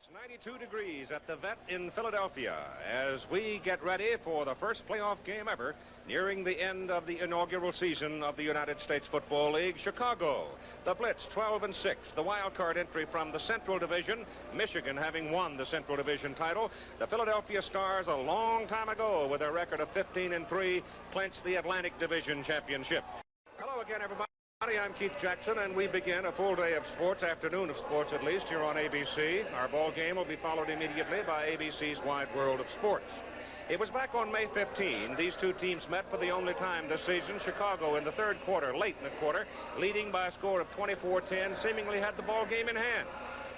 It's 92 degrees at the Vet in Philadelphia as we get ready for the first playoff game ever nearing the end of the inaugural season of the United States Football League. Chicago, the Blitz 12-6, the wild card entry from the Central Division, Michigan having won the Central Division title. The Philadelphia Stars a long time ago with a record of 15-3 clinched the Atlantic Division championship. Hello again, everybody. I'm Keith Jackson, and we begin a full day of sports, afternoon of sports at least, here on ABC. Our ball game will be followed immediately by ABC's Wide World of Sports. It was back on May 15. These two teams met for the only time this season. Chicago in the third quarter, late in the quarter, leading by a score of 24-10, seemingly had the ball game in hand.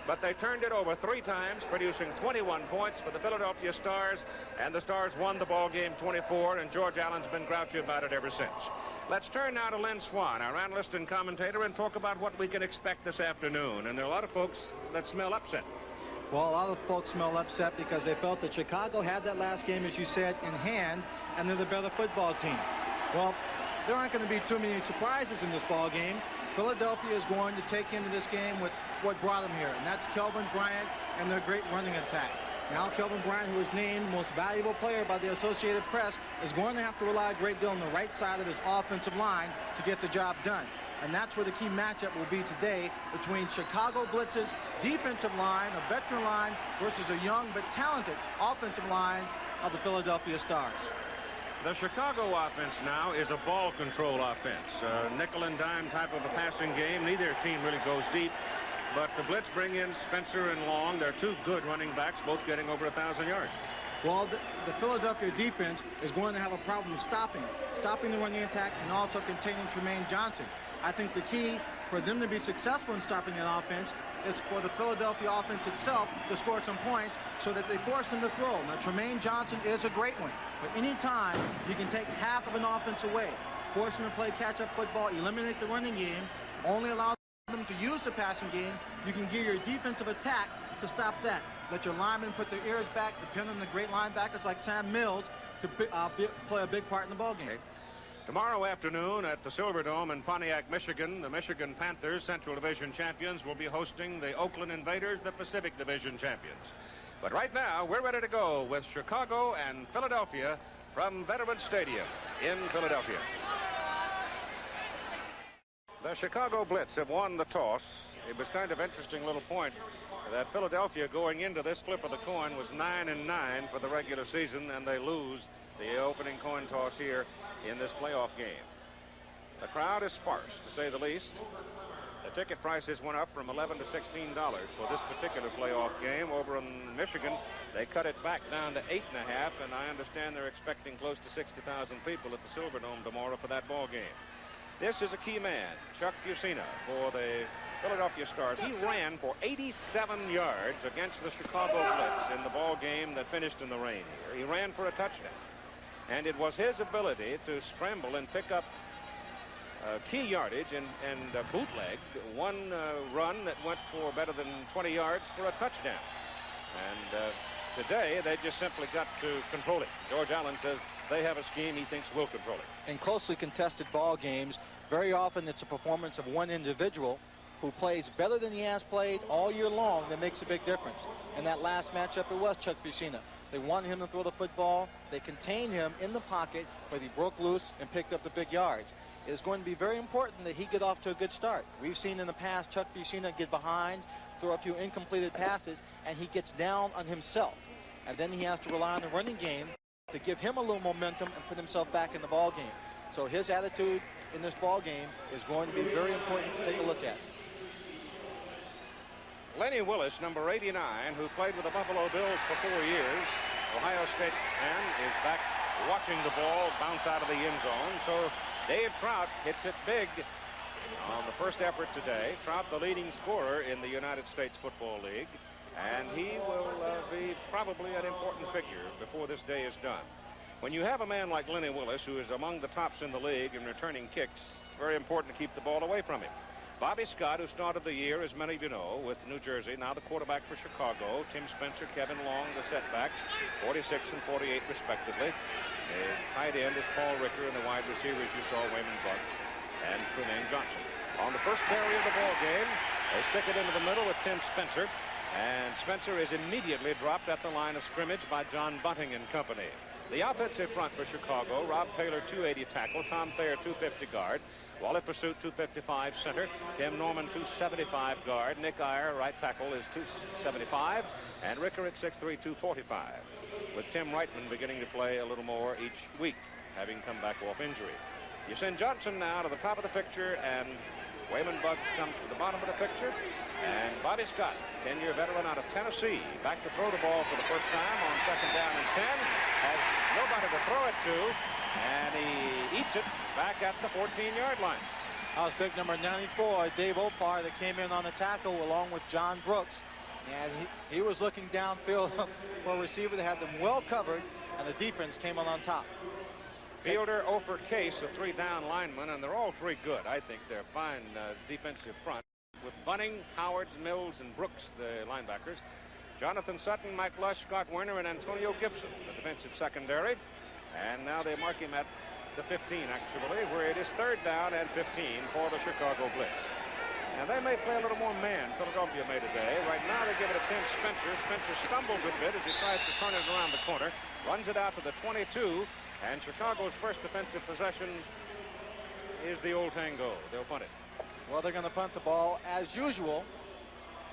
But they turned it over 3 times, producing 21 points for the Philadelphia Stars, and the Stars won the ball game 24, and George Allen's been grouchy about it ever since. Let's turn now to Len Swan, our analyst and commentator, and talk about what we can expect this afternoon. And there are a lot of folks that smell upset. Well, a lot of folks smell upset because they felt that Chicago had that last game, as you said, in hand, and they're the better football team. Well, there aren't going to be too many surprises in this ball game. Philadelphia is going to take into this game with what brought them here, and that's Kelvin Bryant and their great running attack. Now, Kelvin Bryant, who is named most valuable player by the Associated Press, is going to have to rely a great deal on the right side of his offensive line to get the job done. And that's where the key matchup will be today between Chicago Blitz's defensive line, a veteran line, versus a young but talented offensive line of the Philadelphia Stars. The Chicago offense now is a ball control offense, nickel and dime type of a passing game. Neither team really goes deep, but the Blitz bring in Spencer and Long. They're two good running backs, both getting over 1,000 yards. Well, the Philadelphia defense is going to have a problem stopping the running attack and also containing Tremaine Johnson. I think the key for them to be successful in stopping that offense is for the Philadelphia offense itself to score some points so that they force them to throw. Now, Tremaine Johnson is a great one, but any time you can take half of an offense away, force them to play catch-up football, eliminate the running game, only allow them to use the passing game, you can gear your defensive attack to stop that. Let your linemen put their ears back, depend on the great linebackers like Sam Mills to play a big part in the ballgame. Okay. Tomorrow afternoon at the Silverdome in Pontiac, Michigan, the Michigan Panthers, Central Division champions, will be hosting the Oakland Invaders, the Pacific Division champions. But right now, we're ready to go with Chicago and Philadelphia from Veterans Stadium in Philadelphia. The Chicago Blitz have won the toss. It was kind of interesting little point that Philadelphia going into this flip of the coin was 9-9 for the regular season, and they lose the opening coin toss here in this playoff game. The crowd is sparse, to say the least. The ticket prices went up from $11 to $16 for this particular playoff game. Over in Michigan, they cut it back down to 8.5, and I understand they're expecting close to 60,000 people at the Silverdome tomorrow for that ball game. This is a key man, Chuck Fusina, for the Philadelphia Stars. He ran for 87 yards against the Chicago Blitz in the ball game that finished in the rain here. He ran for a touchdown. And it was his ability to scramble and pick up key yardage and bootleg one run that went for better than 20 yards for a touchdown. And today, they just simply got to control it. George Allen says they have a scheme he thinks will control it. In closely contested ball games, very often it's a performance of one individual who plays better than he has played all year long that makes a big difference. In that last matchup, it was Chuck Fusina. They wanted him to throw the football. They contained him in the pocket, but he broke loose and picked up the big yards. It is going to be very important that he get off to a good start. We've seen in the past Chuck Fusina get behind, throw a few incompleted passes, and he gets down on himself. And then he has to rely on the running game to give him a little momentum and put himself back in the ball game. So his attitude in this ball game is going to be very important to take a look at. Lenny Willis, number 89, who played with the Buffalo Bills for 4 years, Ohio State man, is back watching the ball bounce out of the end zone. So Dave Trout hits it big on the first effort today. Trout, the leading scorer in the United States Football League, and he will be probably an important figure before this day is done. When you have a man like Lenny Willis, who is among the tops in the league in returning kicks, it's very important to keep the ball away from him. Bobby Scott, who started the year, as many of you know, with New Jersey, now the quarterback for Chicago. Tim Spencer, Kevin Long, the setbacks, 46 and 48 respectively. The tight end is Paul Ricker, and the wide receivers you saw, Wayman Bugs and Tremaine Johnson. On the first carry of the ball game, they stick it into the middle with Tim Spencer. And Spencer is immediately dropped at the line of scrimmage by John Bunting and company. The offensive front for Chicago: Rob Taylor, 280 tackle; Tom Thayer, 250 guard; Wally Pursuit, 255 center; Tim Norman, 275 guard; Nick Iyer, right tackle, is 275, and Ricker at 6'3", 245, with Tim Reitman beginning to play a little more each week, having come back off injury. You send Johnson now to the top of the picture, and Wayman Buggs comes to the bottom of the picture, and Bobby Scott, 10-year veteran out of Tennessee, back to throw the ball for the first time on 2nd down and 10, has nobody to throw it to, and he eats it back at the 14-yard line. That was big number 94, Dave Opar, that came in on the tackle along with John Brooks, and he was looking downfield for a receiver that had them well covered, and the defense came on top. Fielder, Ofer Case, a 3-down lineman, and they're all three good. I think they're fine defensive front, with Bunning, Howard, Mills, and Brooks, the linebackers. Jonathan Sutton, Mike Lush, Scott Werner, and Antonio Gibson, the defensive secondary. And now they mark him at the 15, actually, where it is 3rd down and 15 for the Chicago Blitz. And they may play a little more man. Philadelphia may today. Right now they give it to Tim Spencer. Spencer stumbles a bit as he tries to turn it around the corner, runs it out to the 22, and Chicago's first defensive possession is the old tango. They'll punt it. Well, they're going to punt the ball as usual.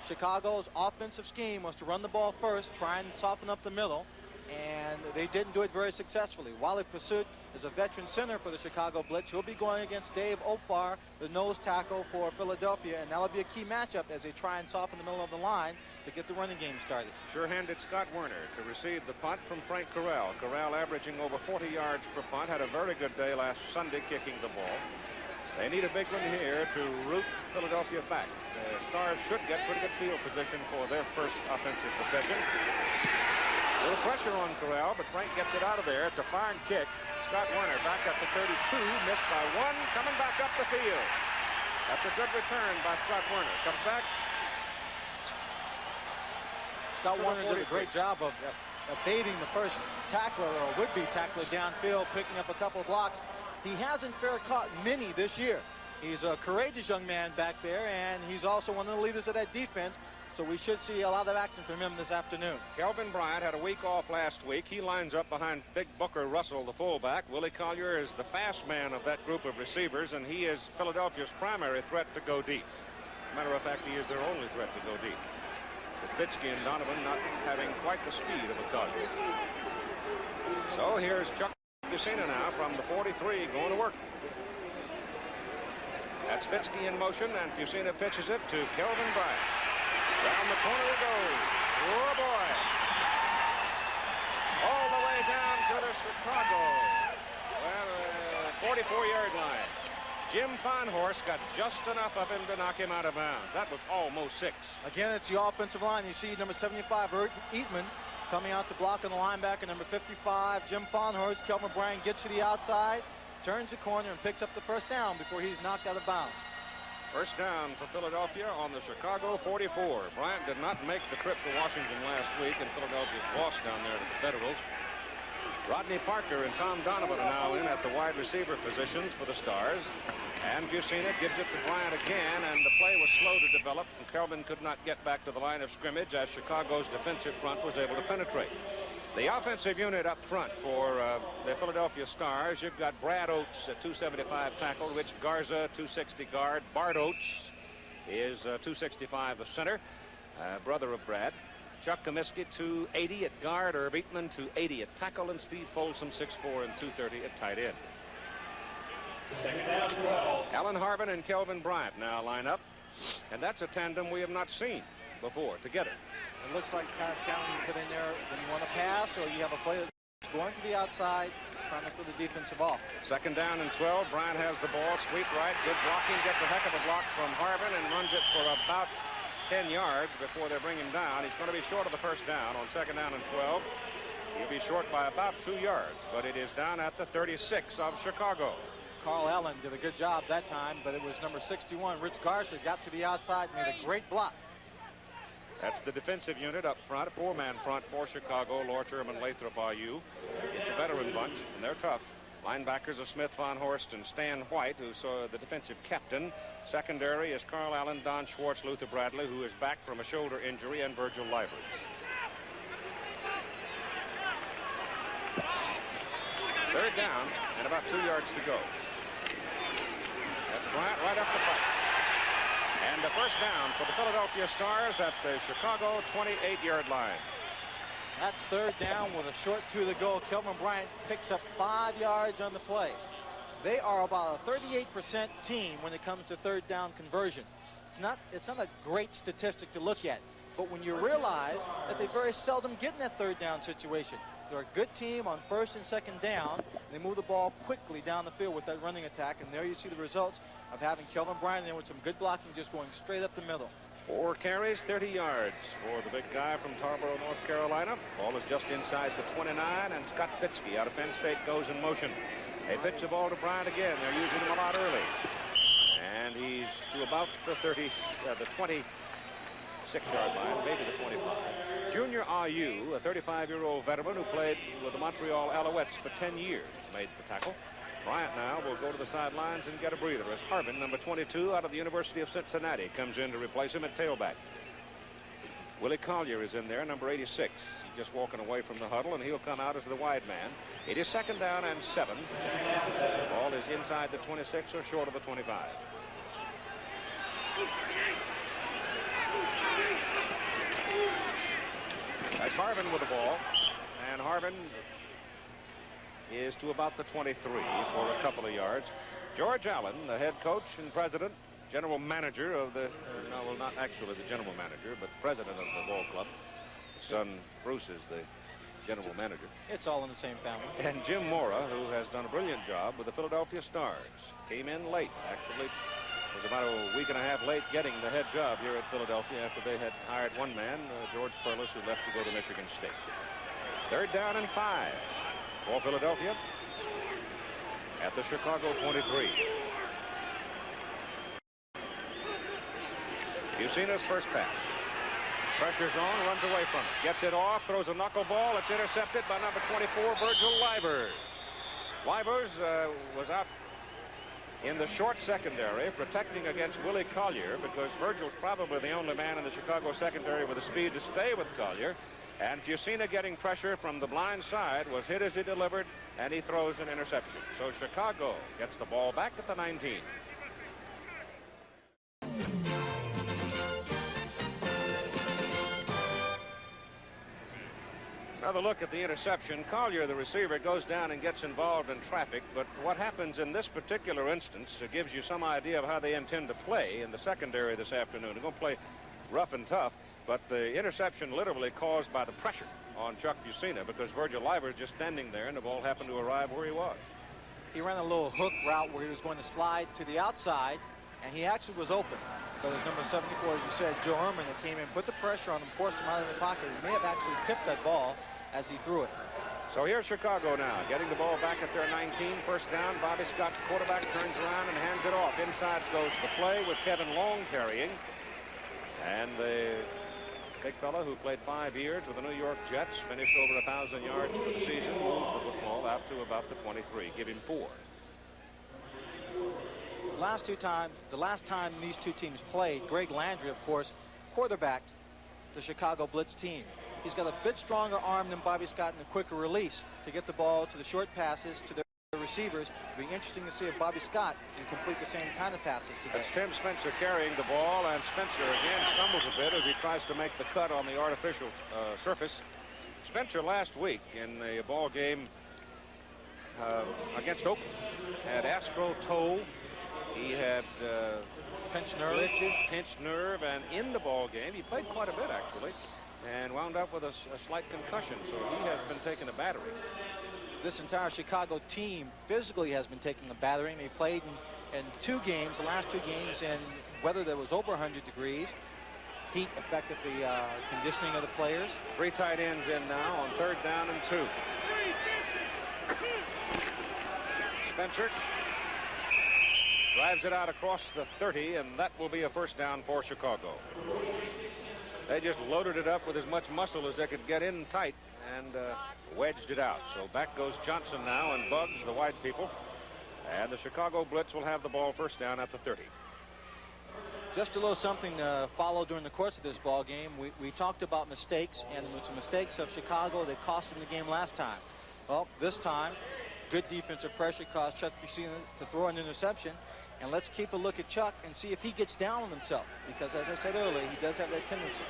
Chicago's offensive scheme was to run the ball first, try and soften up the middle, and they didn't do it very successfully. Wally Pursuit is a veteran center for the Chicago Blitz. He'll be going against Dave Opar, the nose tackle for Philadelphia, and that'll be a key matchup as they try and soften the middle of the line to get the running game started. Sure-handed Scott Werner to receive the punt from Frank Corral. Corral averaging over 40 yards per punt, had a very good day last Sunday kicking the ball. They need a big one here to root Philadelphia back. The Stars should get pretty good field position for their first offensive possession. A little pressure on Corral, but Frank gets it out of there. It's a fine kick. Scott Werner back up to 32, missed by 1, coming back up the field. That's a good return by Scott Werner. Comes back. Scott Werner did a great job of evading the first tackler, or would-be tackler, downfield, picking up a couple of blocks. He hasn't fair caught many this year. He's a courageous young man back there, and he's also one of the leaders of that defense, so we should see a lot of action from him this afternoon. Kelvin Bryant had a week off last week. He lines up behind Big Booker Russell, the fullback. Willie Collier is the fast man of that group of receivers, and he is Philadelphia's primary threat to go deep. Matter of fact, he is their only threat to go deep, with Bitsky and Donovan not having quite the speed of a Collier. So here's Chuck Fusina now from the 43 going to work. That's Bitsky in motion, and Fusina pitches it to Kelvin Bryant. Down the corner he goes. Oh, boy. All the way down to the Chicago. Well, 44-yard line. Jim Farnhorse got just enough of him to knock him out of bounds. That was almost 6. Again, it's the offensive line. You see number 75, Eatman, coming out to block on the linebacker. Number 55, Jim Farnhorse. Kelvin Bryant gets to the outside, turns the corner, and picks up the first down before he's knocked out of bounds. First down for Philadelphia on the Chicago 44. Bryant did not make the trip to Washington last week, and Philadelphia's lost down there to the Federals. Rodney Parker and Tom Donovan are now in at the wide receiver positions for the Stars. And Fusina gives it to Bryant again, and the play was slow to develop, and Kelvin could not get back to the line of scrimmage as Chicago's defensive front was able to penetrate. The offensive unit up front for the Philadelphia Stars, you've got Brad Oates, a 275 tackle, Rich Garza, 260 guard. Bart Oates is 265 the center, brother of Brad. Chuck Comiskey, 280 at guard. Herb Eatman, 280 at tackle, and Steve Folsom, 6'4" and 230 at tight end. Alan Harvin and Kelvin Bryant now line up, and that's a tandem we have not seen before together. It looks like kind of talent you put in there when you want to pass, or you have a player that's going to the outside, trying to throw the defensive off. 2nd down and 12. Bryant has the ball, sweep right, good blocking, gets a heck of a block from Harvin and runs it for about 10 yards before they bring him down. He's going to be short of the first down on 2nd down and 12. He'll be short by about 2 yards, but it is down at the 36 of Chicago. Carl Allen did a good job that time, but it was number 61, Rich Garza, got to the outside and made a great block. That's the defensive unit up front, a 4-man front for Chicago. Lorcher and Lathrop IU. It's a veteran bunch, and they're tough. Linebackers are Smith, Von Horst, and Stan White, who's the defensive captain. Secondary is Carl Allen, Don Schwartz, Luther Bradley, who is back from a shoulder injury, and Virgil Livers. Third down and about 2 yards to go. That's Bryant right up the pipe. And the first down for the Philadelphia Stars at the Chicago 28-yard line. That's third down with a short 2 to go. Kelvin Bryant picks up 5 yards on the play. They are about a 38% team when it comes to third down conversion. It's not a great statistic to look at, but when you realize that they very seldom get in that third down situation. They're a good team on first and second down. They move the ball quickly down the field with that running attack, and there you see the results of having Kelvin Bryant there with some good blocking, just going straight up the middle. 4 carries, 30 yards for the big guy from Tarboro, North Carolina. Ball is just inside the 29, and Scott Pitzke out of Penn State goes in motion. They pitch the ball to Bryant again. They're using him a lot early. And he's to about the 26-yard line, maybe the 25. Junior Ayu, a 35-year-old veteran who played with the Montreal Alouettes for 10 years, made the tackle. Bryant now will go to the sidelines and get a breather as Harbin, number 22, out of the University of Cincinnati, comes in to replace him at tailback. Willie Collier is in there, number 86. He's just walking away from the huddle, and he'll come out as the wide man. It is second down and 7. The ball is inside the 26 or short of the 25. That's Harbin with the ball, and Harbin is to about the 23 for a couple of yards. George Allen, the head coach and president, general manager of the, no, well, not actually the general manager, but president of the ball club. His son Bruce is the general manager. It's all in the same family. And Jim Mora, who has done a brilliant job with the Philadelphia Stars, came in late, actually. Was about a week and a half late getting the head job here at Philadelphia after they had hired one man, George Perlis, who left to go to Michigan State. Third down and 5 for Philadelphia at the Chicago 23. Bucina's first pass. Pressure's on, runs away from it. Gets it off, throws a knuckleball. It's intercepted by number 24, Virgil Livers. Livers was out in the short secondary protecting against Willie Collier because Virgil's probably the only man in the Chicago secondary with the speed to stay with Collier. And Bucina getting pressure from the blind side was hit as he delivered, and he throws an interception. So Chicago gets the ball back at the 19. Another look at the interception. Collier, the receiver, goes down and gets involved in traffic, but what happens in this particular instance gives you some idea of how they intend to play in the secondary this afternoon. They're going to play rough and tough, but the interception literally caused by the pressure on Chuck Bucina because Virgil Livers just standing there and the ball happened to arrive where he was. He ran a little hook route where he was going to slide to the outside, and he actually was open. But it was number 74, as you said, Joe Ehrman, that came in, put the pressure on him, forced him out of the pocket. He may have actually tipped that ball as he threw it. So here's Chicago now, getting the ball back at their 19. First down, Bobby Scott, the quarterback, turns around and hands it off. Inside goes the play with Kevin Long carrying. And the big fella who played 5 years with the New York Jets, finished over 1,000 yards for the season, moves the football out to about the 23. Give him 4. The last time these two teams played, Greg Landry, of course, quarterbacked the Chicago Blitz team. He's got a bit stronger arm than Bobby Scott and a quicker release to get the ball to the short passes to the receivers. It'll be interesting to see if Bobby Scott can complete the same kind of passes today. It's Tim Spencer carrying the ball, and Spencer again stumbles a bit as he tries to make the cut on the artificial surface. Spencer last week in the ball game against Oakland had astro toe. He had pinched nerve. Glitches, pinched nerve, and in the ball game he played quite a bit actually, and wound up with a slight concussion. So he has been taking a battering. This entire Chicago team physically has been taking a battering. They played in 2 games, the last 2 games, in weather that was over 100 degrees. Heat affected the conditioning of the players. 3 tight ends in now on third down and 2. Spencer drives it out across the 30, and that will be a first down for Chicago. They just loaded it up with as much muscle as they could get in tight and wedged it out. So back goes Johnson now and Bugs, the wide people. And the Chicago Blitz will have the ball first down at the 30. Just a little something to follow during the course of this ball game. We talked about mistakes, and it was the mistakes of Chicago that cost them the game last time. Well, this time, good defensive pressure caused Chuck Piscina to throw an interception. And let's keep a look at Chuck and see if he gets down on himself, because as I said earlier, he does have that tendency.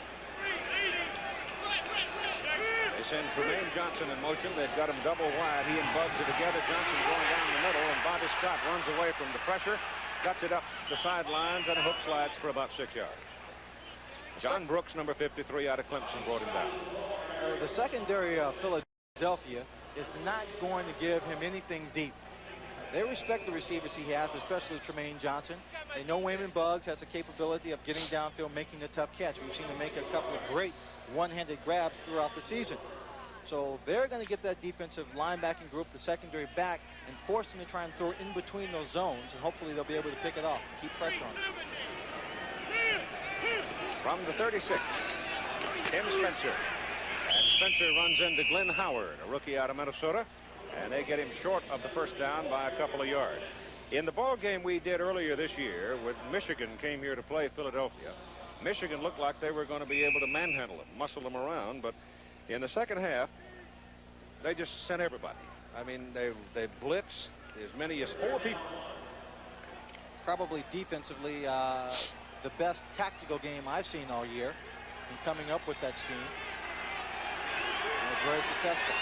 They send Tremaine Johnson in motion. They've got him double wide. He and Bugs are together. Johnson's going down the middle, and Bobby Scott runs away from the pressure, cuts it up the sidelines, and a hook slides for about 6 yards. John Brooks, number 53, out of Clemson, brought him down. The secondary of Philadelphia is not going to give him anything deep. They respect the receivers he has, especially Tremaine Johnson. They know Wayman Bugs has the capability of getting downfield, making a tough catch. We've seen him make a couple of great one-handed grabs throughout the season. So they're going to get that defensive linebacking group, the secondary, back and force them to try and throw in between those zones, and hopefully they'll be able to pick it off and keep pressure on it. From the 36, Tim Spencer. And Spencer runs into Glenn Howard, a rookie out of Minnesota. And they get him short of the first down by a couple of yards. In the ball game we did earlier this year, when Michigan came here to play Philadelphia, Michigan looked like they were going to be able to manhandle them, muscle them around, but in the second half, they just sent everybody. I mean, they blitz as many as 4 people. Probably defensively the best tactical game I've seen all year in coming up with that scheme. And it was very successful.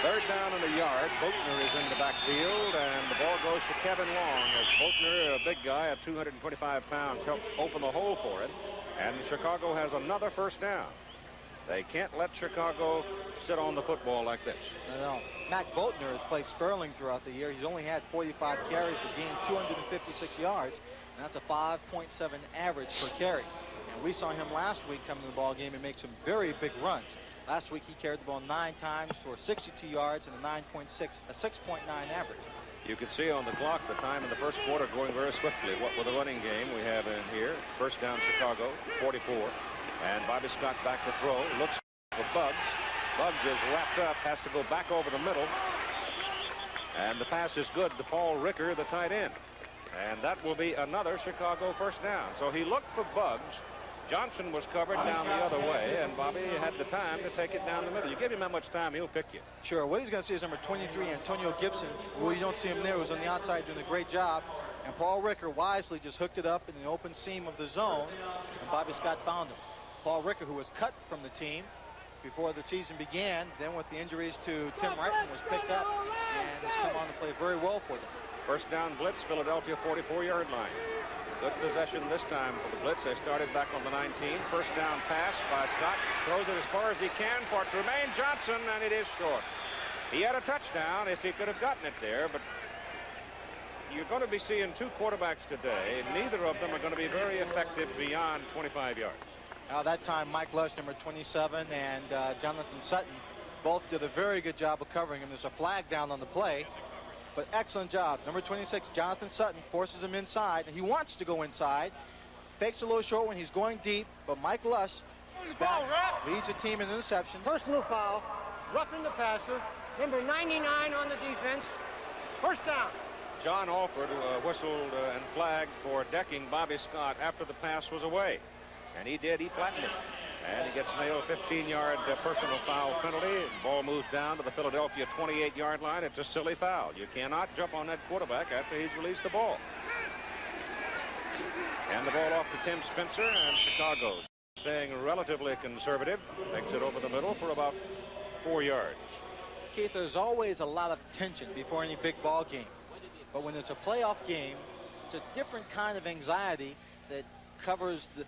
Third down and a yard. Boatner is in the backfield, and the ball goes to Kevin Long as Boatner, a big guy of 225 pounds, helped open the hole for it. And Chicago has another first down. They can't let Chicago sit on the football like this. No. Mac Boatner has played Sterling throughout the year. He's only had 45 carries but gained 256 yards, and that's a 5.7 average per carry. And we saw him last week come to the ball game and make some very big runs. Last week he carried the ball 9 times for 62 yards and a 6.9 average. You can see on the clock the time in the first quarter going very swiftly. What with the running game we have in here. First down Chicago, 44. And Bobby Scott back to throw. Looks for Bugs. Bugs is wrapped up, has to go back over the middle. And the pass is good to Paul Ricker, the tight end. And that will be another Chicago first down. So he looked for Bugs. Johnson was covered down the other way, and Bobby had the time to take it down the middle. You give him that much time, he'll pick you. Sure. What he's going to see is number 23, Antonio Gibson. Well, you don't see him there. He was on the outside doing a great job. And Paul Ricker wisely just hooked it up in the open seam of the zone, and Bobby Scott found him. Paul Ricker, who was cut from the team before the season began, then with the injuries to Tim Reitman, was picked up and has come on to play very well for them. First down blitz, Philadelphia 44-yard line. Good possession this time for the Blitz. They started back on the 19. First down pass by Scott. Throws it as far as he can for Tremaine Johnson, and it is short. He had a touchdown if he could have gotten it there, but you're going to be seeing 2 quarterbacks today. Neither of them are going to be very effective beyond 25 yards. That time, Mike Lush, number 27, and Jonathan Sutton both did a very good job of covering him. There's a flag down on the play. But excellent job. Number 26, Jonathan Sutton, forces him inside. And he wants to go inside. Fakes a little short when he's going deep. But Mike Lush leads the team in interceptions. Personal foul. Roughing the passer. Number 99 on the defense. First down. John Alford whistled and flagged for decking Bobby Scott after the pass was away. And he did. He flattened him. And he gets nailed 15-yard personal foul penalty. Ball moves down to the Philadelphia 28-yard line. It's a silly foul. You cannot jump on that quarterback after he's released the ball. And the ball off to Tim Spencer, and Chicago staying relatively conservative. Takes it over the middle for about 4 yards. Keith, there's always a lot of tension before any big ball game. But when it's a playoff game, it's a different kind of anxiety that covers the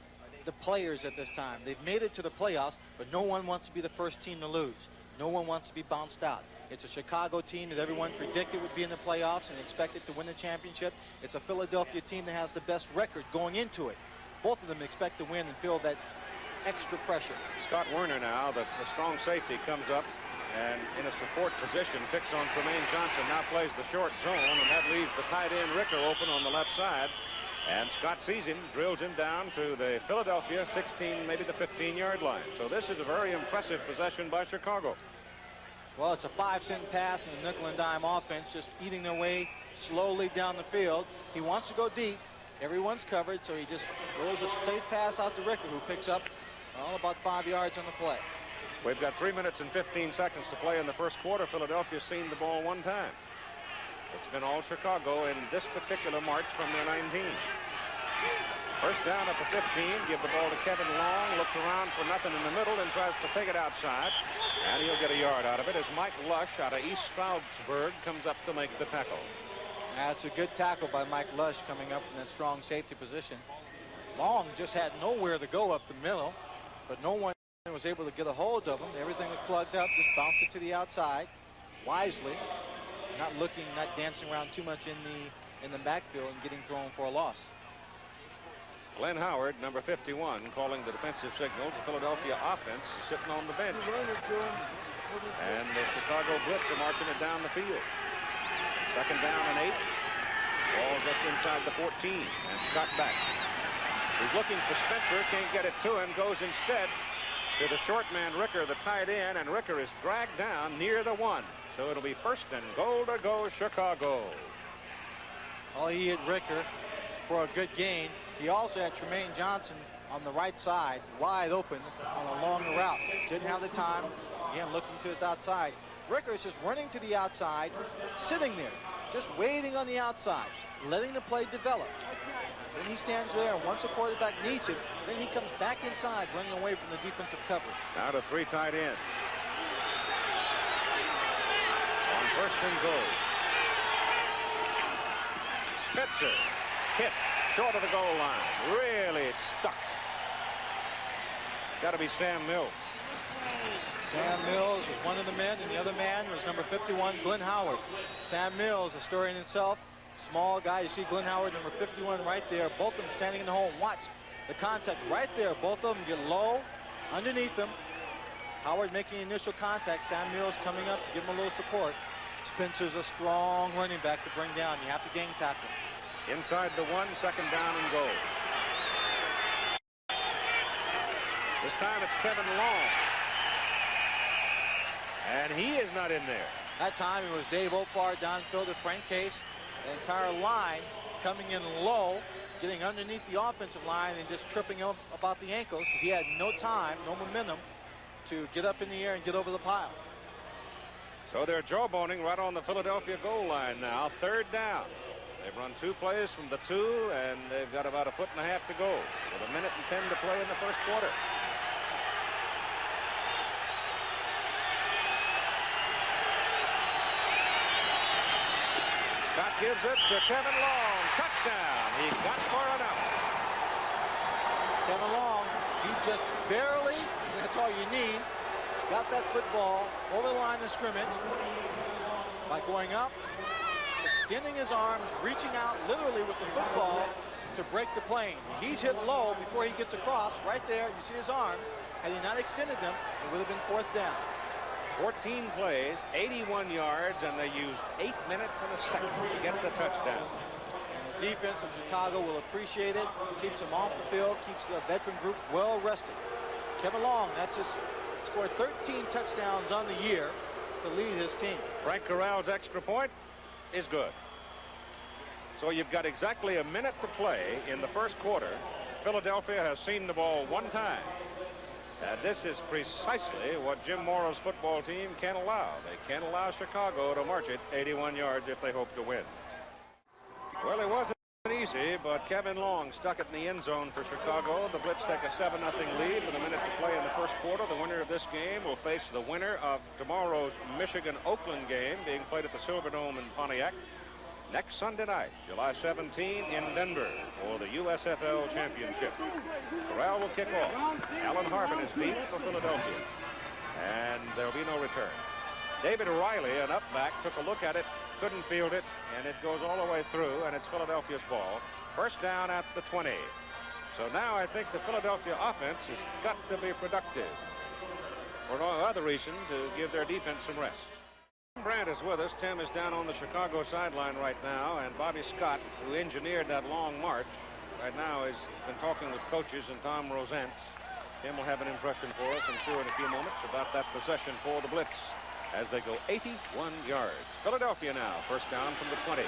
players at this time. They've made it to the playoffs, but no one wants to be the first team to lose. No one wants to be bounced out. It's a Chicago team that everyone predicted would be in the playoffs and expected to win the championship. It's a Philadelphia team that has the best record going into it. Both of them expect to win and feel that extra pressure. Scott Werner now, the strong safety, comes up and in a support position picks on Tremaine Johnson. Now plays the short zone, and that leaves the tight end Ricker open on the left side. And Scott sees him, drills him down to the Philadelphia 16, maybe the 15-yard line. So this is a very impressive possession by Chicago. Well, it's a 5-cent pass in the nickel and dime offense, just eating their way slowly down the field. He wants to go deep. Everyone's covered, so he just throws a safe pass out to Ricker, who picks up about 5 yards on the play. We've got 3 minutes and 15 seconds to play in the first quarter. Philadelphia's seen the ball one time. It's been all Chicago in this particular march from their 19. First down at the 15. Give the ball to Kevin Long. Looks around for nothing in the middle and tries to take it outside. And he'll get a yard out of it as Mike Lush out of East Stroudsburg comes up to make the tackle. That's a good tackle by Mike Lush coming up from that strong safety position. Long just had nowhere to go up the middle, but no one was able to get a hold of him. Everything was plugged up. Just bounced it to the outside wisely. Not looking, not dancing around too much in the backfield and getting thrown for a loss. Glenn Howard, number 51, calling the defensive signal. The Philadelphia offense sitting on the bench. And the Chicago Blitz are marching it down the field. Second down and 8. Ball just inside the 14. And Scott back. He's looking for Spencer. Can't get it to him. Goes instead to the short man, Ricker, the tight end. And Ricker is dragged down near the 1. So it'll be first and goal to go Chicago. Well, he hit Ricker for a good gain. He also had Tremaine Johnson on the right side, wide open on a long route. Didn't have the time. Again, looking to his outside. Ricker is just running to the outside, sitting there, just waiting on the outside, letting the play develop. Then he stands there, and once the quarterback needs him, then he comes back inside, running away from the defensive coverage. Now to 3 tight ends. On first and goal. Spitzer hit short of the goal line. Really stuck. Got to be Sam Mills. Sam Mills was one of the men, and the other man was number 51, Glenn Howard. Sam Mills, a story in itself. Small guy. You see Glenn Howard, number 51, right there. Both of them standing in the hole. Watch the contact right there. Both of them get low underneath them. Howard making initial contact. Sam Mills coming up to give him a little support. Spencer's a strong running back to bring down. You have to gang tackle. Inside the 1, second down and goal. This time it's Kevin Long. And he is not in there. That time it was Dave Opar, Don Fielder, Frank Case. The entire line coming in low, getting underneath the offensive line and just tripping up about the ankles. He had no time, no momentum to get up in the air and get over the pile. So they're jawboning right on the Philadelphia goal line now. Third down. They've run 2 plays from the 2, and they've got about 1.5 feet to go with 1 minute and 10 to play in the first quarter. Scott gives it to Kevin Long. Touchdown. He got for an out. Kevin Long, he just barely, that's all you need, got that football over the line of scrimmage by going up, extending his arms, reaching out literally with the football to break the plane. He's hit low before he gets across. Right there, you see his arms. Had he not extended them, it would have been 4th down. 14 plays, 81 yards, and they used 8 minutes and a second to get the touchdown. And the defense of Chicago will appreciate it. Keeps them off the field, keeps the veteran group well rested. Kevin Long, that's his, scored 13 touchdowns on the year to lead his team. Frank Corral's extra point is good. So you've got exactly 1 minute to play in the first quarter. Philadelphia has seen the ball 1 time. And this is precisely what Jim Morrow's football team can't allow. They can't allow Chicago to march it 81 yards if they hope to win. Well, it wasn't easy, but Kevin Long stuck it in the end zone for Chicago. The Blitz take a 7-0 lead with 1 minute to play in the first quarter. The winner of this game will face the winner of tomorrow's Michigan-Oakland game being played at the Silverdome in Pontiac next Sunday night, July 17, in Denver for the USFL Championship. Corral will kick off. Alan Harbin is deep for Philadelphia, and there'll be no return. David Riley, an up back, took a look at it, couldn't field it, and it goes all the way through, and it's Philadelphia's ball. First down at the 20. So now I think the Philadelphia offense has got to be productive for no other reason to give their defense some rest. Brandt is with us. Tim is down on the Chicago sideline right now, and Bobby Scott, who engineered that long march, right now has been talking with coaches and Tom Rosentz. Tim will have an impression for us, I'm sure, in a few moments about that possession for the Blitz as they go 81 yards. Philadelphia now, first down from the 20.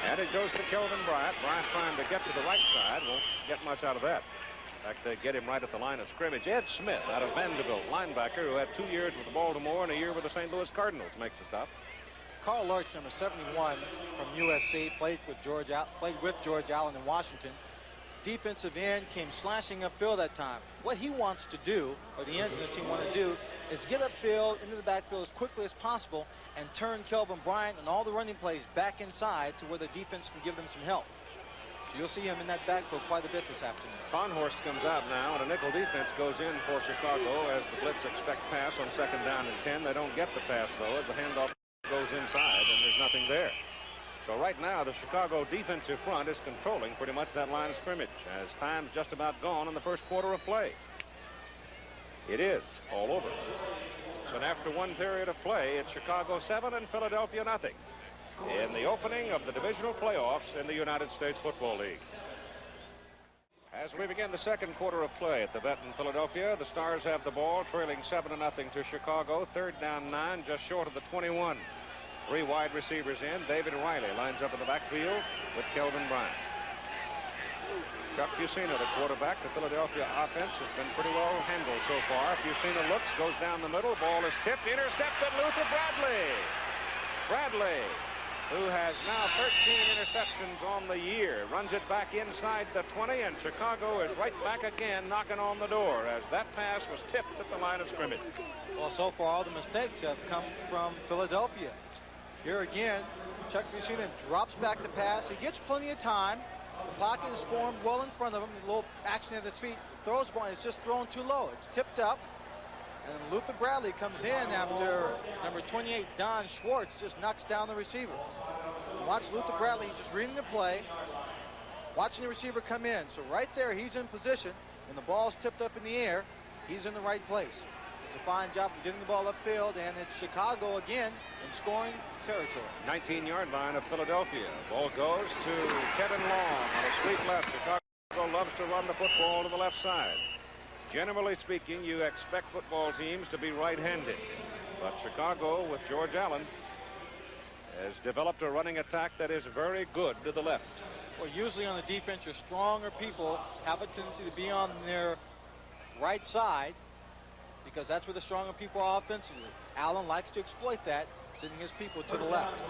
And it goes to Kelvin Bryant. Bryant trying to get to the right side. Won't get much out of that. In fact, they get him right at the line of scrimmage. Ed Smith out of Vanderbilt, linebacker, who had 2 years with Baltimore and a year with the St. Louis Cardinals, makes the stop. Carl Lurch, number 71 from USC, played with George Allen in Washington. Defensive end, came slashing upfield that time. What he wants to do, or the ends in this team want to do, is get upfield into the backfield as quickly as possible and turn Kelvin Bryant and all the running plays back inside to where the defense can give them some help. So you'll see him in that backfield quite a bit this afternoon. Farnhorst comes out now, and a nickel defense goes in for Chicago as the Blitz expect pass on second down and 10. They don't get the pass, though, as the handoff goes inside, and there's nothing there. So right now, the Chicago defensive front is controlling pretty much that line of scrimmage as time's just about gone in the first quarter of play. It is all over. So after one period of play, it's Chicago 7 and Philadelphia nothing in the opening of the divisional playoffs in the United States Football League. As we begin the second quarter of play at the vet in Philadelphia, the Stars have the ball, trailing 7-0 to Chicago. Third down 9, just short of the 21. 3 wide receivers in. David Riley lines up in the backfield with Kelvin Bryant. Chuck Fusina, the quarterback. The Philadelphia offense has been pretty well handled so far. Fusina looks, goes down the middle. Ball is tipped, intercepted. Luther Bradley. Bradley, who has now 13 interceptions on the year, runs it back inside the 20, and Chicago is right back again knocking on the door as that pass was tipped at the line of scrimmage. Well, so far all the mistakes have come from Philadelphia. Here again, Chuck Fusina drops back to pass. He gets plenty of time. The pocket is formed well in front of him. A little action at his feet. Throws one. It's just thrown too low. It's tipped up. And Luther Bradley comes in after number 28, Don Schwartz, just knocks down the receiver. Watch Luther Bradley just reading the play, watching the receiver come in. So right there, he's in position. When the ball's tipped up in the air, he's in the right place. It's a fine job of getting the ball upfield, and it's Chicago again in scoring territory. 19-yard line of Philadelphia. Ball goes to Kevin Long on a sweep left. Chicago loves to run the football to the left side. Generally speaking, you expect football teams to be right-handed. But Chicago, with George Allen, has developed a running attack that is very good to the left. Well, usually on the defense, your stronger people have a tendency to be on their right side because that's where the stronger people are offensively. Allen likes to exploit that, sending his people to the left.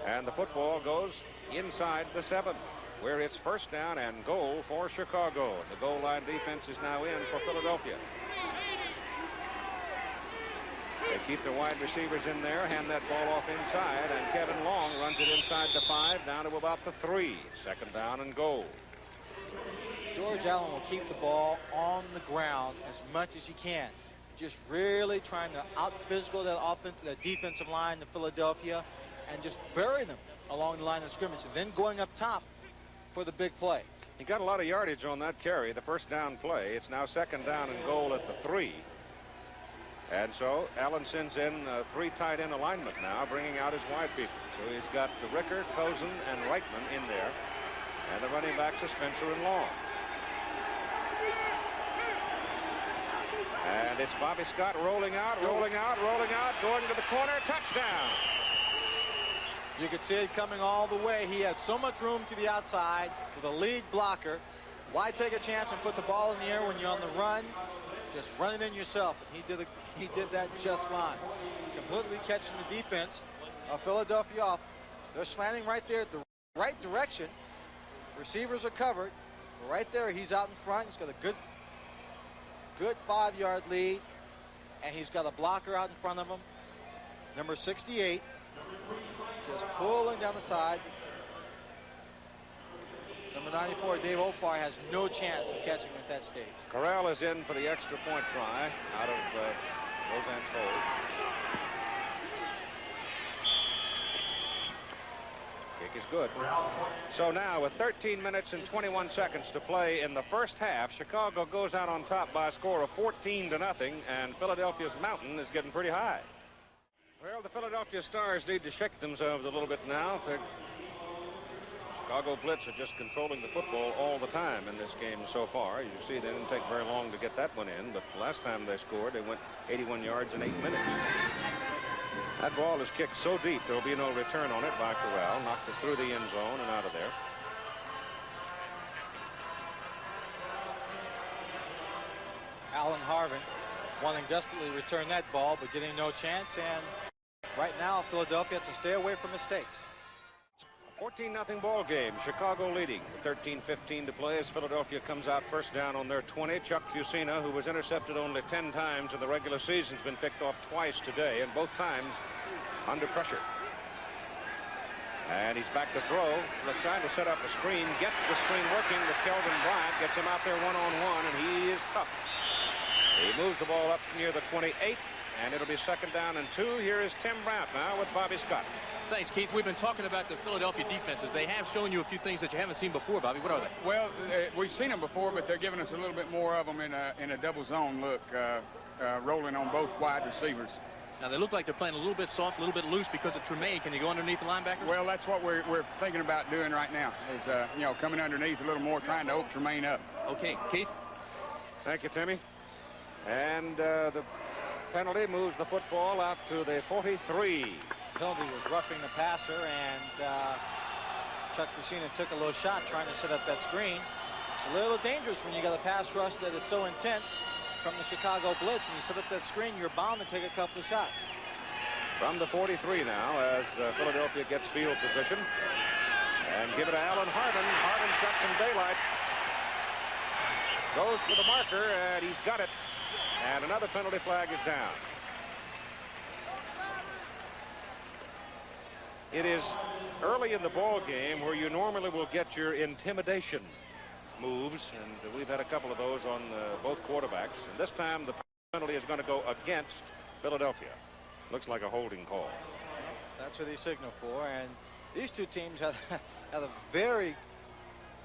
And the football goes inside the 7, where it's first down and goal for Chicago. The goal line defense is now in for Philadelphia. They keep the wide receivers in there, hand that ball off inside, and Kevin Long runs it inside the 5 down to about the 3. Second down and goal. George Allen will keep the ball on the ground as much as he can. Just really trying to out-physical that defensive line to Philadelphia and just bury them along the line of scrimmage, and then going up top for the big play. He got a lot of yardage on that carry, the first down play. It's now second down and goal at the 3. And so Allen sends in 3 tight end alignment now, bringing out his wide people. So he's got the Ricker, Cozen, and Reitman in there. And the running backs are Spencer and Long. And it's Bobby Scott rolling out, going to the corner, touchdown. You could see it coming all the way. He had so much room to the outside with a lead blocker. Why take a chance and put the ball in the air when you're on the run? Just run it in yourself. And he did that just fine. Completely catching the defense of Philadelphia off. They're slanting right there at the right direction. Receivers are covered. Right there, he's out in front. He's got a good 5-yard lead. And he's got a blocker out in front of him. Number 68. Just pulling down the side. Number 94, Dave Opar, has no chance of catching him at that stage. Corral is in for the extra point try out of Roseanne's hold. Kick is good. So now with 13 minutes and 21 seconds to play in the first half, Chicago goes out on top by a score of 14-0, and Philadelphia's mountain is getting pretty high. Well, the Philadelphia Stars need to shake themselves a little bit now. Chicago Blitz are just controlling the football all the time in this game so far. You see, they didn't take very long to get that one in, but the last time they scored, they went 81 yards in 8 minutes. That ball is kicked so deep, there'll be no return on it by Corral. Knocked it through the end zone and out of there. Alan Harvin wanting desperately to return that ball, but getting no chance. And right now, Philadelphia has to stay away from mistakes. 14-0 ball game. Chicago leading. 13:15 to play as Philadelphia comes out first down on their 20. Chuck Fusina, who was intercepted only 10 times in the regular season, has been picked off twice today, and both times under pressure. And he's back to throw. He's trying to set up a screen. Gets the screen working with Kelvin Bryant. Gets him out there one-on-one, and he is tough. He moves the ball up near the 28, and it'll be second down and 2. Here is Tim Bryant now with Bobby Scott. Thanks, Keith. We've been talking about the Philadelphia defenses. They have shown you a few things that you haven't seen before, Bobby. What are they? Well, we've seen them before, but they're giving us a little bit more of them in a double zone look, rolling on both wide receivers. Now, they look like they're playing a little bit soft, a little bit loose because of Tremaine. Can you go underneath the linebackers? Well, that's what we're thinking about doing right now is, coming underneath a little more, trying to open Tremaine up. Okay, Keith. Thank you, Timmy. And the penalty moves the football out to the 43. Penalty was roughing the passer, and Chuck Fusina took a little shot trying to set up that screen. It's a little dangerous when you got a pass rush that is so intense from the Chicago Blitz. When you set up that screen, you're bound to take a couple of shots. From the 43 now as Philadelphia gets field position. And give it to Alan Harvin. Harvin's got some daylight. Goes for the marker, and he's got it. And another penalty flag is down. It is early in the ball game where you normally will get your intimidation moves, and we've had a couple of those on both quarterbacks. And this time the penalty is going to go against Philadelphia. Looks like a holding call. That's what they signal for, and these two teams had a very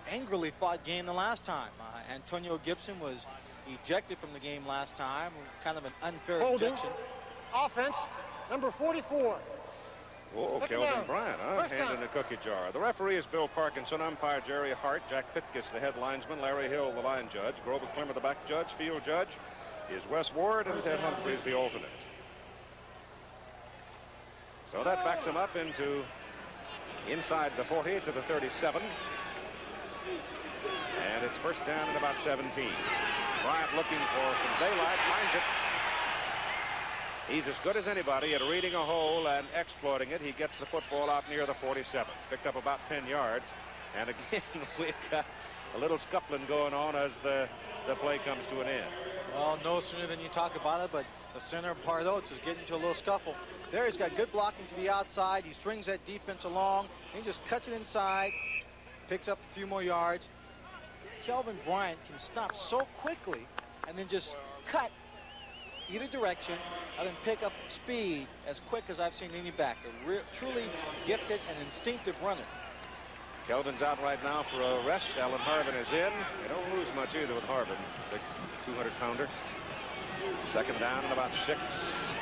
angrily fought game the last time. Antonio Gibson was ejected from the game last time, kind of an unfair ejection. Offense, number 44. Whoa, Kelvin Bryant, hand in the cookie jar. The referee is Bill Parkinson, umpire Jerry Hart, Jack Pitkus, the head linesman, Larry Hill, the line judge, Grover Clemmer, the back judge, field judge is Wes Ward, and Ted Humphreys, the alternate. So that backs him up into inside the 40 to the 37. And it's first down at about 17. Bryant looking for some daylight, finds it. He's as good as anybody at reading a hole and exploiting it. He gets the football out near the 47. Picked up about 10 yards. And again, we've got a little scuffling going on as the play comes to an end. Well, no sooner than you talk about it, but the center, Pardotes, is getting into a little scuffle. There he's got good blocking to the outside. He strings that defense along. He just cuts it inside, picks up a few more yards. Kelvin Bryant can stop so quickly and then just cut either direction and then pick up speed as quick as I've seen any back. A truly gifted and instinctive runner. Kelvin's out right now for a rest. Alan Harvin is in. They don't lose much either with Harvin, big 200-pounder. Second down and about 6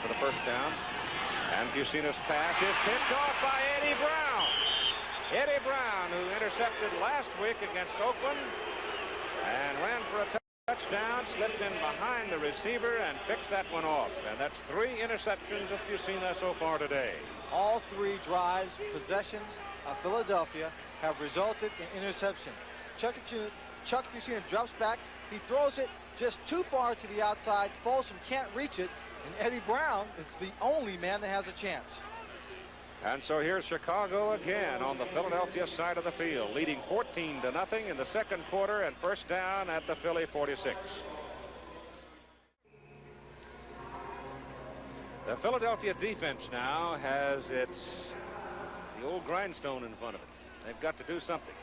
for the first down. And Fusina's pass is picked off by Eddie Brown. Eddie Brown, who intercepted last week against Oakland and ran for a touchdown, slipped in behind the receiver and picks that one off. And that's 3 interceptions of Fusina so far today. All 3 drives, possessions of Philadelphia have resulted in interception. Chuck Fusina drops back. He throws it just too far to the outside. Folsom can't reach it. And Eddie Brown is the only man that has a chance. And so here's Chicago again on the Philadelphia side of the field, leading 14-0 in the second quarter, and first down at the Philly 46. The Philadelphia defense now has the old grindstone in front of it. They've got to do something.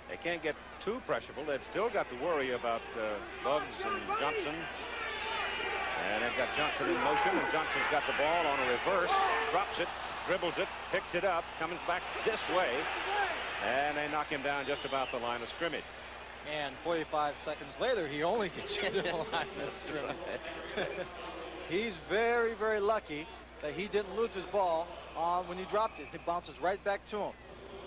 They can't get too pressurable. They've still got to worry about Bugs and Johnson. And they've got Johnson in motion, and Johnson's got the ball on a reverse, drops it, dribbles it, picks it up, comes back this way, and they knock him down just about the line of scrimmage. And 45 seconds later, he only gets into the line of scrimmage. He's very, very lucky that he didn't lose his ball when he dropped it. It bounces right back to him.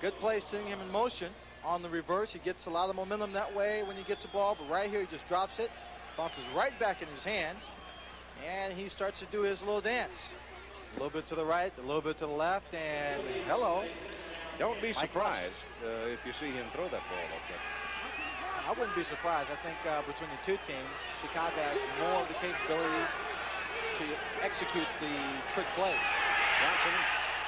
Good play, seeing him in motion. on the reverse. He gets a lot of momentum that way when he gets the ball, but right here he just drops it, bounces right back in his hands, and he starts to do his little dance. A little bit to the right, a little bit to the left, and hello. Don't be surprised if you see him throw that ball up there. I wouldn't be surprised. I think between the two teams, Chicago has more of the capability to execute the trick plays. Johnson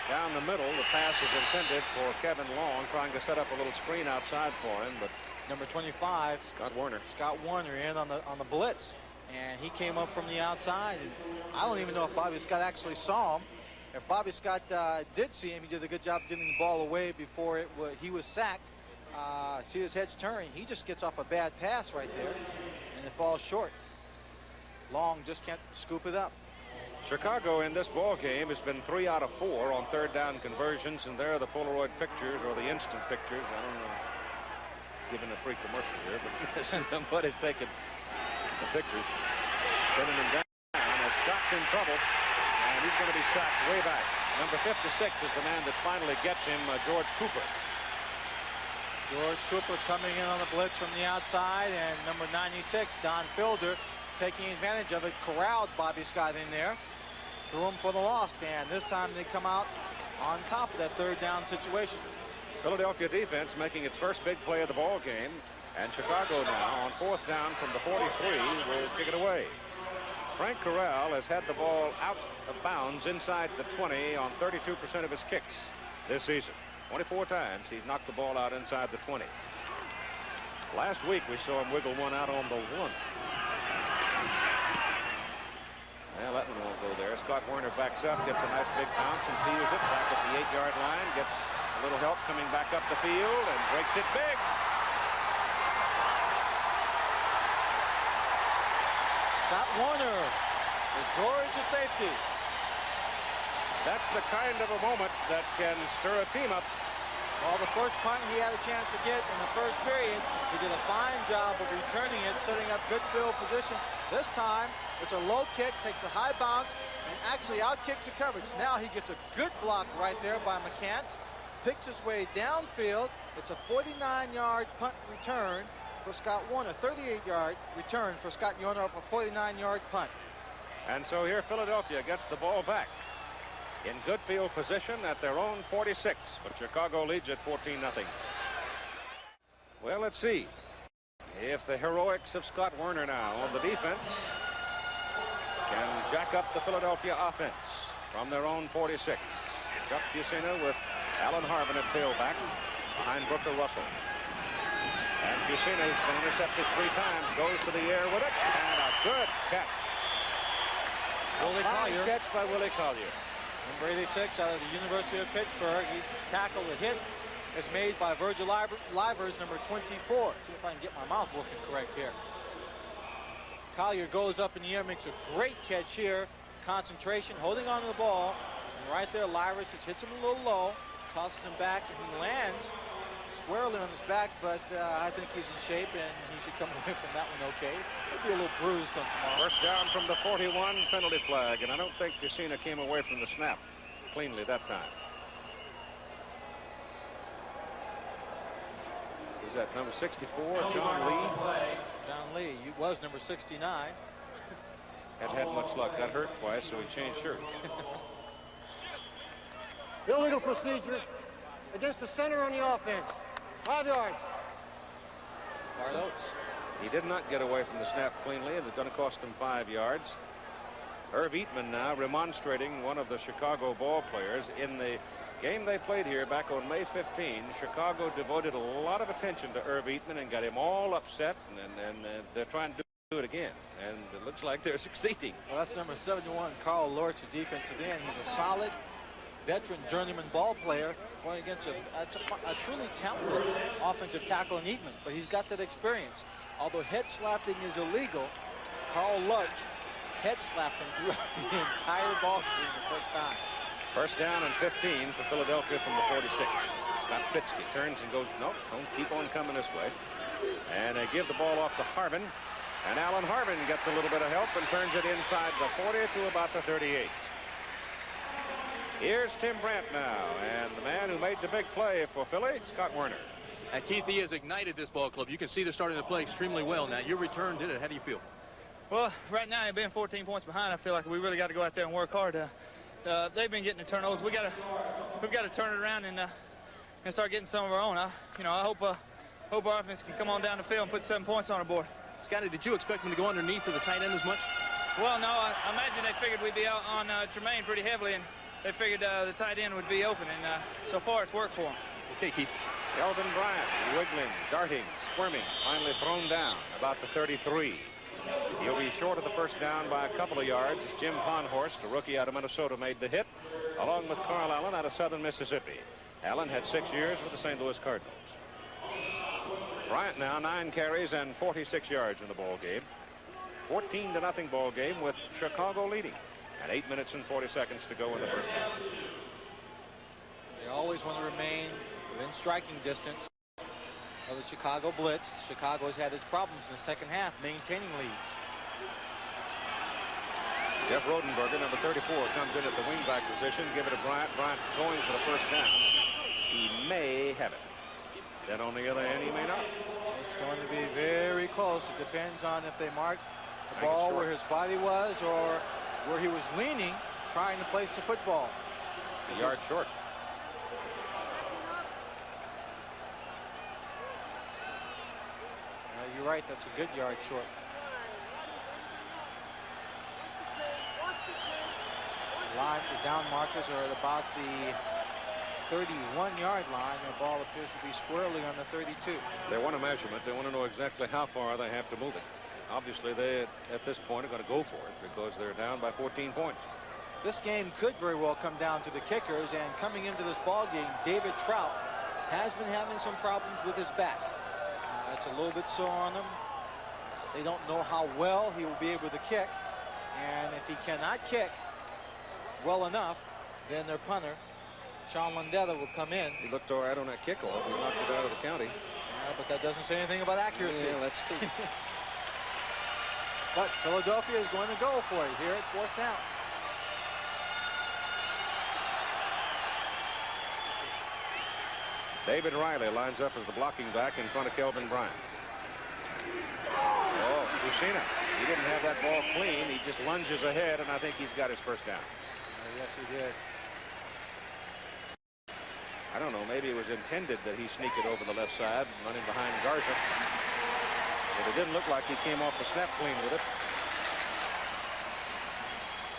down the middle. The pass is intended for Kevin Long, trying to set up a little screen outside for him, but number 25, Scott Warner. Scott Warner in on the blitz, and he came up from the outside. And I don't even know if Bobby Scott actually saw him. If Bobby Scott did see him, he did a good job getting the ball away before he was sacked. See his head's turning. He just gets off a bad pass right there, and it falls short. Long just can't scoop it up. Chicago in this ball game has been 3 out of 4 on third down conversions, and there are the Polaroid pictures or the instant pictures. I don't know, giving a free commercial here, but this is somebody's taking the pictures, sending him down as Scott's in trouble, and he's going to be sacked way back. Number 56 is the man that finally gets him, George Cooper. George Cooper coming in on the blitz from the outside, and number 96, Don Fielder, taking advantage of it, corralled Bobby Scott in there, threw him for the loss, and this time they come out on top of that third down situation. Philadelphia defense making its first big play of the ball game, and Chicago now on fourth down from the 43 will kick it away. Frank Corral has had the ball out of bounds inside the 20 on 32% of his kicks this season. 24 times he's knocked the ball out inside the 20. Last week we saw him wiggle one out on the 1. Well, that one won't go there. Scott Warner backs up, gets a nice big bounce and fields it back at the 8-yard line, gets a little help coming back up the field and breaks it big. Scott Warner, the Georgia safety. That's the kind of a moment that can stir a team up. Well, the first punt he had a chance to get in the first period, he did a fine job of returning it, setting up good field position. This time, it's a low kick, takes a high bounce, and actually out-kicks the coverage. Now he gets a good block right there by McCants, picks his way downfield. It's a 49-yard punt return for Scott Warner, 38-yard return for Scott Warner up a 49-yard punt. And so here Philadelphia gets the ball back in good field position at their own 46, but Chicago leads at 14-0. Well, let's see if the heroics of Scott Warner now on the defense can jack up the Philadelphia offense from their own 46. Chuck Fusina with Alan Harvin at tailback behind Brooker Russell. And Fusina, who's been intercepted 3 times, goes to the air with it, and a good catch. Willie Collier. Catch by Willie Collier. Number 86 out of the University of Pittsburgh. He's tackled. The hit is made by Virgil Livers, number 24. See if I can get my mouth working correct here. Collier goes up in the air, makes a great catch here. Concentration, holding on to the ball. And right there, Livers just hits him a little low, tosses him back, and he lands squarely on his back, but I think he's in shape, and he should come away from that one okay. He'll be a little bruised on tomorrow. First down from the 41, penalty flag, and I don't think Fusina came away from the snap cleanly that time. Is that number 64, John Lee? John Lee, he was number 69. Hasn't had much luck. Got hurt twice, so he changed shirts. Illegal procedure against the center on the offense. 5 yards. Bart Oates. He did not get away from the snap cleanly. It's going to cost him 5 yards. Irv Eatman now remonstrating one of the Chicago ball players. In the game they played here back on May 15, Chicago devoted a lot of attention to Irv Eatman and got him all upset, and they're trying to do it again, and it looks like they're succeeding. Well, that's number 71, Carl Lorch, a defensive end. He's a solid veteran journeyman ball player going against a truly talented offensive tackle in Eatman, but he's got that experience. Although head slapping is illegal, Carl Lorch head slapped him throughout the entire ball game the first time. First down and 15 for Philadelphia from the 46. Scott Fitzke turns and goes, nope, don't keep on coming this way. And they give the ball off to Harvin. And Alan Harvin gets a little bit of help and turns it inside the 40 to about the 38. Here's Tim Brandt now, and the man who made the big play for Philly, Scott Warner. And Keith, he has ignited this ball club. You can see they're starting to play extremely well now. Your return did it. How do you feel? Well, right now, being 14 points behind, I feel like we really got to go out there and work hard. They've been getting the turnovers. We've got to turn it around and start getting some of our own. I hope our offense can come on down the field and put 7 points on the board. Scotty, did you expect him to go underneath to the tight end as much? Well, no. I imagine they figured we'd be out on Tremaine pretty heavily, and they figured the tight end would be open, and so far it's worked for them. Okay, Keith. Kelvin Bryant wiggling, darting, squirming, finally thrown down about the 33. He'll be short of the first down by a couple of yards as Jim Ponhorst, a rookie out of Minnesota, made the hit, along with Carl Allen out of Southern Mississippi. Allen had 6 years with the St. Louis Cardinals. Bryant now 9 carries and 46 yards in the ball game. 14-0 ball game with Chicago leading, and 8 minutes and 40 seconds to go in the first half. They always want to remain within striking distance of the Chicago Blitz. Chicago has had its problems in the second half maintaining leads. Jeff Rodenberger, number 34, comes in at the wingback position. Give it to Bryant. Bryant going for the first down. He may have it. Then on the other end, he may not. It's going to be very close. It depends on if they mark the ball where his body was or where he was leaning, trying to place the football. It's a yard short. You're right, that's a good yard short. The down markers are at about the 31-yard line. The ball appears to be squarely on the 32. They want a measurement. They want to know exactly how far they have to move it. Obviously, they, at this point, are going to go for it because they're down by 14 points. This game could very well come down to the kickers, and coming into this ball game, David Trout has been having some problems with his back. It's a little bit sore on him. They don't know how well he will be able to kick, and if he cannot kick well enough, then their punter, Sean Landetta, will come in. He looked all right on that kickoff. He knocked it out of the county. But that doesn't say anything about accuracy. Yeah, that's true. But Philadelphia is going to go for it here at fourth down. David Riley lines up as the blocking back in front of Kelvin Bryant. Oh, we've seen it. He didn't have that ball clean. He just lunges ahead, and I think he's got his first down. Yes, he did. I don't know. Maybe it was intended that he sneak it over the left side, running behind Garza. But it didn't look like he came off the snap clean with it.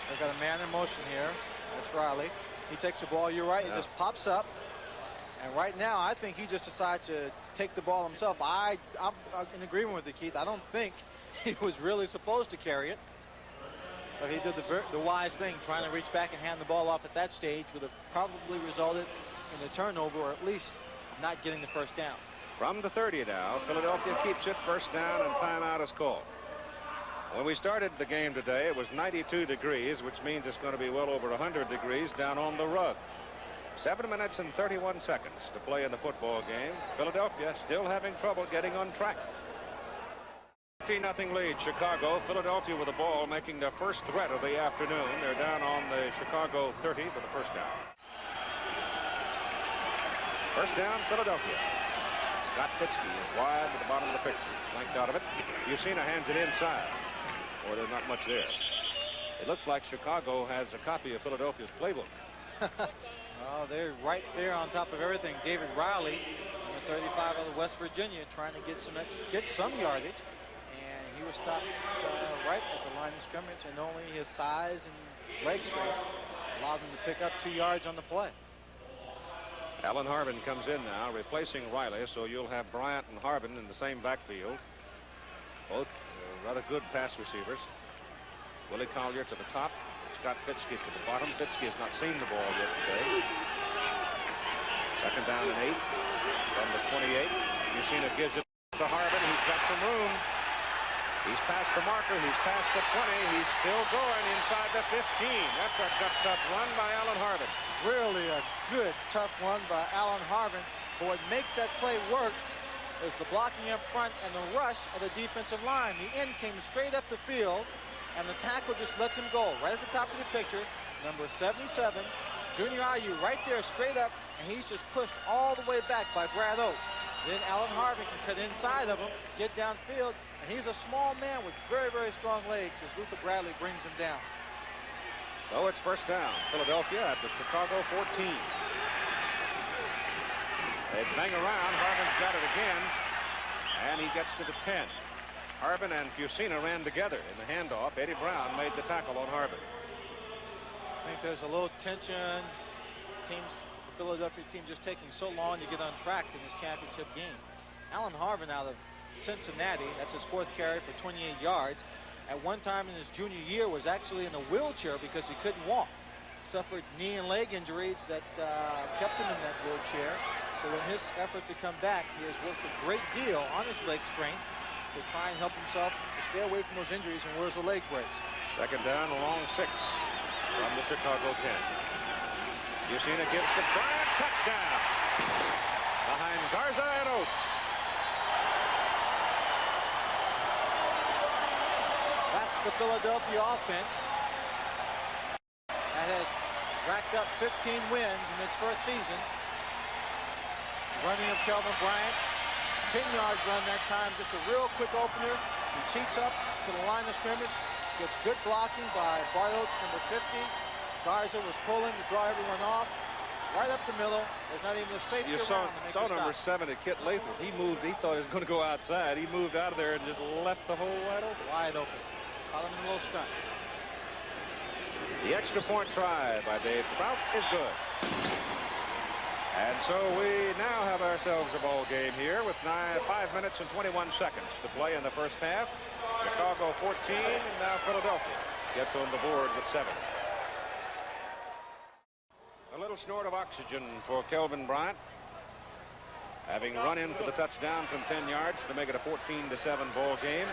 They've got a man in motion here. That's Riley. He takes the ball. You're right. It just pops up. And right now, I think he just decides to take the ball himself. I'm in agreement with you, Keith. I don't think he was really supposed to carry it. But he did the wise thing, trying to reach back and hand the ball off at that stage, would have probably resulted in a turnover, or at least not getting the first down. From the 30 now, Philadelphia keeps it. First down, and timeout is called. When we started the game today, it was 92 degrees, which means it's going to be well over 100 degrees down on the rug. 7 minutes and 31 seconds to play in the football game. Philadelphia still having trouble getting on track. 15-0 lead, Chicago. Philadelphia with the ball, making the first threat of the afternoon. They're down on the Chicago 30 for the first down. First down, Philadelphia. Scott Fitzke is wide at the bottom of the picture. Flanked out of it. Yusina hands it inside. Or there's not much there. It looks like Chicago has a copy of Philadelphia's playbook. Well, they're right there on top of everything. David Riley, number 35 out of West Virginia, trying to get some yardage. And he was stopped right at the line of scrimmage, and only his size and leg strength allowed him to pick up 2 yards on the play. Alan Harbin comes in now, replacing Riley, so you'll have Bryant and Harbin in the same backfield. Both rather good pass receivers. Willie Collier to the top, Scott Fitzke to the bottom. Fitzke has not seen the ball yet today. Second down and 8 from the 28. Yusina gives it to Harbin. He's got some room. He's past the marker. He's past the 20. He's still going inside the 15. That's a tough run by Alan Harbin. Really a good, tough one by Alan Harbin. But what makes that play work is the blocking up front and the rush of the defensive line. The end came straight up the field, and the tackle just lets him go. Right at the top of the picture, number 77, Junior Ayu, right there straight up, and he's just pushed all the way back by Brad Oates. Then Alan Harvin can cut inside of him, get downfield, and he's a small man with very, very strong legs as Luther Bradley brings him down. So it's first down. Philadelphia at the Chicago 14. They bang around. Harvin's got it again, and he gets to the 10. Harvin and Fusina ran together in the handoff. Eddie Brown made the tackle on Harvin. I think there's a little tension. The Philadelphia team just taking so long to get on track in this championship game. Alan Harvin out of Cincinnati, that's his 4th carry for 28 yards. At one time in his junior year was actually in a wheelchair because he couldn't walk. Suffered knee and leg injuries that kept him in that wheelchair. So in his effort to come back, he has worked a great deal on his leg strength to try and help himself to stay away from those injuries and wears a leg brace. Second down, a long 6 from the Chicago 10. Fusina gives to Bryant, touchdown. Behind Garza and Oates. That's the Philadelphia offense that has racked up 15 wins in its first season. Running of Kelvin Bryant, 10-yard run that time, just a real quick opener. He cheats up to the line of scrimmage, gets good blocking by Bart Oates, number 50. Garza was pulling to draw everyone off. Right up the middle. There's not even a safety around to make saw a number stop. 7 at Kit Lathrop. He moved. He thought he was going to go outside. He moved out of there and just left the hole wide open. Wide open. Caught him in a little stunt. The extra point try by Dave Trout is good. And so we now have ourselves a ball game here with 5 minutes and 21 seconds to play in the first half. Chicago 14, and now Philadelphia gets on the board with 7. A little snort of oxygen for Kelvin Bryant, having run in for the touchdown from 10 yards to make it a 14-7 ball game.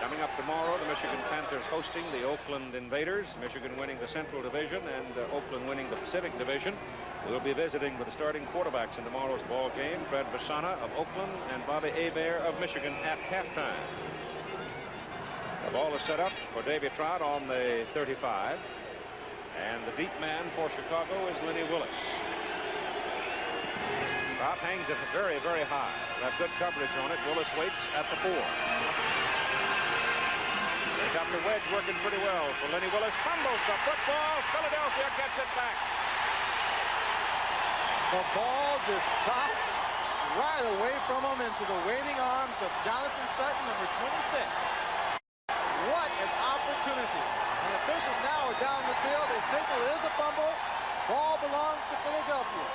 Coming up tomorrow, the Michigan Panthers hosting the Oakland Invaders, Michigan winning the Central Division and Oakland winning the Pacific Division. We'll be visiting with the starting quarterbacks in tomorrow's ball game, Fred Vasana of Oakland and Bobby Hebert of Michigan at halftime. The ball is set up for Davy Trout on the 35. And the deep man for Chicago is Lenny Willis. Trout hangs it very, very high. They have good coverage on it. Willis waits at the 4. They got the wedge working pretty well for Lenny Willis. Fumbles the football. Philadelphia gets it back. The ball just drops right away from him into the waiting arms of Jonathan Sutton, number 26. What an opportunity. And officials now are down the field. They signal it is a fumble. Ball belongs to Philadelphia.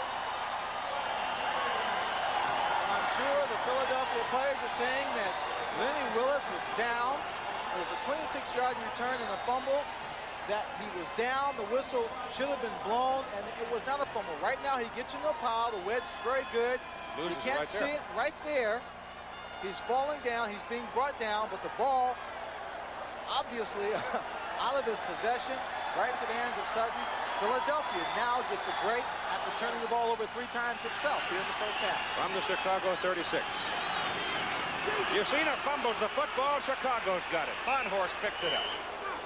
And I'm sure the Philadelphia players are saying that Lenny Willis was down. It was a 26-yard return and a fumble. That he was down. The whistle should have been blown, and it was not a fumble. Right now, he gets into a pile. The wedge is very good. You can't see it right there. He's falling down. He's being brought down, but the ball, obviously, out of his possession, right into the hands of Sutton. Philadelphia now gets a break after turning the ball over 3 times itself here in the first half. From the Chicago 36. Fusina fumbles the football. Chicago's got it. Bonhorse picks it up.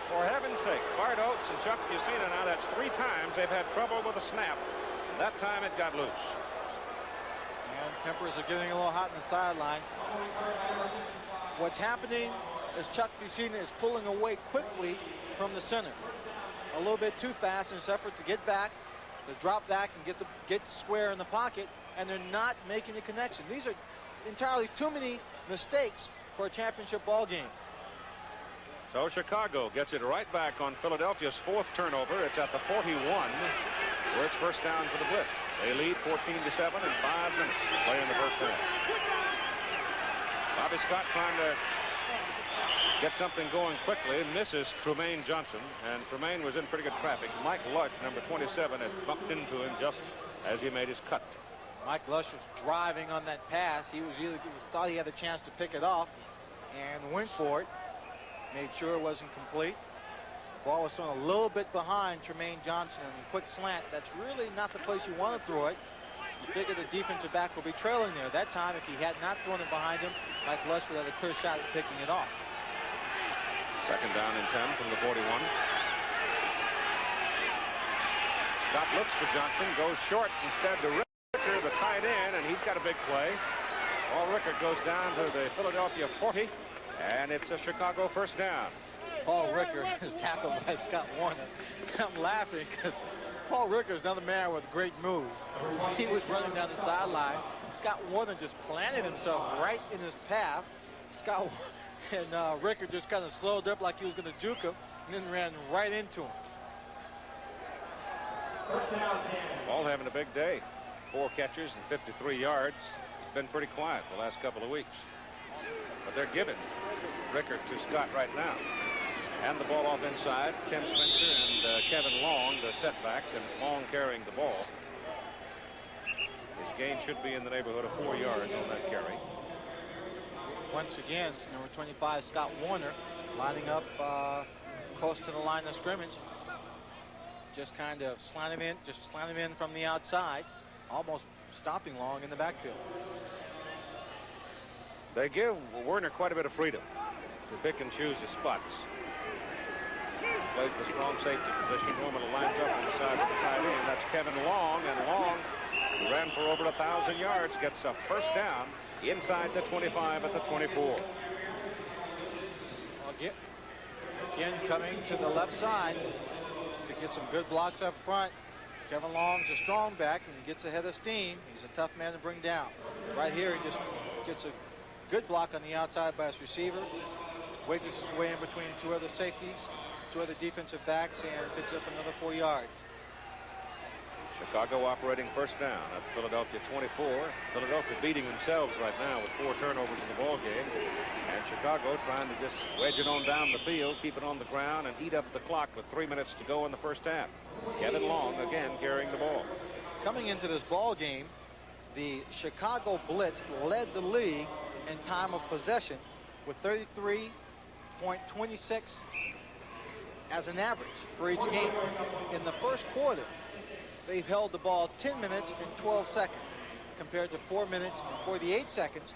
For heaven's sake, Bart Oates and Chuck Fusina, now that's 3 times they've had trouble with a snap. And that time it got loose. And tempers are getting a little hot on the sideline. What's happening is Chuck Fusina is pulling away quickly from the center. A little bit too fast in his effort to get back, to drop back and get square in the pocket, and they're not making the connection. These are entirely too many mistakes for a championship ball game. So Chicago gets it right back on Philadelphia's 4th turnover. It's at the 41, where it's first down for the Blitz. They lead 14-7 in 5 minutes to play in the first half. Bobby Scott trying to get something going quickly, misses Trumaine Johnson, and Trumaine was in pretty good traffic. Mike Lush, number 27, had bumped into him just as he made his cut. Mike Lush was driving on that pass. He thought he had a chance to pick it off and went for it. Made sure it wasn't complete. The ball was thrown a little bit behind Trumaine Johnson on a quick slant. That's really not the place you want to throw it. You figure the defensive back will be trailing there. That time, if he had not thrown it behind him, Mike Lush would have a clear shot at picking it off. Second down and 10 from the 41. Scott looks for Johnson, goes short instead to Ricker, the tight end, and he's got a big play. Paul Rickard goes down to the Philadelphia 40, and it's a Chicago first down. Paul Rickard is tackled by Scott Warner. I'm laughing because Paul Rickard is another man with great moves. He was running down the sideline. Scott Warner just planted himself right in his path. Rickard just kind of slowed up like he was going to juke him, and then ran right into him. Paul having a big day. 4 catches and 53 yards. It's been pretty quiet the last couple of weeks. But they're giving Rickard to Scott right now. And the ball off inside. Tim Spencer and Kevin Long, the setbacks, and it's Long carrying the ball. His gain should be in the neighborhood of 4 yards on that carry. Once again, it's number 25, Scott Warner, lining up close to the line of scrimmage. Just kind of slanting in from the outside, almost stopping Long in the backfield. They give Werner quite a bit of freedom to pick and choose his spots. Plays the strong safety position. Normally lines up on the side of the tight end. That's Kevin Long, and Long, who ran for over 1,000 yards, gets a first down inside the 25 at the 24. Again, coming to the left side to get some good blocks up front. Kevin Long's a strong back, and he gets ahead of steam. He's a tough man to bring down. Right here, he just gets a good block on the outside by his receiver. Wedges his way in between 2 other safeties, 2 other defensive backs, and picks up another 4 yards. Chicago operating first down at Philadelphia 24. Philadelphia beating themselves right now with 4 turnovers in the ball game. And Chicago trying to just wedge it on down the field, keep it on the ground, and eat up the clock with 3 minutes to go in the first half. Kevin Long again carrying the ball. Coming into this ball game, the Chicago Blitz led the league in time of possession with 33.26 as an average for each game. In the first quarter, they've held the ball 10 minutes and 12 seconds compared to 4 minutes and 48 seconds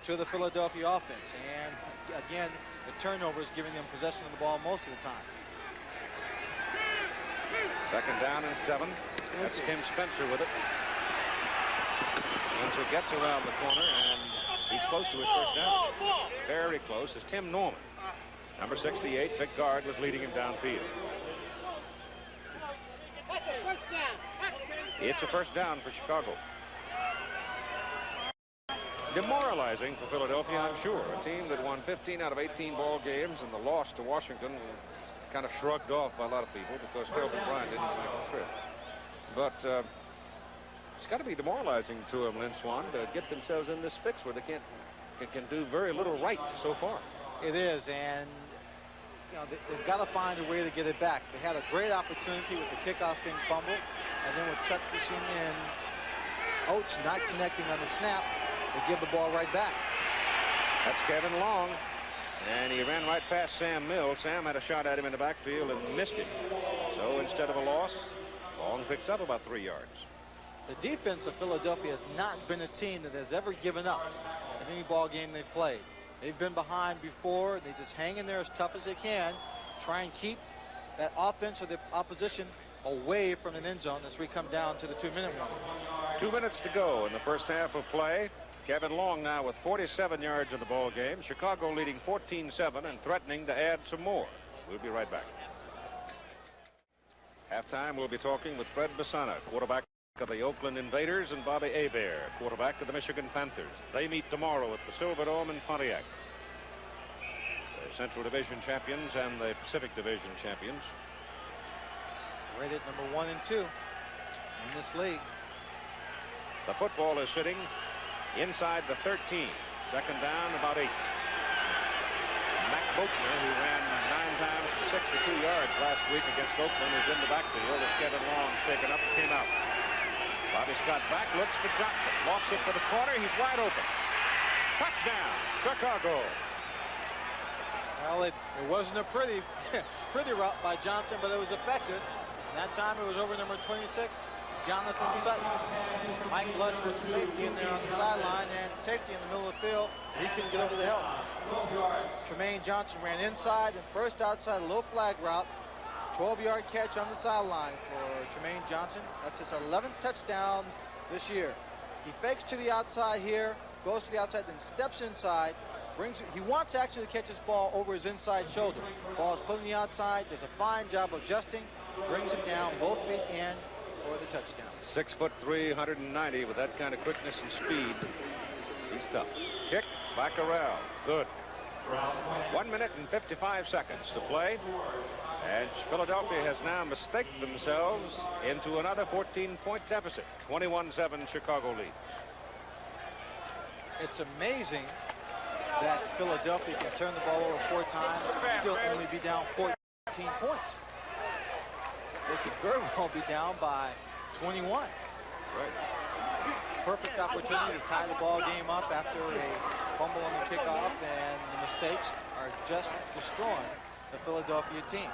to the Philadelphia offense. And again, the turnovers giving them possession of the ball most of the time. Second down and 7. That's Tim Spencer with it. Spencer gets around the corner, and he's close to his first down. Very close is Tim Norman. Number 68, big guard, was leading him downfield. It's a first down for Chicago. Demoralizing for Philadelphia, I'm sure. A team that won 15 out of 18 ball games, and the loss to Washington was kind of shrugged off by a lot of people because Kelvin Bryant didn't make the trip. But it's got to be demoralizing to them, Lynn Swan, to get themselves in this fix where they can do very little right so far. It is, and you know, they've got to find a way to get it back. They had a great opportunity with the kickoff being fumbled, and then with Chuck Fishing and Oates not connecting on the snap, they give the ball right back. That's Kevin Long, and he ran right past Sam Mills. Sam had a shot at him in the backfield and missed it. So instead of a loss, Long picks up about 3 yards. The defense of Philadelphia has not been a team that has ever given up in any ball game they've played. They've been behind before. They just hang in there as tough as they can, try and keep that offense or the opposition away from an end zone as we come down to the 2-minute warning. 2 minutes to go in the first half of play. Kevin Long now with 47 yards in the ball game. Chicago leading 14-7 and threatening to add some more. We'll be right back. Halftime, we'll be talking with Fred Bassana, quarterback of the Oakland Invaders, and Bobby Hebert, quarterback of the Michigan Panthers. They meet tomorrow at the Silverdome in Pontiac. The Central Division champions and the Pacific Division champions. Rated number 1 and 2 in this league. The football is sitting inside the 13. Second down, about 8. Matt Bochner, who ran 9 times for 62 yards last week against Oakland, is in the backfield as Kevin Long shaken up and came out. Bobby Scott back, looks for Johnson. Lofts it for the corner. He's wide open. Touchdown, Chicago. Well, it wasn't a pretty route by Johnson, but it was effective. And that time it was over number 26, Jonathan Sutton. Mike Lush was the safety in there on the sideline, and safety in the middle of the field. He couldn't get over the help. Tremaine Johnson ran inside and first outside, a low flag route. 12-yard catch on the sideline for Tremaine Johnson. That's his 11th touchdown this year. He fakes to the outside here, goes to the outside, then steps inside, he wants actually to catch his ball over his inside shoulder. Ball is put on the outside, does a fine job of adjusting, brings it down, both feet in for the touchdown. 6'3", 190 with that kind of quickness and speed. He's tough. Kick by Corral. Good. 1 minute and 55 seconds to play. And Philadelphia has now mistaken themselves into another 14-point deficit. 21-7 Chicago leads. It's amazing that Philadelphia can turn the ball over 4 times and still only be down 14 points. They could very well be down by 21. That's right. Perfect opportunity to tie the ball game up after a fumble on the kickoff, and the mistakes are just destroying the Philadelphia team.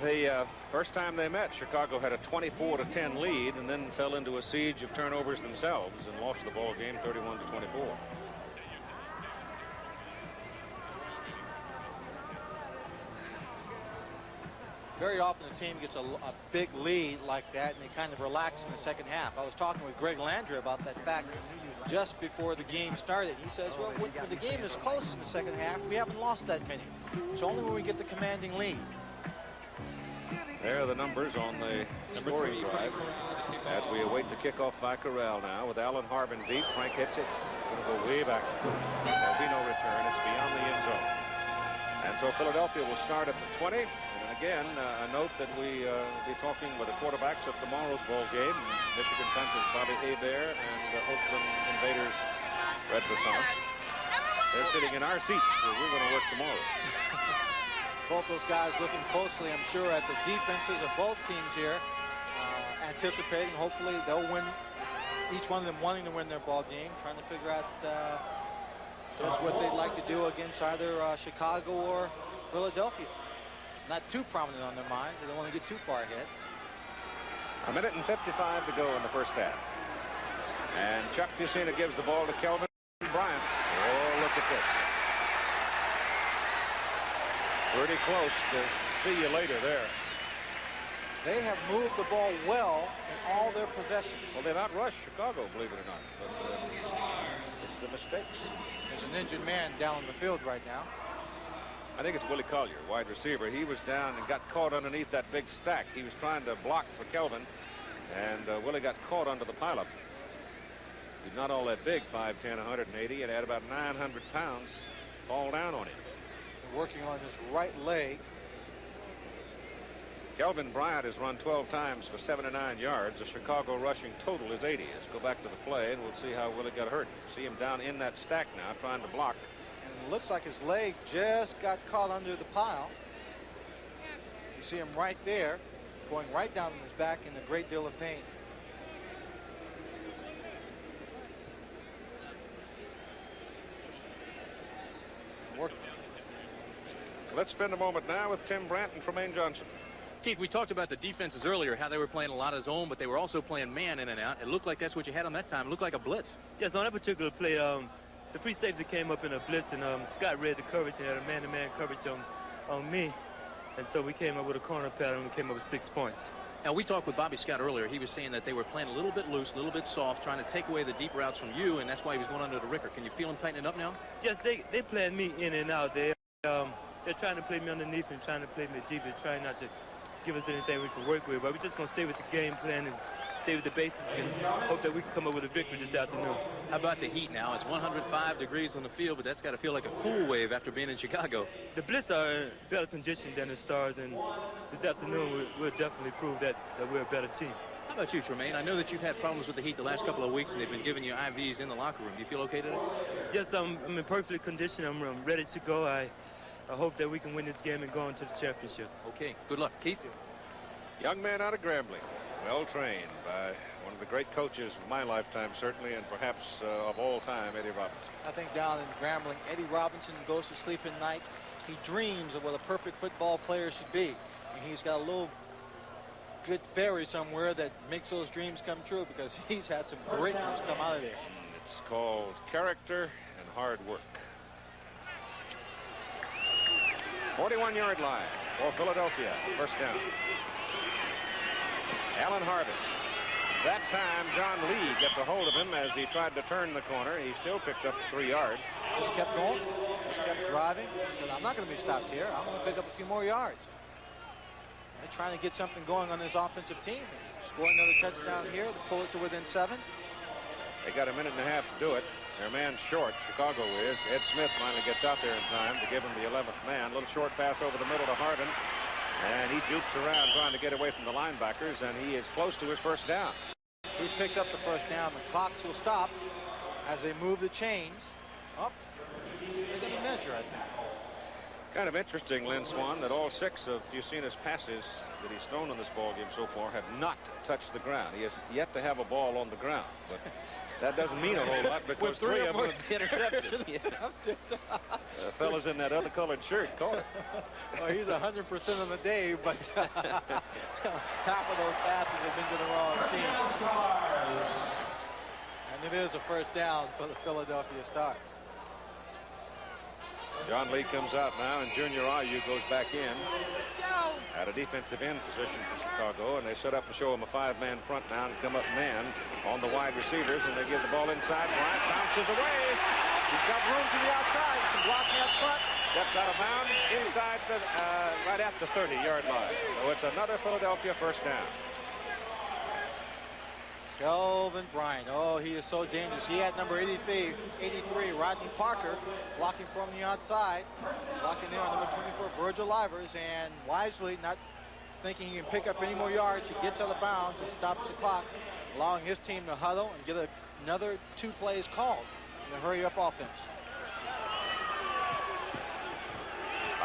The first time they met, Chicago had a 24-10 lead and then fell into a siege of turnovers themselves and lost the ball game 31-24. Very often the team gets a big lead like that and they kind of relax in the second half. I was talking with Greg Landry about that fact just before the game started. He says, well, when the game is close in the second half, we haven't lost that many. It's only when we get the commanding lead. There are the numbers on the scoring drive as we await the kickoff by Corral now with Alan Harvin deep. Frank hits it. It's going to go way back. There'll be no return. It's beyond the end zone. And so Philadelphia will start at the 20. And again, a note that we will be talking with the quarterbacks of tomorrow's ball game. Michigan Panthers Bobby Hebert and Oakland Invaders Red Basant. They're sitting in our seats where we're going to work tomorrow. Both those guys looking closely, I'm sure, at the defenses of both teams here, anticipating hopefully they'll win, each one of them wanting to win their ball game, trying to figure out just what they'd like to do against either Chicago or Philadelphia. Not too prominent on their minds. They don't want to get too far ahead. 1 minute and 55 to go in the first half. And Chuck Fusina gives the ball to Kelvin Bryant. Oh, look at this. Pretty close to see you later there. They have moved the ball well in all their possessions. Well, they've outrushed Chicago, believe it or not. But it's the mistakes. There's an injured man down on the field right now. I think it's Willie Collier, wide receiver. He was down and got caught underneath that big stack. He was trying to block for Kelvin, and Willie got caught under the pileup. He's not all that big, 5'10", 180, and had about 900 pounds fall down on him. Working on his right leg. Kelvin Bryant has run 12 times for 79 yards. The Chicago rushing total is 80. Let's go back to the play and we'll see how Willie got hurt. See him down in that stack now trying to block. And it looks like his leg just got caught under the pile. You see him right there going right down on his back in a great deal of pain. Let's spend a moment now with Tim Brandt and Tremaine Johnson. Keith, we talked about the defenses earlier, how they were playing a lot of zone, but they were also playing man in and out. It looked like that's what you had on that time. It looked like a blitz. Yes, on that particular play, the free safety came up in a blitz, and Scott read the coverage and had a man-to-man coverage on me. And so we came up with a corner pattern, and we came up with 6 points. Now, we talked with Bobby Scott earlier. He was saying that they were playing a little bit loose, a little bit soft, trying to take away the deep routes from you, and that's why he was going under the Ricker. Can you feel him tightening up now? Yes, they playing me in and out. They're trying to play me underneath and trying to play me deep and trying not to give us anything we can work with. But we're just going to stay with the game plan and stay with the basics and hope that we can come up with a victory this afternoon. How about the heat now? It's 105 degrees on the field, but that's got to feel like a cool wave after being in Chicago. The Blitz are in better condition than the Stars, and this afternoon we'll definitely prove that we're a better team. How about you, Tremaine? I know that you've had problems with the heat the last couple of weeks, and they've been giving you IVs in the locker room. Do you feel okay today? Yes, I'm in perfect condition. I'm ready to go. I hope that we can win this game and go on to the championship. Okay, good luck. Keith? Young man out of Grambling, well trained by one of the great coaches of my lifetime, certainly, and perhaps of all time, Eddie Robinson. I think down in Grambling, Eddie Robinson goes to sleep at night. He dreams of what a perfect football player should be. And he's got a little good fairy somewhere that makes those dreams come true, because he's had some great ones come out of there. It's called character and hard work. 41-yard line for Philadelphia. First down. Alan Harvin. That time, John Lee gets a hold of him as he tried to turn the corner. He still picked up 3 yards. Just kept going, just kept driving. Said, I'm not going to be stopped here. I'm going to pick up a few more yards. They're trying to get something going on this offensive team. Score another touchdown here to pull it to within 7. They got a minute and a half to do it. Their man short, Chicago is. Ed Smith finally gets out there in time to give him the 11th man. Little short pass over the middle to Hardin. And he jukes around trying to get away from the linebackers, and he is close to his first down. He's picked up the first down. The clocks will stop as they move the chains up. They're going to measure, I think. Kind of interesting, Lynn Swan, that all 6 of Fusina's passes that he's thrown in this ball game so far have not touched the ground. He has yet to have a ball on the ground, but that doesn't mean a whole lot because 3 of them have been intercepted. The fellas in that other colored shirt caught it. Well, he's 100% on the day, but half of those passes have been to the wrong team. And it is a first down for the Philadelphia Stars. John Lee comes out now, and Junior Ayu goes back in at a defensive end position for Chicago, and they set up and show him a 5-man front now and come up man on the wide receivers, and they give the ball inside. Bryant bounces away. He's got room to the outside. Some blocking up front. Steps out of bounds inside the right at the 30-yard line. So it's another Philadelphia first down. Kelvin Bryant. Oh, he is so dangerous. He had number 83, Rodney Parker, blocking from the outside. Blocking there on number 24, Virgil Livers, and wisely, not thinking he can pick up any more yards, he gets out of bounds and stops the clock, allowing his team to huddle and get another 2 plays called in the hurry-up offense.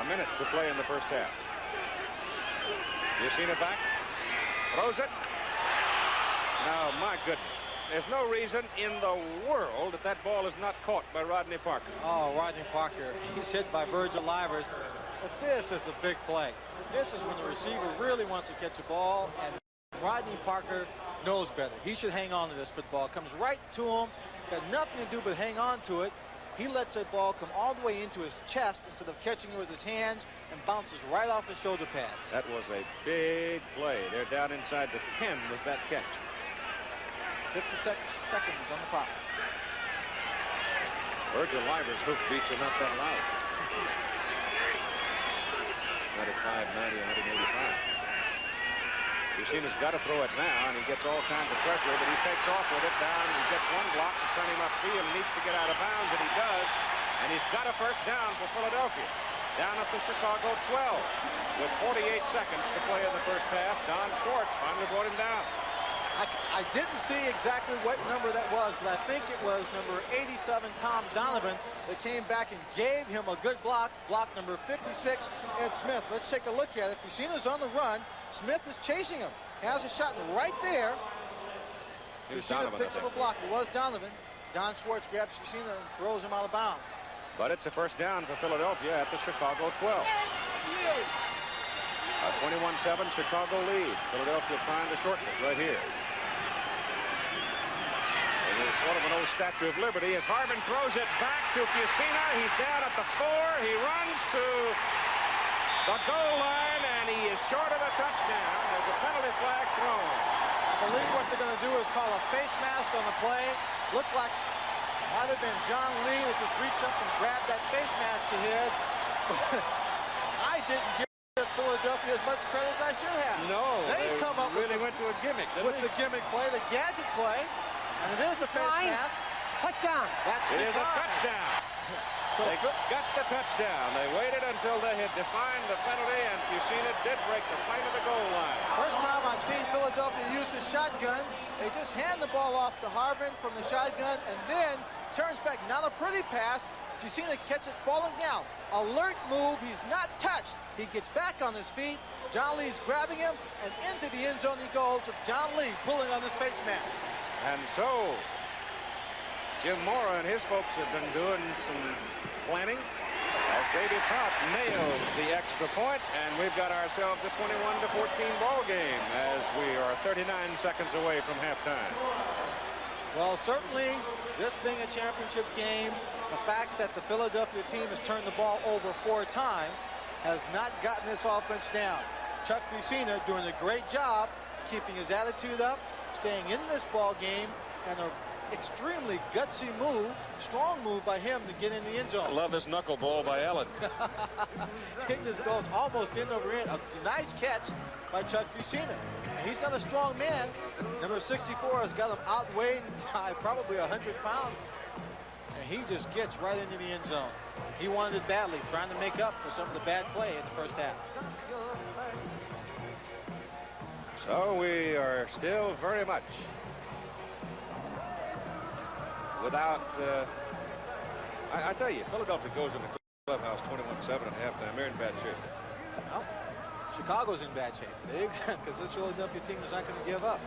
A minute to play in the first half. Fusina back, throws it. Now, my goodness, there's no reason in the world that that ball is not caught by Rodney Parker. Oh, Rodney Parker, he's hit by Virgil Livers, but this is a big play. This is when the receiver really wants to catch a ball, and Rodney Parker knows better. He should hang on to this football. Comes right to him, got nothing to do but hang on to it. He lets that ball come all the way into his chest instead of catching it with his hands, and bounces right off his shoulder pads. That was a big play. They're down inside the 10 with that catch. 56 seconds on the clock. Virgil Livers' hoof beats are not that loud. 95, 90, 185. Fusina's got to throw it now, and he gets all kinds of pressure, but he takes off with it down. He gets one block to turn him upfield. Needs to get out of bounds, and he does. And he's got a first down for Philadelphia. Down at the Chicago 12 with 48 seconds to play in the first half. Don Schwartz finally brought him down. I didn't see exactly what number that was, but I think it was number 87, Tom Donovan, that came back and gave him a good block. Block number 56, Ed Smith. Let's take a look at it. Fusina's on the run. Smith is chasing him. Has a shot right there. Fusina picks up a block. It was Donovan. Don Schwartz grabs Fusina and throws him out of bounds. But it's a first down for Philadelphia at the Chicago 12. A 21-7 Chicago lead. Philadelphia trying to shorten it right here. It's sort of an old Statue of Liberty as Harbin throws it back to Fusina. He's down at the 4. He runs to the goal line, and he is short of a touchdown. There's a penalty flag thrown. I believe what they're going to do is call a face mask on the play. Looked like it might have been John Lee that just reached up and grabbed that face mask of his. I didn't give Philadelphia as much credit as I should have. No, they come up really went to a gimmick, with the gimmick play, the gadget play. And it is a face mask. Touchdown. It is a touchdown. So they got the touchdown. They waited until they had defined the penalty, and Fusina did break the plane of the goal line. First time I've seen Philadelphia use the shotgun. They just hand the ball off to Harbin from the shotgun, and then turns back. Not a pretty pass. Fusina catches it falling down. Alert move. He's not touched. He gets back on his feet. John Lee's grabbing him, and into the end zone he goes with John Lee pulling on his face mask. And so, Jim Mora and his folks have been doing some planning as Davey Pop nails the extra point, and we've got ourselves a 21-14 ball game as we are 39 seconds away from halftime. Well, certainly, this being a championship game, the fact that the Philadelphia team has turned the ball over 4 times has not gotten this offense down. Chuck Fusina doing a great job keeping his attitude up, staying in this ball game, and an extremely gutsy move, strong move by him to get in the end zone. I love this knuckleball by Allen. It just goes almost in over in. A nice catch by Chuck Fusina. And he's not a strong man. Number 64 has got him outweighed by probably 100 pounds. And he just gets right into the end zone. He wanted it badly, trying to make up for some of the bad play in the first half. So we are still very much without, I tell you, Philadelphia goes in the clubhouse 21-7 at halftime. They're in bad shape. Well, Chicago's in bad shape, because this Philadelphia team is not going to give up.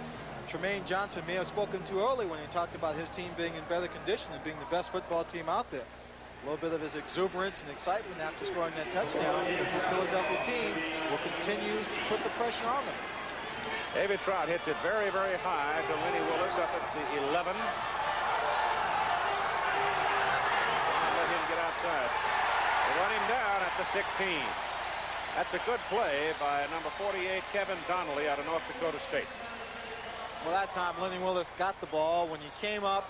Tremaine Johnson may have spoken too early when he talked about his team being in better condition and being the best football team out there. A little bit of his exuberance and excitement after scoring that touchdown, because this Philadelphia team will continue to put the pressure on them. David Trout hits it very, very high to Lenny Willis up at the 11. Let him get outside. They run him down at the 16. That's a good play by number 48, Kevin Donnelly, out of North Dakota State. Well, that time Lenny Willis got the ball when he came up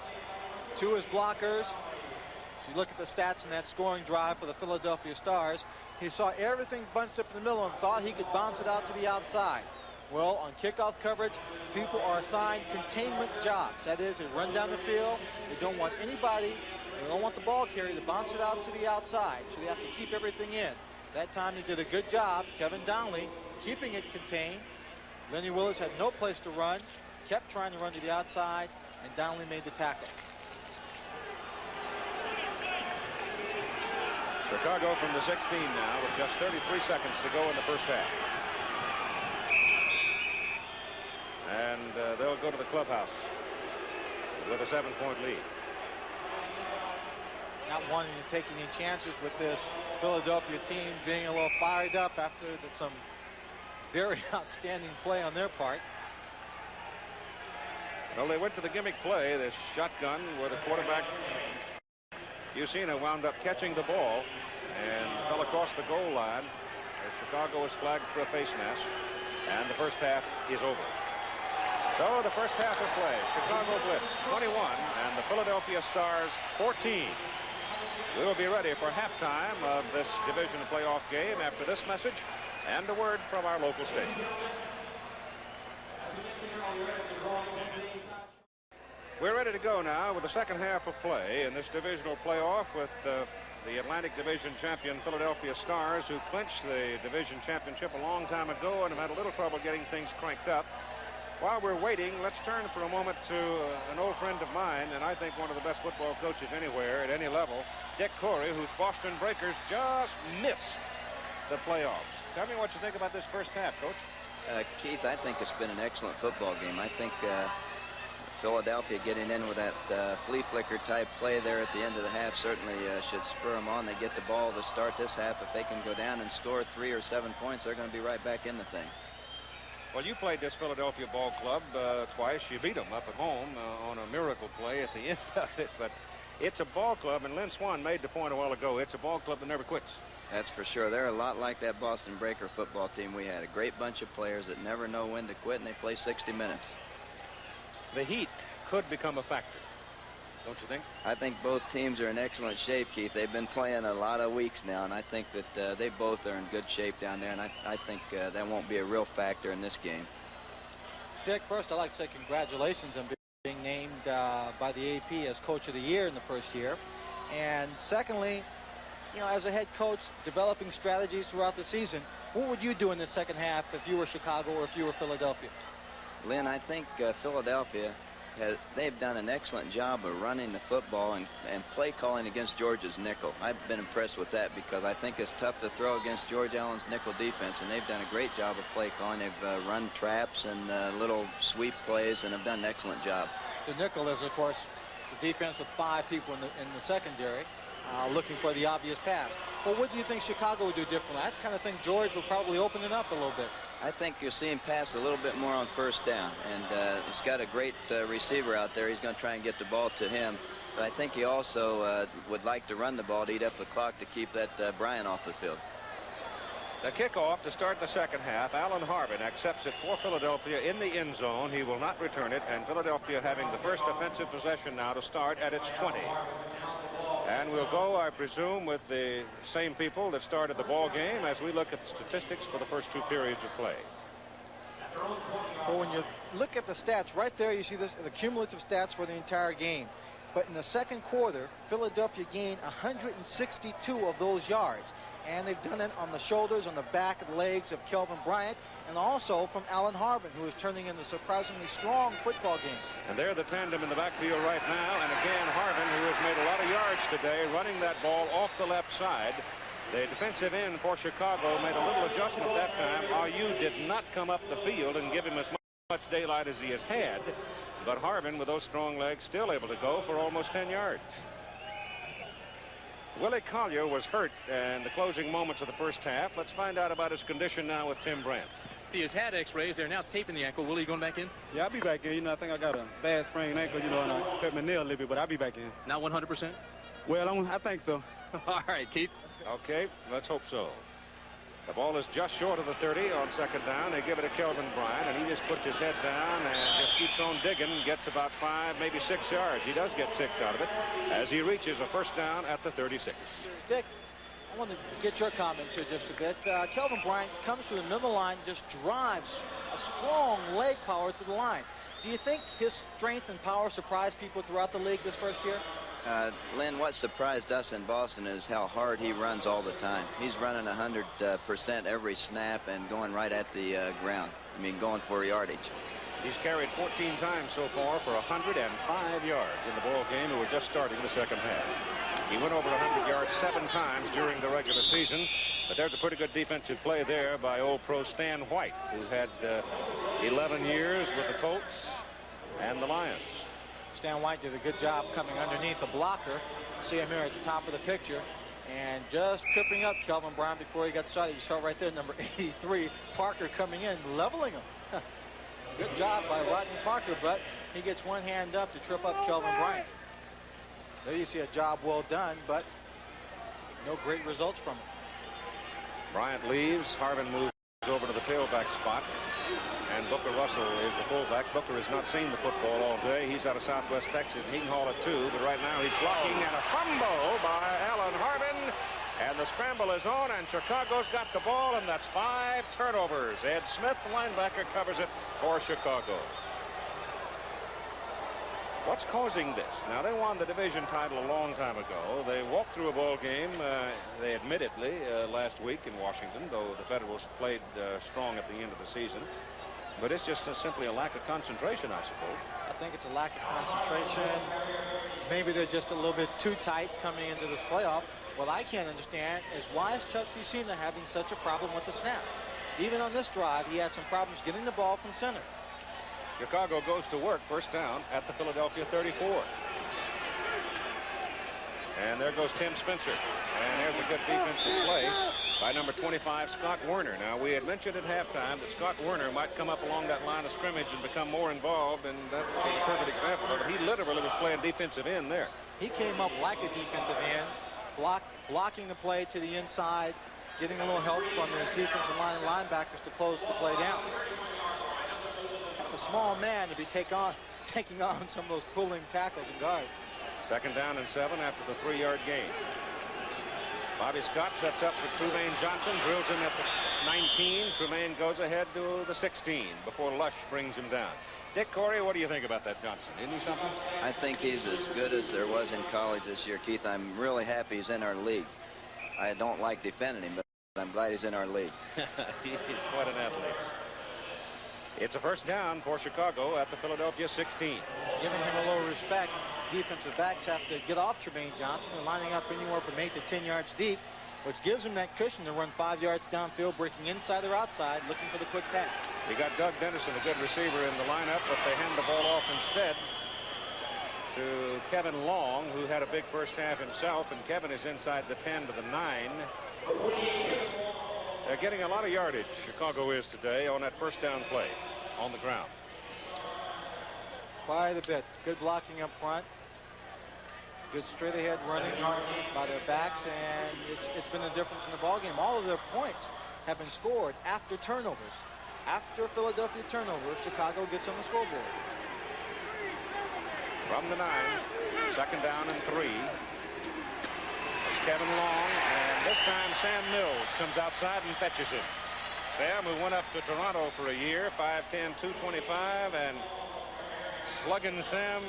to his blockers. So you look at the stats in that scoring drive for the Philadelphia Stars. He saw everything bunched up in the middle and thought he could bounce it out to the outside. Well, on kickoff coverage, people are assigned containment jobs. That is, they run down the field. They don't want anybody, they don't want the ball carrier to bounce it out to the outside. So they have to keep everything in. That time he did a good job, Kevin Donnelly, keeping it contained. Lenny Willis had no place to run, kept trying to run to the outside, and Donnelly made the tackle. Chicago from the 16 now with just 33 seconds to go in the first half. And they'll go to the clubhouse with a 7-point lead. Not wanting to take any chances with this Philadelphia team being a little fired up after some very outstanding play on their part. Well, they went to the gimmick play, this shotgun, where the quarterback, Fusina, wound up catching the ball and fell across the goal line as Chicago is flagged for a face mask, and the first half is over. So the first half of play, Chicago Blitz 21 and the Philadelphia Stars 14. We will be ready for halftime of this division playoff game after this message and a word from our local station. We're ready to go now with the second half of play in this divisional playoff with the Atlantic Division champion Philadelphia Stars, who clinched the division championship a long time ago and have had a little trouble getting things cranked up. While we're waiting, let's turn for a moment to an old friend of mine, and I think one of the best football coaches anywhere at any level, Dick Corey, whose Boston Breakers just missed the playoffs. Tell me what you think about this first half, Coach. Keith, I think it's been an excellent football game. I think Philadelphia getting in with that flea flicker type play there at the end of the half certainly should spur them on. They get the ball to start this half. If they can go down and score 3 or 7 points, they're going to be right back in the thing. Well, you played this Philadelphia ball club twice. You beat them up at home on a miracle play at the end of it. But it's a ball club, and Lynn Swan made the point a while ago. It's a ball club that never quits. That's for sure. They're a lot like that Boston Breaker football team we had. A great bunch of players that never know when to quit, and they play 60 minutes. The heat could become a factor, don't you think? I think both teams are in excellent shape, Keith. They've been playing a lot of weeks now, and I think that they both are in good shape down there, and I think that won't be a real factor in this game. Dick, first I'd like to say congratulations on being named by the AP as Coach of the Year in the first year. And secondly, you know, as a head coach, developing strategies throughout the season, what would you do in the second half if you were Chicago or if you were Philadelphia? Lynn, I think Philadelphia, they've done an excellent job of running the football and play calling against Georgia's nickel. I've been impressed with that because I think it's tough to throw against George Allen's nickel defense, and they've done a great job of play calling. They've run traps and little sweep plays and have done an excellent job. The nickel is, of course, the defense with 5 people in the secondary looking for the obvious pass. Well, what do you think Chicago would do differently? I kind of think George will probably open it up a little bit. I think you'll see him pass a little bit more on first down, and he's got a great receiver out there. He's going to try and get the ball to him, but I think he also would like to run the ball to eat up the clock to keep that Bryant off the field. The kickoff to start the second half. Alan Harbin accepts it for Philadelphia in the end zone. He will not return it, and Philadelphia having the first offensive possession now to start at its 20. And we'll go, I presume, with the same people that started the ball game as we look at the statistics for the first 2 periods of play. Well, when you look at the stats right there, you see the cumulative stats for the entire game. But in the second quarter, Philadelphia gained 162 of those yards. And they've done it on the shoulders, on the back of the legs of Kelvin Bryant, and also from Alan Harbin, who is turning in a surprisingly strong football game. And they're the tandem in the backfield right now. And again, Harbin, who has made a lot of yards today, running that ball off the left side. The defensive end for Chicago made a little adjustment that time. RU did not come up the field and give him as much daylight as he has had. But Harbin, with those strong legs, still able to go for almost 10 yards. Willie Collier was hurt in the closing moments of the first half. Let's find out about his condition now with Tim Brandt. He has had x-rays. They're now taping the ankle. Willie, going back in? Yeah, I'll be back in. You know, I think I got a bad sprained ankle, you know, and I hurt my nail a little bit, but I'll be back in. Not 100%? Well, I think so. All right, Keith. Okay, let's hope so. The ball is just short of the 30 on second down. They give it to Kelvin Bryant, and he just puts his head down and just keeps on digging, gets about 5, maybe 6 yards. He does get 6 out of it as he reaches a first down at the 36. Dick, I want to get your comments here just a bit. Kelvin Bryant comes through the middle of the line, just drives a strong leg power to the line. Do you think his strength and power surprised people throughout the league this first year? Lynn, what surprised us in Boston is how hard he runs all the time. He's running 100% every snap and going right at the ground. I mean, going for yardage. He's carried 14 times so far for 105 yards in the ball game, and we're just starting the second half. He went over 100 yards 7 times during the regular season, but there's a pretty good defensive play there by old pro Stan White, who had 11 years with the Colts and the Lions. Stan White did a good job coming underneath the blocker. See him here at the top of the picture. And just tripping up Kelvin Bryant before he got started. You saw right there, number 83, Parker coming in, leveling him. Good job by Rodney Parker, but he gets one hand up to trip up Kelvin Bryant. There you see a job well done, but no great results from it. Bryant leaves. Harbin moves over to the tailback spot. And Booker Russell is the fullback. Booker has not seen the football all day. He's out of Southwest Texas, and he can haul it too. But right now he's blocking, and a fumble by Alan Harbin. And the scramble is on, and Chicago's got the ball, and that's 5 turnovers. Ed Smith, the linebacker, covers it for Chicago. What's causing this? Now, they won the division title a long time ago. They walked through a ball game, they admittedly, last week in Washington, though the Federals played strong at the end of the season. But it's just simply a lack of concentration, I suppose. I think it's a lack of concentration. Maybe they're just a little bit too tight coming into this playoff. What I can't understand is why is Chuck Vicina having such a problem with the snap? Even on this drive, he had some problems getting the ball from center. Chicago goes to work, first down at the Philadelphia 34. And there goes Tim Spencer. And there's a good defensive play by number 25, Scott Werner. Now, we had mentioned at halftime that Scott Werner might come up along that line of scrimmage and become more involved, and that's a perfect example of it. He literally was playing defensive end there. He came up like a defensive end, blocking the play to the inside, getting a little help from his defensive line and linebackers to close the play down. A small man to be taking on some of those pulling tackles and guards. Second down and 7 after the 3-yard gain. Bobby Scott sets up for Trumaine Johnson, drills him at the 19. Trumaine goes ahead to the 16 before Lush brings him down. Dick Corey, what do you think about that Johnson? Isn't he something? I think he's as good as there was in college this year, Keith. I'm really happy he's in our league. I don't like defending him, but I'm glad he's in our league. He's quite an athlete. It's a first down for Chicago at the Philadelphia 16. Giving him a little respect, defensive backs have to get off Trumaine Johnson and lining up anywhere from 8 to 10 yards deep, which gives him that cushion to run 5 yards downfield, breaking inside or outside, looking for the quick pass. We got Doug Dennison, a good receiver, in the lineup, but they hand the ball off instead to Kevin Long, who had a big first half himself, and Kevin is inside the 10 to the 9. They're getting a lot of yardage, Chicago is today, on that first down play on the ground. Quite a bit. Good blocking up front. Good straight ahead running by their backs, and it's been a difference in the ball game. All of their points have been scored after turnovers. After Philadelphia turnovers, Chicago gets on the scoreboard. From the 9, second down and 3. It's Kevin Long, and this time Sam Mills comes outside and fetches him. Sam, who went up to Toronto for a year, 5'10", 225, and slugging Sam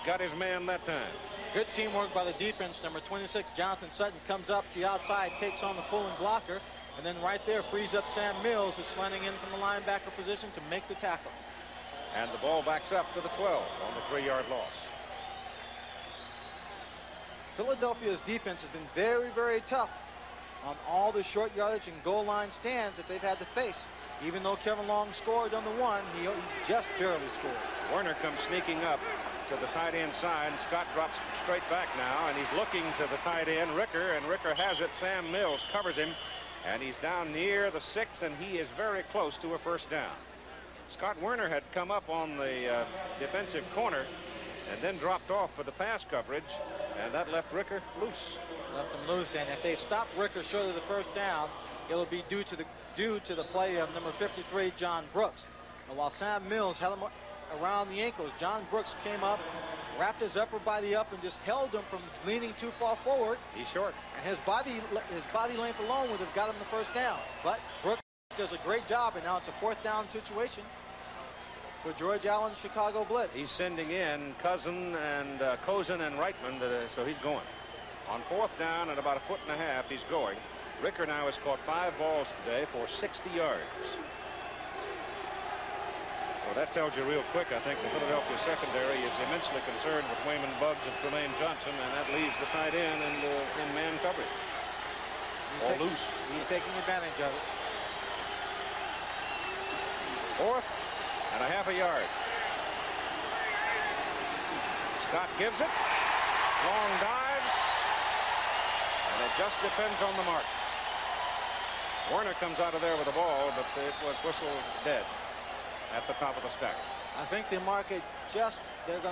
got his man that time. Good teamwork by the defense. Number 26, Jonathan Sutton, comes up to the outside, takes on the pulling blocker, and then right there frees up Sam Mills, who's slanting in from the linebacker position to make the tackle. And the ball backs up to the 12 on the 3-yard loss. Philadelphia's defense has been very, very tough on all the short yardage and goal line stands that they've had to face. Even though Kevin Long scored on the 1, he just barely scored. Werner comes sneaking up to the tight end side. Scott drops straight back now, and he's looking to the tight end, Ricker, and Ricker has it. Sam Mills covers him, and he's down near the 6, and he is very close to a first down. Scott Werner had come up on the defensive corner and then dropped off for the pass coverage, and that left Ricker loose. Left him loose, and if they stop Ricker short of the first down, it'll be due to the play of number 53, John Brooks. And while Sam Mills held him around the ankles, John Brooks came up, wrapped his upper body up, and just held him from leaning too far forward. He's short. And his body length alone would have got him the first down. But Brooks does a great job, and now it's a 4th down situation for George Allen's Chicago Blitz. He's sending in Cousin and Cozen and Reitman, so he's going. On 4th down and about 1.5 feet, he's going. Ricker now has caught 5 balls today for 60 yards. Well, that tells you real quick, I think, the Philadelphia secondary is immensely concerned with Wayman Buggs and Tremaine Johnson, and that leaves the tight end in man coverage. Loose. He's taking advantage of it. 4th and a half a yard. Scott gives it. Long dives. And it just depends on the mark. Werner comes out of there with the ball, but it was whistled dead at the top of the stack. I think they're going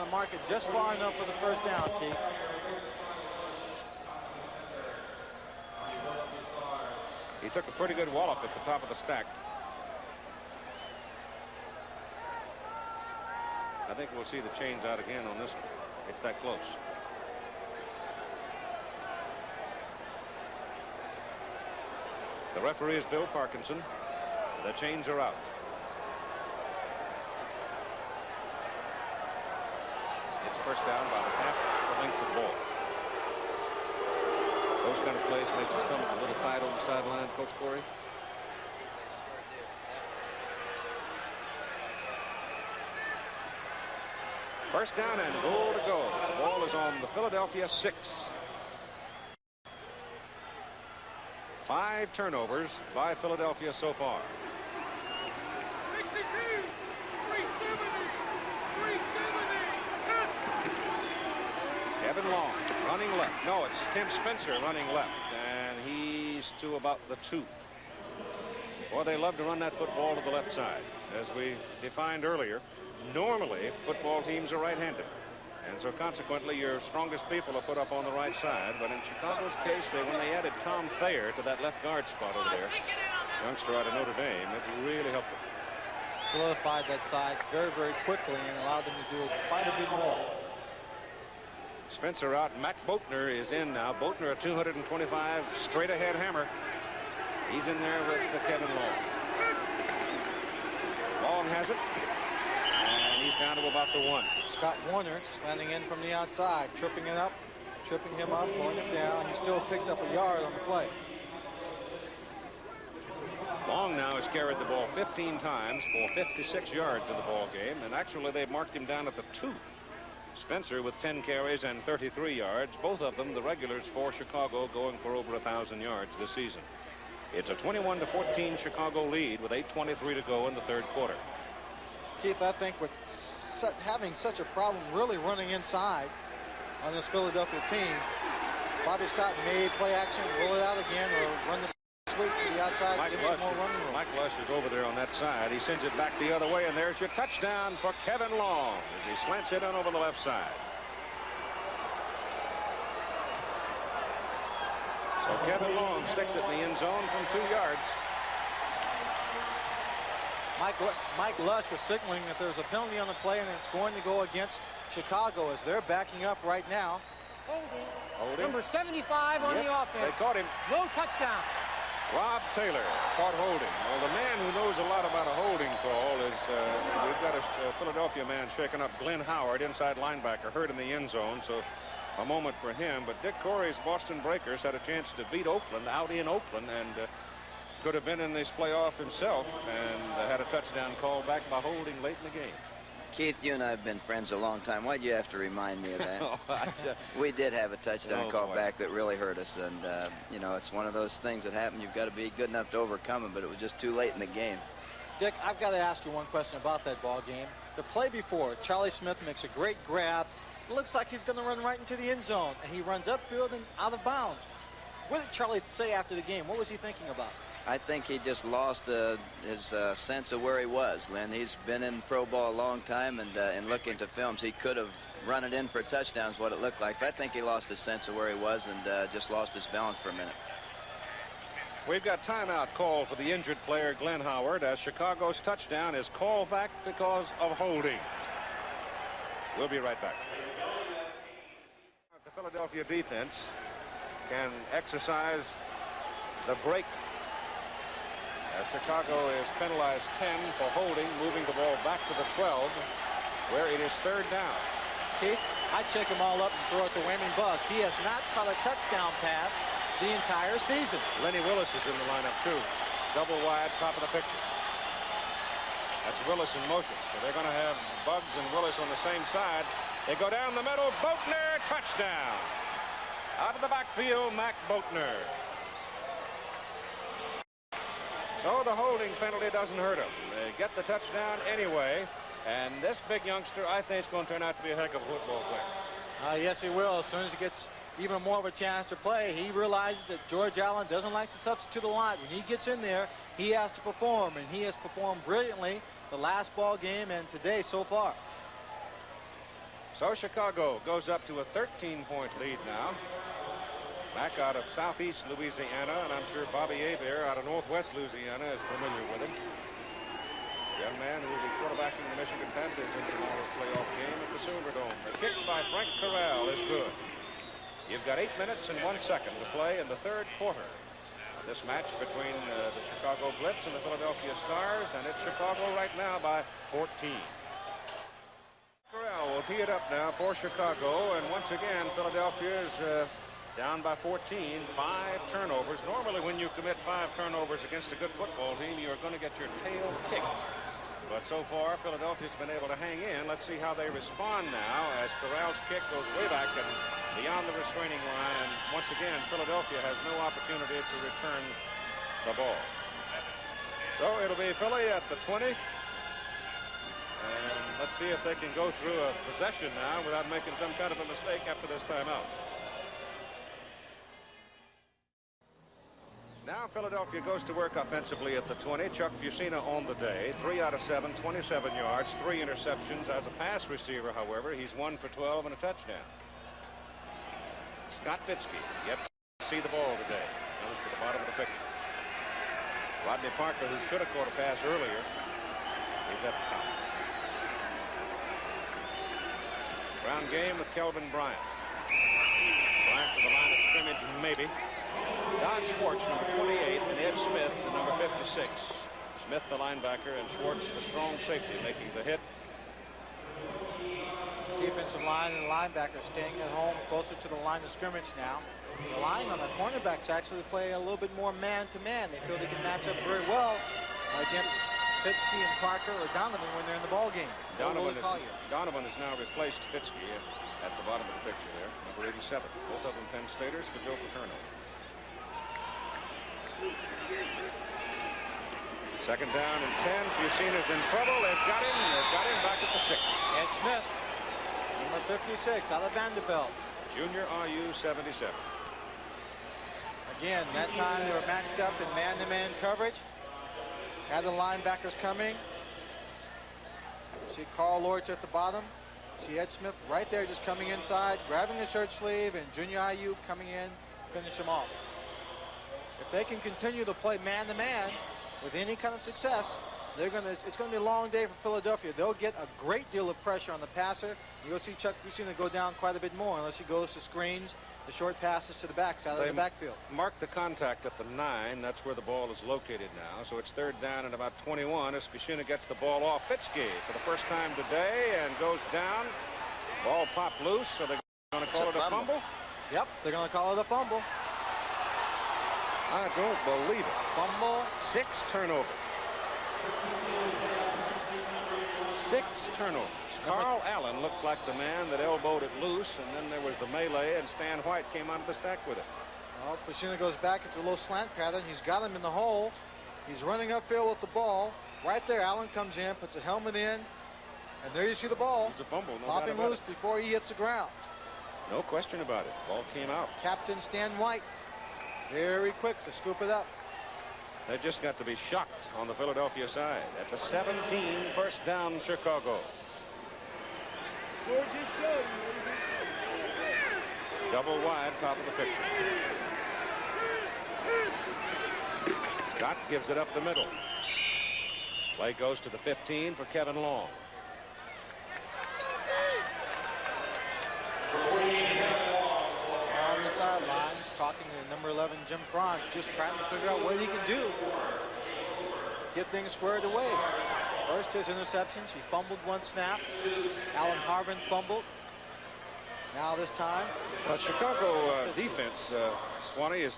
to mark it just far enough for the first down, Keith. He took a pretty good wallop at the top of the stack. I think we'll see the chains out again on this one. It's that close. The referee is Bill Parkinson. The chains are out. It's first down by half the length of the ball. Those kind of plays make your stomach a little tight on the sideline, Coach Corey. First down and goal to go. The ball is on the Philadelphia 6. 5 turnovers by Philadelphia so far. 62, 370, 370. Kevin Long running left. No, it's Tim Spencer running left, and he's to about the 2. Well, they love to run that football to the left side. As we defined earlier, normally football teams are right-handed, and so consequently your strongest people are put up on the right side. But in Chicago's case, when they added Tom Thayer to that left guard spot over there, youngster out of Notre Dame, it really helped them. Solidified that side very, very quickly and allowed them to do quite a bit more. Spencer out. Matt Boatner is in now. Boatner, a 225 straight ahead hammer. He's in there with Kevin Long. Long has it. And he's down to about the 1. Scott Warner slanting in from the outside, tripping him up, pulling him down. He still picked up a yard on the play. Long now has carried the ball 15 times for 56 yards in the ball game, and actually they've marked him down at the 2. Spencer with 10 carries and 33 yards, both of them the regulars for Chicago, going for over 1,000 yards this season. It's a 21-14 Chicago lead with 8:23 to go in the 3rd quarter. Keith, I think with having such a problem really running inside on this Philadelphia team, Bobby Scott may play action, roll it out again, or run the sweep to the outside. Mike Lush is over there on that side. He sends it back the other way, and there's your touchdown for Kevin Long as he slants it in over the left side. So Kevin Long sticks it in the end zone from 2 yards. Mike Lush was signaling that there's a penalty on the play and it's going to go against Chicago as they're backing up right now. Holding. Number 75 on the offense. They caught him. No touchdown. Rob Taylor caught holding. Well, the man who knows a lot about a holding call is, we've got a Philadelphia man shaking up Glenn Howard, inside linebacker, hurt in the end zone, so a moment for him. But Dick Corey's Boston Breakers had a chance to beat Oakland out in Oakland and could have been in this playoff himself and had a touchdown called back by holding late in the game. Keith, you and I have been friends a long time. Why'd you have to remind me of that? Oh, We did have a touchdown call boy. back that really hurt us, and you know, it's one of those things that happen. You've got to be good enough to overcome it, but it was just too late in the game. Dick, I've got to ask you one question about that ball game. The play before, Charlie Smith makes a great grab. It looks like he's going to run right into the end zone, and he runs upfield and out of bounds. What did Charlie say after the game? What was he thinking about? I think he just lost his sense of where he was, Lynn. He's been in pro ball a long time, and in looking to films, he could have run it in for a touchdown is what it looked like. But I think he lost his sense of where he was and just lost his balance for a minute. We've got timeout call for the injured player Glenn Howard as Chicago's touchdown is called back because of holding. We'll be right back. The Philadelphia defense can exercise the break as Chicago is penalized 10 for holding, moving the ball back to the 12 where it is third down. Keith, I'd check them all up and throw it to Wayman Bugs. He has not caught a touchdown pass the entire season. Lenny Willis is in the lineup too. Double wide, top of the picture. That's Willis in motion. So they're going to have Bugs and Willis on the same side. They go down the middle. Boatner, touchdown. Out of the backfield, Mac Boatner. So the holding penalty doesn't hurt him. They get the touchdown anyway. And this big youngster, I think, is going to turn out to be a heck of a football player. Yes, he will. As soon as he gets even more of a chance to play, he realizes that George Allen doesn't like to substitute a lot. When he gets in there, he has to perform, and he has performed brilliantly the last ball game and today so far. So Chicago goes up to a 13-point lead now. Back out of southeast Louisiana, and I'm sure Bobby Hebert out of northwest Louisiana is familiar with him. Young man who will be quarterbacking the Michigan Panthers in tomorrow's playoff game at the Silverdome. The kick by Frank Corral is good. You've got 8 minutes and 1 second to play in the third quarter. This match between the Chicago Blitz and the Philadelphia Stars, and it's Chicago right now by 14. Corral will tee it up now for Chicago, and once again, Philadelphia is down by 14, 5 turnovers. Normally when you commit 5 turnovers against a good football team, you're going to get your tail kicked. But so far, Philadelphia's been able to hang in. Let's see how they respond now as Corral's kick goes way back and beyond the restraining line. And once again, Philadelphia has no opportunity to return the ball. So it'll be Philly at the 20. And let's see if they can go through a possession now without making some kind of a mistake after this timeout. Now Philadelphia goes to work offensively at the 20. Chuck Fusina on the day. 3 out of 7, 27 yards, 3 interceptions. As a pass receiver, however, he's 1 for 12 and a touchdown. Scott Fitzke yet to see the ball today. Comes to the bottom of the picture. Rodney Parker, who should have caught a pass earlier, is at the top. Round game with Kelvin Bryant. Bryant to the line of scrimmage, maybe. Don Schwartz, number 28, and Ed Smith, the number 56. Smith, the linebacker, and Schwartz, the strong safety, making the hit. Defensive line and linebacker staying at home closer to the line of scrimmage now. Relying on the cornerbacks actually play a little bit more man-to-man. They feel they can match up very well against Fitzke and Parker or Donovan when they're in the ball game. Donovan has now replaced Fitzke at the bottom of the picture there, number 87. Both of them Penn Staters for Joe Paterno. Second down and 10. Fusina's in trouble. They've got him back at the 6. Ed Smith, number 56, out of Vanderbilt. Junior RU 77. Again, that time they were matched up in man-to-man coverage. Had the linebackers coming. See Carl Lortz at the bottom. See Ed Smith right there just coming inside, grabbing the shirt sleeve, and Junior IU coming in, finish him off. If they can continue to play man-to-man with any kind of success, It's gonna be a long day for Philadelphia. They'll get a great deal of pressure on the passer. You'll see Chuck Fusina go down quite a bit more unless he goes to screens, the short passes to the backside of the backfield. Mark the contact at the 9. That's where the ball is located now. So it's 3rd down and about 21 as Fusina gets the ball off Fitzke for the first time today and goes down. Ball popped loose, so they're going to call it a fumble. Yep, they're going to call it a fumble. I don't believe it. Fumble. 6 turnovers. 6 turnovers. Carl Allen looked like the man that elbowed it loose, and then there was the melee, and Stan White came out of the stack with it. Well, Fusina goes back into a little slant pattern. He's got him in the hole. He's running upfield with the ball. Right there, Allen comes in, puts a helmet in, and there you see the ball. It's a fumble. No popping doubt about loose it. before he hits the ground. No question about it. Ball came out. Captain Stan White, very quick to scoop it up. They just got to be shocked on the Philadelphia side. At the 17, first down, Chicago. Double wide, top of the picture. Scott gives it up the middle. Play goes to the 15 for Kevin Long. On the sidelines, talking to number 11, Jim Cron, just trying to figure out what he can do. Get things squared away. First, his interceptions. He fumbled one snap. Alan Harvin fumbled. Now this time. But Chicago defense, Swanee, is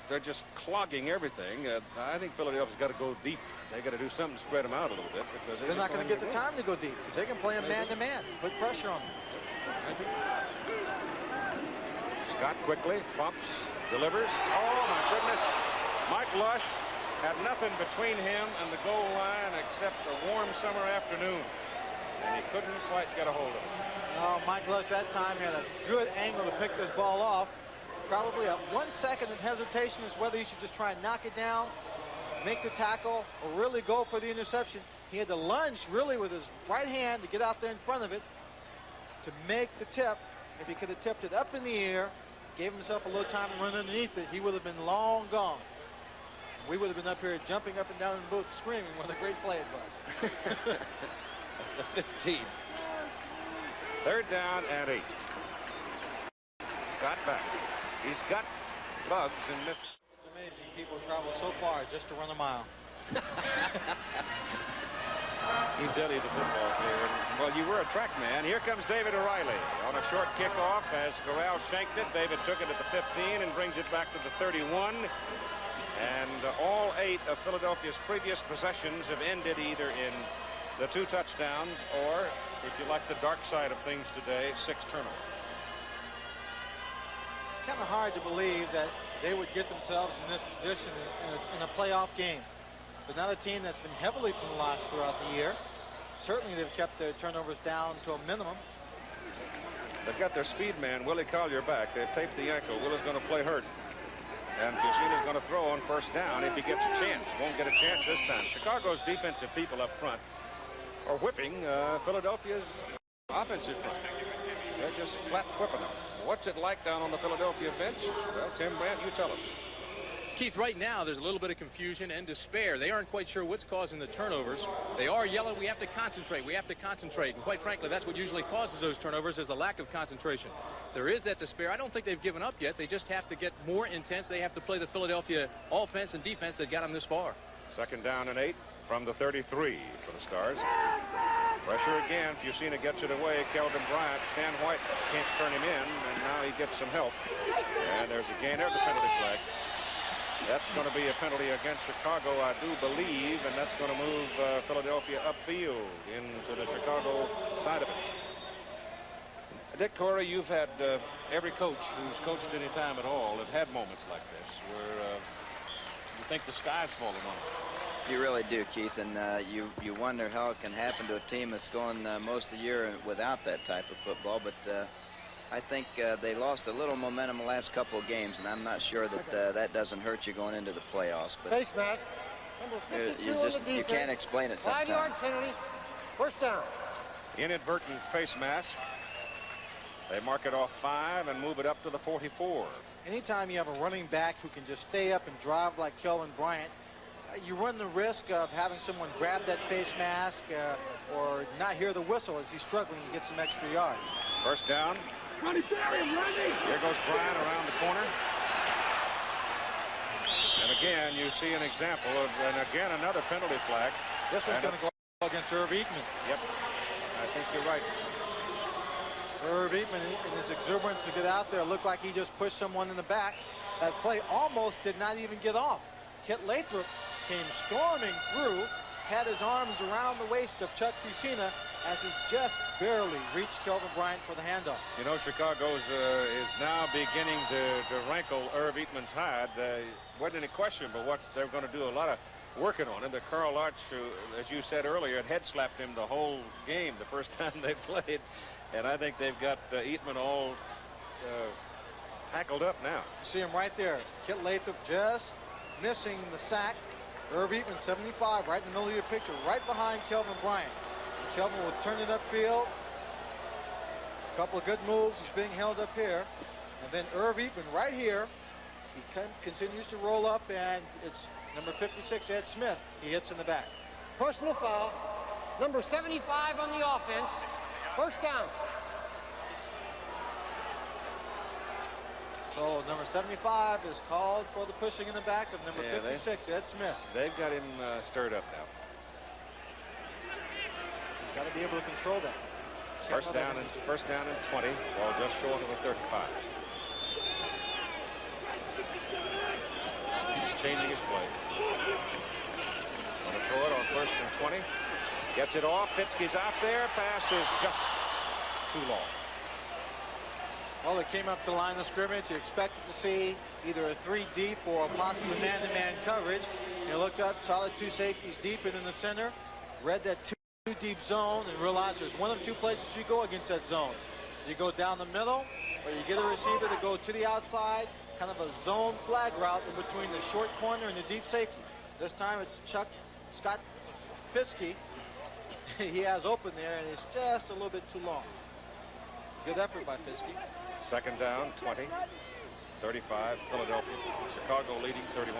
they're just clogging everything. I think Philadelphia's got to go deep. They got to do something to spread them out a little bit because they're not going to get the time to go deep because they can play him man-to-man. Put pressure on them. Scott quickly bumps, delivers. Oh my goodness! Mike Lush had nothing between him and the goal line except a warm summer afternoon, and he couldn't quite get a hold of it. No, Mike Lush that time had a good angle to pick this ball off. Probably a 1 second of hesitation as whether he should just try and knock it down, make the tackle, or really go for the interception. He had to lunge really with his right hand to get out there in front of it to make the tip. If he could have tipped it up in the air, gave himself a little time to run underneath it, he would have been long gone. We would have been up here jumping up and down in the booth screaming what a great play it was. The 15. 3rd down and 8. Scott back. He's got bugs and misses. It's amazing people travel so far just to run a mile. You tell he's a football player. Well, you were a track man. Here comes David O'Reilly on a short kickoff as Corral shanked it. David took it at the 15 and brings it back to the 31. And all 8 of Philadelphia's previous possessions have ended either in the 2 touchdowns or, if you like the dark side of things today, 6 turnovers. It's kind of hard to believe that they would get themselves in this position in a playoff game. But not a team that's been heavily penalized throughout the year. Certainly they've kept their turnovers down to a minimum. They've got their speed man, Willie Collier, back. They've taped the ankle. Willie's going to play hurt. And Fusina's going to throw on first down if he gets a chance. Won't get a chance this time. Chicago's defensive people up front are whipping Philadelphia's offensive front. They're just flat whipping them. What's it like down on the Philadelphia bench? Well, Tim Brandt, you tell us. Keith, right now there's a little bit of confusion and despair. They aren't quite sure what's causing the turnovers. They are yelling, we have to concentrate, we have to concentrate. And quite frankly, that's what usually causes those turnovers, is a lack of concentration. There is that despair. I don't think they've given up yet. They just have to get more intense. They have to play the Philadelphia offense and defense that got them this far. 2nd down and 8 from the 33 for the Stars. Pressure again. Fusina gets it away. Kelvin Bryant. Stan White can't turn him in, and now he gets some help. And there's a gain. There's a penalty flag. That's going to be a penalty against Chicago, I do believe, and that's going to move Philadelphia upfield into the Chicago side of it. Dick Corey, you've had every coach who's coached any time at all have had moments like this where you think the sky's falling on them. You really do, Keith, and you wonder how it can happen to a team that's going most of the year without that type of football, but I think they lost a little momentum the last couple of games, and I'm not sure that that doesn't hurt you going into the playoffs. But face mask. Number 52 on the defense. You can't explain it sometimes. 5-yard penalty. First down. Inadvertent face mask. They mark it off 5 and move it up to the 44. Anytime you have a running back who can just stay up and drive like Kelvin Bryant, you run the risk of having someone grab that face mask or not hear the whistle as he's struggling to get some extra yards. First down. Ronnie, bury him, Ronnie! Here goes Bryant around the corner. And again, you see an example of, and again, another penalty flag. This one's going to go against Irv Eatman. Yep, I think you're right. Irv Eatman, in his exuberance to get out there, looked like he just pushed someone in the back. That play almost did not even get off. Kit Lathrop came storming through, had his arms around the waist of Chuck Fusina as he just barely reached Kelvin Bryant for the handoff. You know, Chicago's is now beginning to rankle Irv Eatman's hide. Wasn't any question but what they're going to do a lot of working on him. The Carl Arch, who, as you said earlier, had head slapped him the whole game the first time they played. And I think they've got Eatman all tackled up now. See him right there. Kit Lathrop just missing the sack. Irv Eatman, 75, right in the middle of your picture, right behind Kelvin Bryant. And Kelvin will turn it upfield. A couple of good moves. He's being held up here. And then Irv Eatman right here. He continues to roll up, and it's number 56, Ed Smith. He hits in the back. Personal foul. Number 75 on the offense. First down. So number 75 is called for the pushing in the back of number 56, Ed Smith. They've got him stirred up now. He's got to be able to control that. First down and 20. Ball just short of the 35. He's changing his play. Going to throw it on 1st and 20. Gets it off. Fitzke's out there. Pass is just too long. Well, it came up to the line of scrimmage. You expected to see either a 3 deep or possibly man-to-man coverage. You looked up, saw the 2 safeties deep and in the center, read that 2 deep zone, and realized there's one of 2 places you go against that zone. You go down the middle, or you get a receiver to go to the outside, kind of a zone flag route in between the short corner and the deep safety. This time it's Scott Fitzke. He has open there, and it's just a little bit too long. Good effort by Fitzke. Second down, 20, 35, Philadelphia. Chicago leading 31-14.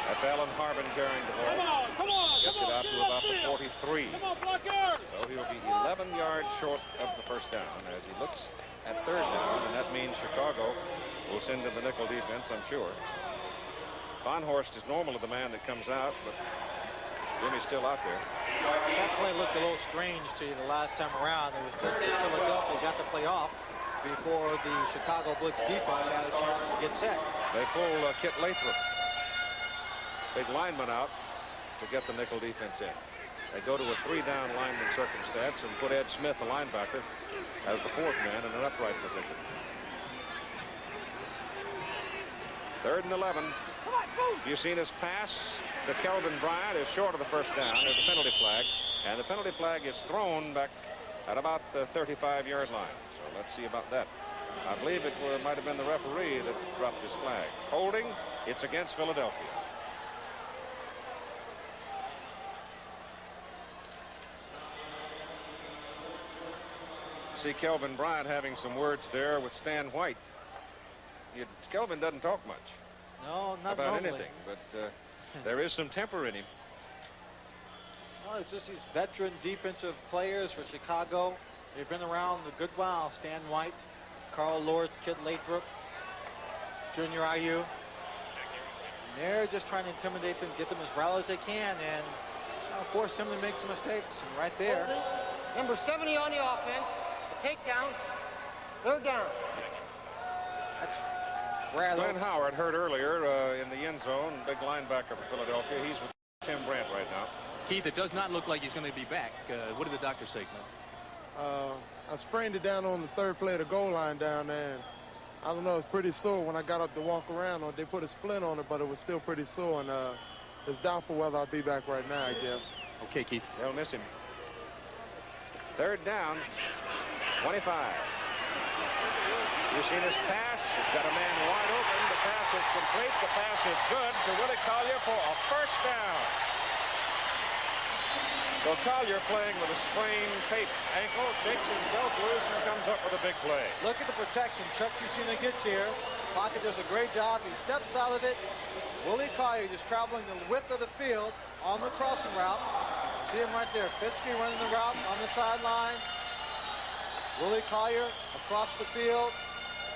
That's Alan Harbin carrying the ball. Come on, Gets it out to about the 43. Come on, block yards. So he'll be 11 yards short of the first down as he looks at 3rd down, and that means Chicago will send in the nickel defense, I'm sure. Von Horst is normally the man that comes out, but Jimmy's still out there. That play looked a little strange to you the last time around. It was just that Philadelphia got the play off before the Chicago Blitz defense had a chance to get set. They pull Kit Lathrop, big lineman, out to get the nickel defense in. They go to a 3-down lineman circumstance and put Ed Smith, the linebacker, as the 4th man in an upright position. 3rd and 11. You've seen his pass to Kelvin Bryant is short of the first down. There's a penalty flag, and the penalty flag is thrown back at about the 35-yard line. So let's see about that. I believe it might have been the referee that dropped his flag. Holding, it's against Philadelphia. See Kelvin Bryant having some words there with Stan White. Kelvin doesn't talk much. No, not about normally. anything, but there is some temper in him. Well, it's just these veteran defensive players for Chicago. They've been around a good while. Stan White, Carl Lorth, Kit Lathrop, Junior IU. And they're just trying to intimidate them, get them as riled as they can, and force them to make some mistakes. And right there. Number 70 on the offense. A takedown. 3rd down. That's rather. Glenn Howard hurt earlier in the end zone. Big linebacker for Philadelphia. He's with Tim Brandt right now. Keith, it does not look like he's going to be back. What did the doctor say, Clint? I sprained it down on the 3rd play of the goal line down there. And I don't know, it's pretty sore when I got up to walk around. They put a splint on it, but it was still pretty sore. And it's doubtful whether I'll be back right now, I guess. Okay, Keith. They'll miss him. 3rd down, 25. You've seen his pass. He's got a man wide open. The pass is complete. The pass is good to Willie Collier for a first down. So Collier playing with a sprained taped ankle, shakes himself loose and comes up with a big play. Look at the protection Chuck Fusina gets here. Pocket does a great job. He steps out of it. Willie Collier just traveling the width of the field on the crossing route. See him right there. Fitzke running the route on the sideline. Willie Collier across the field.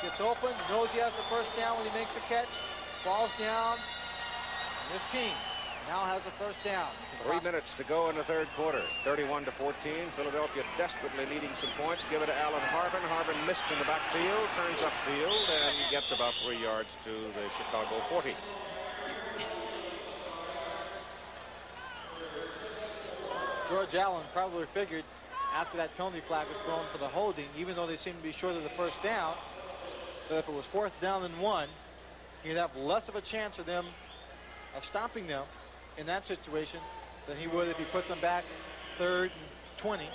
Gets open. Knows he has the first down when he makes a catch. Falls down. And this team now has a first down. 3 minutes to go in the third quarter. 31-14. Philadelphia desperately needing some points. Give it to Alan Harbin. Harbin missed in the backfield. Turns upfield and gets about 3 yards to the Chicago 40. George Allen probably figured after that penalty flag was thrown for the holding, even though they seemed to be short of the first down, that if it was 4th down and 1, he'd have less of a chance of of stopping them in that situation than he would if he put them back 3rd and 20.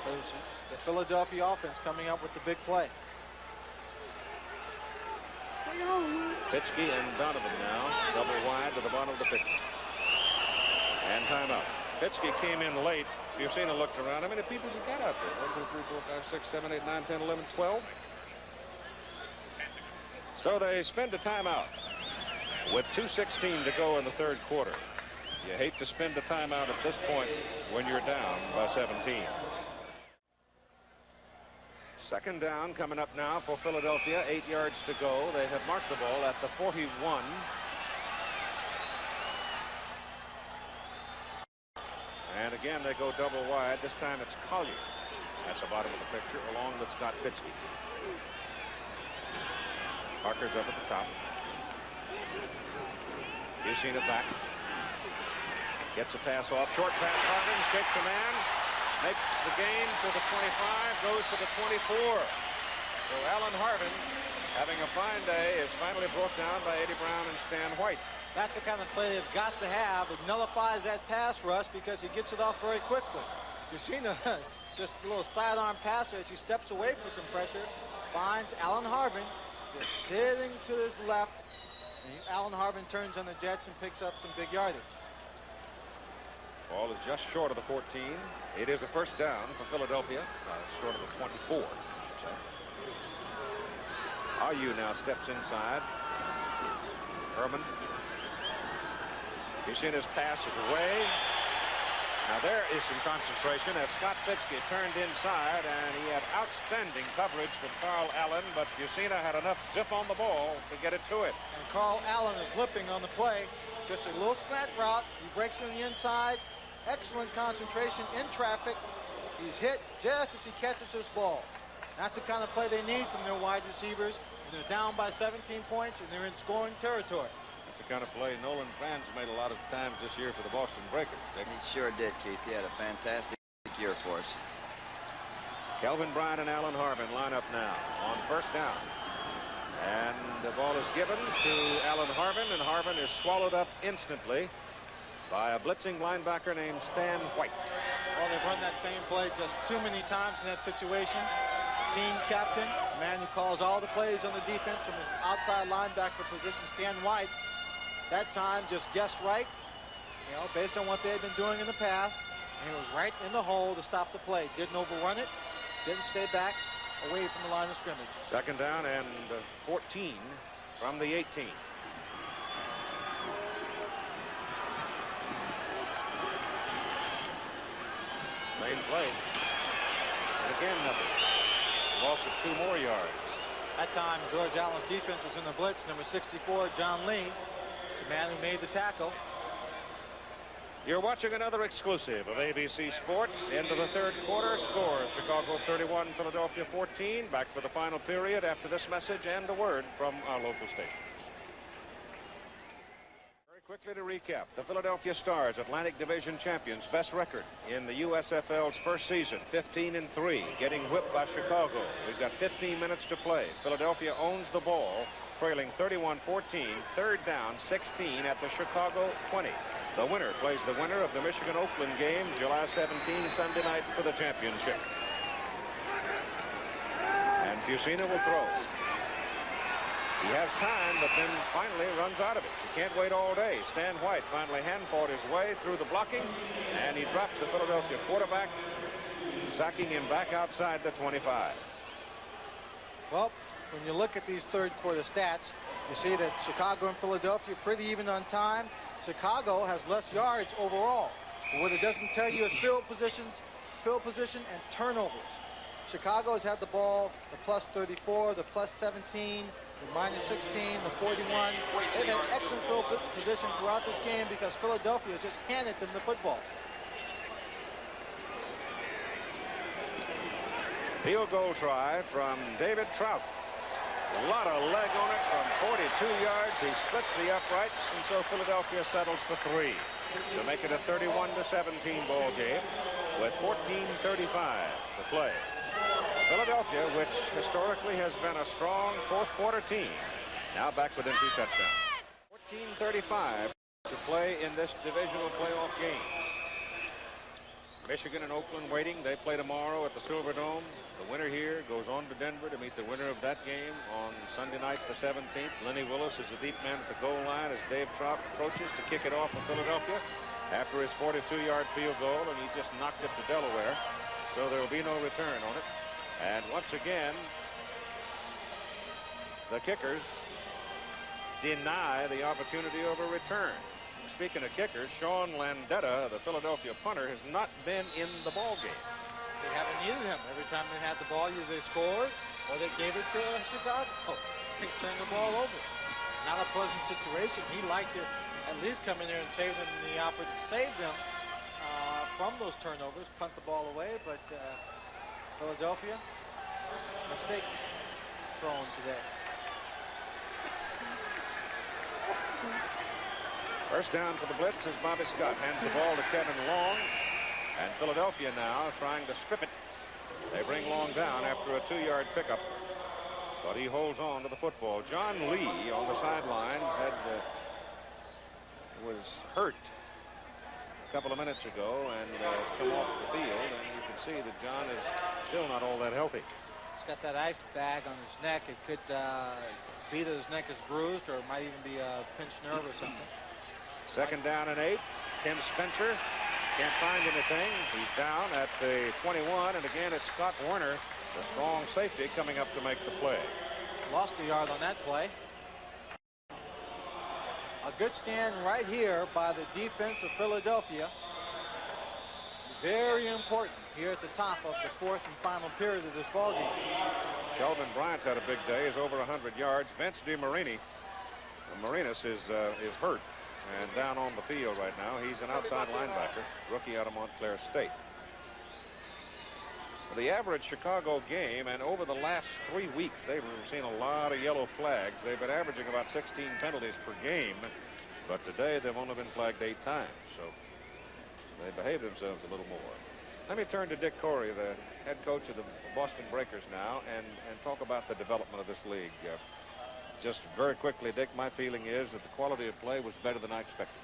There's the Philadelphia offense coming up with the big play. Fitzke and Donovan now double wide to the bottom of the 50. And timeout. Fitzke came in late. Fusina looked around. How many people he got out there? 1, 2, 3, 4, 5, 6, 7, 8, 9, 10, 11, 12. So they spend a timeout with 2:16 to go in the third quarter. You hate to spend a timeout at this point when you're down by 17. Second down coming up now for Philadelphia. 8 yards to go. They have marked the ball at the 41. And again, they go double wide. This time it's Collier at the bottom of the picture, along with Scott Fitzke. Parker's up at the top. You've seen it back. Gets a pass off. Short pass. Harbin shakes a man. Makes the gain to the 25. Goes to the 24. So Alan Harbin, having a fine day, is finally brought down by Eddie Brown and Stan White. That's the kind of play they've got to have. It nullifies that pass rush because he gets it off very quickly. You've seen just a little sidearm passer as he steps away for some pressure. Finds Alan Harbin just sitting to his left. And Alan Harbin turns on the Jets and picks up some big yardage. Ball is just short of the 14. It is a first down for Philadelphia. Short of the 24, I should say. Ayu now steps inside. Herman. You've seen his pass is away. Now there is some concentration as Scott Fitzke turned inside, and he had outstanding coverage from Carl Allen, but Fusina had enough zip on the ball to get it to it. And Carl Allen is lipping on the play. Just a little slant route. He breaks on the inside. Excellent concentration in traffic. He's hit just as he catches this ball. That's the kind of play they need from their wide receivers. And they're down by 17 points, and they're in scoring territory. That's the kind of play Nolan Fans made a lot of times this year for the Boston Breakers. He sure did, Keith. He had a fantastic year for us. Kelvin Bryant and Alan Harbin line up now on first down. And the ball is given to Alan Harbin, and Harbin is swallowed up instantly by a blitzing linebacker named Stan White. Well, they've run that same play just too many times in that situation. Team captain, the man who calls all the plays on the defense from his outside linebacker position, Stan White, that time just guessed right, based on what they had been doing in the past, and he was right in the hole to stop the play. Didn't overrun it, didn't stay back away from the line of scrimmage. Second down and 14 from the 18. Same play. And again, nothing. Loss of 2 more yards. That time, George Allen's defense was in the blitz. Number 64, John Lee. It's the man who made the tackle. You're watching another exclusive of ABC Sports. Into the third quarter. Scores Chicago 31, Philadelphia 14. Back for the final period after this message and a word from our local stations. Quickly to recap, the Philadelphia Stars, Atlantic Division champions, best record in the USFL's first season, 15-3, getting whipped by Chicago. We've got 15 minutes to play. Philadelphia owns the ball, trailing 31-14, third down, 16 at the Chicago 20. The winner plays the winner of the Michigan-Oakland game, July 17, Sunday night for the championship. And Fusina will throw. He has time, but then finally runs out of it. He can't wait all day. Stan White finally hand-fought his way through the blocking, and he drops the Philadelphia quarterback, sacking him back outside the 25. Well, when you look at these third quarter stats, you see that Chicago and Philadelphia pretty even on time. Chicago has less yards overall. But what it doesn't tell you is field position, and turnovers. Chicago has had the ball, the plus 34, the plus 17, the minus 16, the 41. They've had excellent field position throughout this game because Philadelphia just handed them the football. Field goal try from David Trout. A lot of leg on it from 42 yards. He splits the uprights, and so Philadelphia settles for 3 to make it a 31-17 ball game with 14:35 to play. Philadelphia, which historically has been a strong fourth quarter team, now back within 2 touchdowns. 14:35 to play in this divisional playoff game. Michigan and Oakland waiting. They play tomorrow at the Silverdome. The winner here goes on to Denver to meet the winner of that game on Sunday night, the 17th. Lenny Willis is the deep man at the goal line as Dave Trout approaches to kick it off for Philadelphia after his 42-yard field goal, and he just knocked it to Delaware, so there will be no return on it. And once again, the kickers deny the opportunity of a return. Speaking of kickers, Sean Landetta, the Philadelphia punter, has not been in the ball game. They haven't needed him. Every time they had the ball, either they scored or they gave it to Chicago. They turned the ball over. Not a pleasant situation. He liked to at least come in there and save them the opportunity, save them from those turnovers, punt the ball away. But Philadelphia, mistake thrown today. First down for the Blitz as Bobby Scott hands the ball to Kevin Long. And Philadelphia now trying to strip it. They bring Long down after a 2-yard pickup. But he holds on to the football. John Lee on the sidelines was hurt a couple of minutes ago and has come off the field. And you can see that John is still not all that healthy. He's got that ice bag on his neck. It could be that his neck is bruised, or it might even be a pinched nerve or something. Second down and 8. Tim Spencer can't find anything. He's down at the 21, and again it's Scott Werner, the strong safety, coming up to make the play. Lost a yard on that play. A good stand right here by the defense of Philadelphia. Very important here at the top of the fourth and final period of this ball game. Kelvin Bryant's had a big day. He's over 100 yards. Vince DeMarini, Marinas is hurt and down on the field right now. He's an outside linebacker, rookie out of Montclair State. For the average Chicago game, and over the last 3 weeks, they've seen a lot of yellow flags. They've been averaging about 16 penalties per game, but today they've only been flagged 8 times, so they behave themselves a little more. Let me turn to Dick Corey, the head coach of the Boston Breakers now, and talk about the development of this league. Just very quickly, Dick, my feeling is that the quality of play was better than I expected.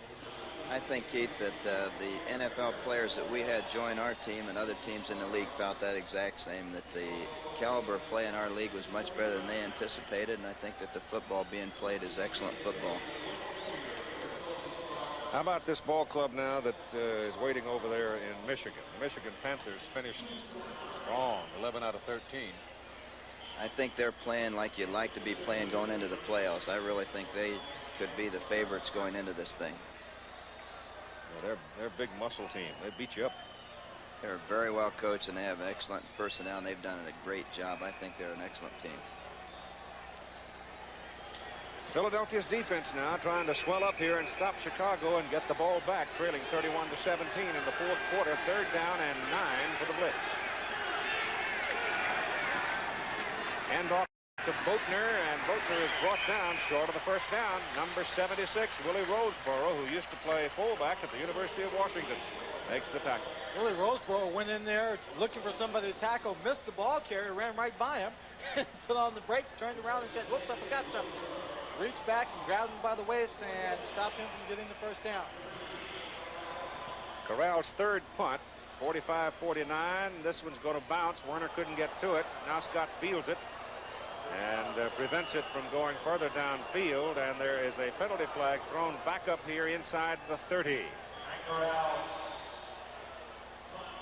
I think, Keith, that the NFL players that we had join our team and other teams in the league felt that exact same, that the caliber of play in our league was much better than they anticipated, and I think that the football being played is excellent football. How about this ball club now that is waiting over there in Michigan? The Michigan Panthers finished strong, 11 out of 13. I think they're playing like you'd like to be playing going into the playoffs. I really think they could be the favorites going into this thing. Well, they're a big muscle team. They beat you up. They're very well coached, and they have excellent personnel, and they've done a great job. I think they're an excellent team. Philadelphia's defense now trying to swell up here and stop Chicago and get the ball back, trailing 31-17 in the fourth quarter. Third down and 9 for the Blitz. Hand off to Boatner, and Boatner is brought down short of the first down. Number 76, Willie Roseboro, who used to play fullback at the University of Washington, makes the tackle. Willie Roseboro went in there looking for somebody to tackle, missed the ball carrier, ran right by him, put on the brakes, turned around and said, whoops, I forgot something. Reached back and grabbed him by the waist and stopped him from getting the first down. Corral's third punt, 45-49. This one's going to bounce. Werner couldn't get to it. Now Scott fields it and prevents it from going further downfield, and there is a penalty flag thrown back up here inside the 30.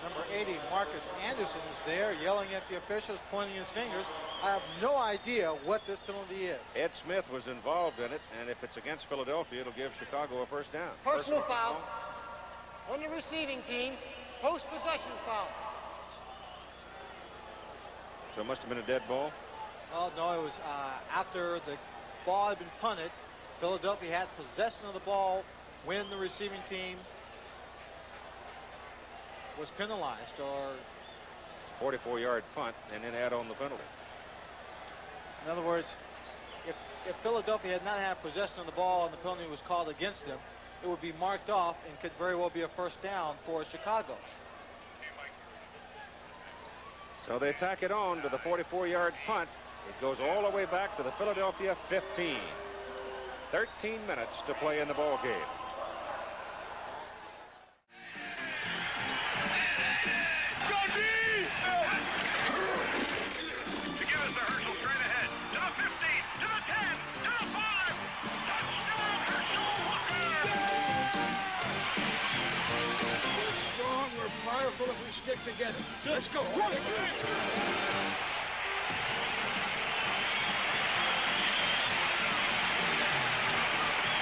Number 80, Marcus Anderson, is there yelling at the officials, pointing his fingers. I have no idea what this penalty is. Ed Smith was involved in it, and if it's against Philadelphia, it'll give Chicago a first down. Personal foul on the receiving team, post-possession foul. So it must have been a dead ball. Oh, no, it was after the ball had been punted. Philadelphia had possession of the ball when the receiving team was penalized, or 44-yard punt, and then add on the penalty. in other words, if Philadelphia had not had possession of the ball and the penalty was called against them, it would be marked off and could very well be a first down for Chicago. So they tack it on to the 44-yard punt. It goes all the way back to the Philadelphia 15. 13 minutes to play in the ball game. If we stick together. Let's go.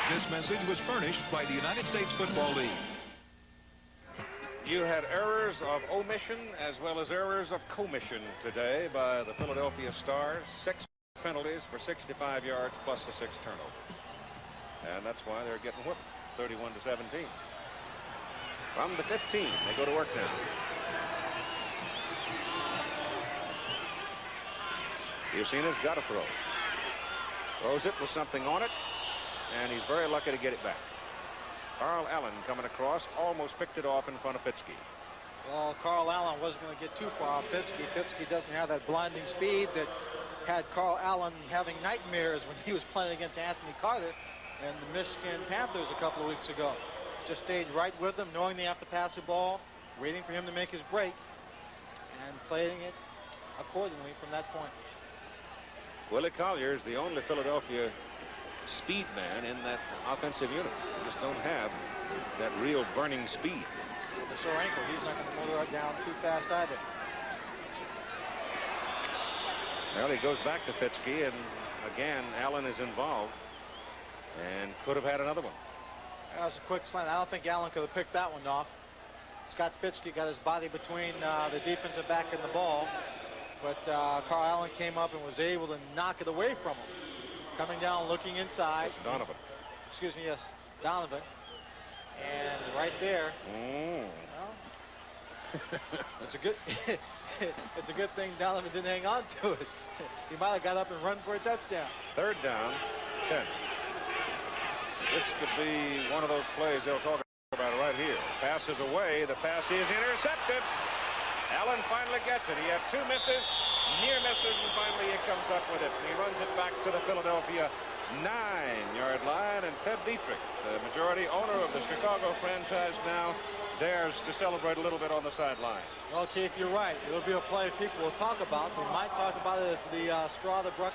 This message was furnished by the United States Football League. You had errors of omission as well as errors of commission today by the Philadelphia Stars. 6 penalties for 65 yards plus the 6 turnovers. And that's why they're getting whipped 31-17. From the 15, they go to work now. Yusina's got to throw. Throws it with something on it, and he's very lucky to get it back. Carl Allen coming across, almost picked it off in front of Fitzke. Well, Carl Allen wasn't going to get too far off Fitzke. Fitzke doesn't have that blinding speed that had Carl Allen having nightmares when he was playing against Anthony Carter and the Michigan Panthers a couple of weeks ago. Just stayed right with them, knowing they have to pass the ball, waiting for him to make his break, and playing it accordingly from that point. Willie Collier is the only Philadelphia speed man in that offensive unit. They just don't have that real burning speed. With the sore ankle, he's not going to motor it down too fast either. Well, he goes back to Fitzke, and again, Allen is involved and could have had another one. That was a quick slant. I don't think Allen could have picked that one off. Scott Fitzke got his body between the defensive back and the ball, but Carl Allen came up and was able to knock it away from him. Coming down, looking inside. That's Donovan. Excuse me, yes, Donovan. And right there. Well, it's a good it's a good thing Donovan didn't hang on to it. He might have got up and run for a touchdown. 3rd down, 10. This could be one of those plays they'll talk about right here. Pass is away. The pass is intercepted. Allen finally gets it. He had 2 misses, near misses, and finally he comes up with it. And he runs it back to the Philadelphia 9-yard line. And Ted Dietrich, the majority owner of the Chicago franchise now, dares to celebrate a little bit on the sideline. Well, Keith, you're right. It'll be a play people will talk about. They might talk about it as the straw that broke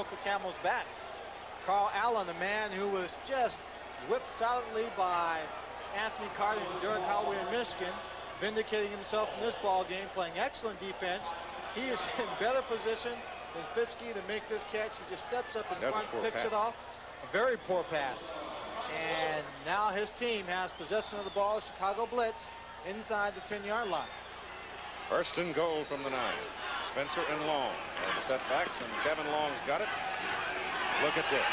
the camel's back. Carl Allen, a man who was just whipped solidly by Anthony Carter and Derek Holloway in Michigan, vindicating himself in this ball game, playing excellent defense. He is in better position than Fitzke to make this catch. He just steps up in front, picks it off. A very poor pass. And now his team has possession of the ball. Chicago Blitz inside the 10-yard line. 1st and goal from the 9. Spencer and Long are the setbacks, and Kevin Long's got it. Look at this.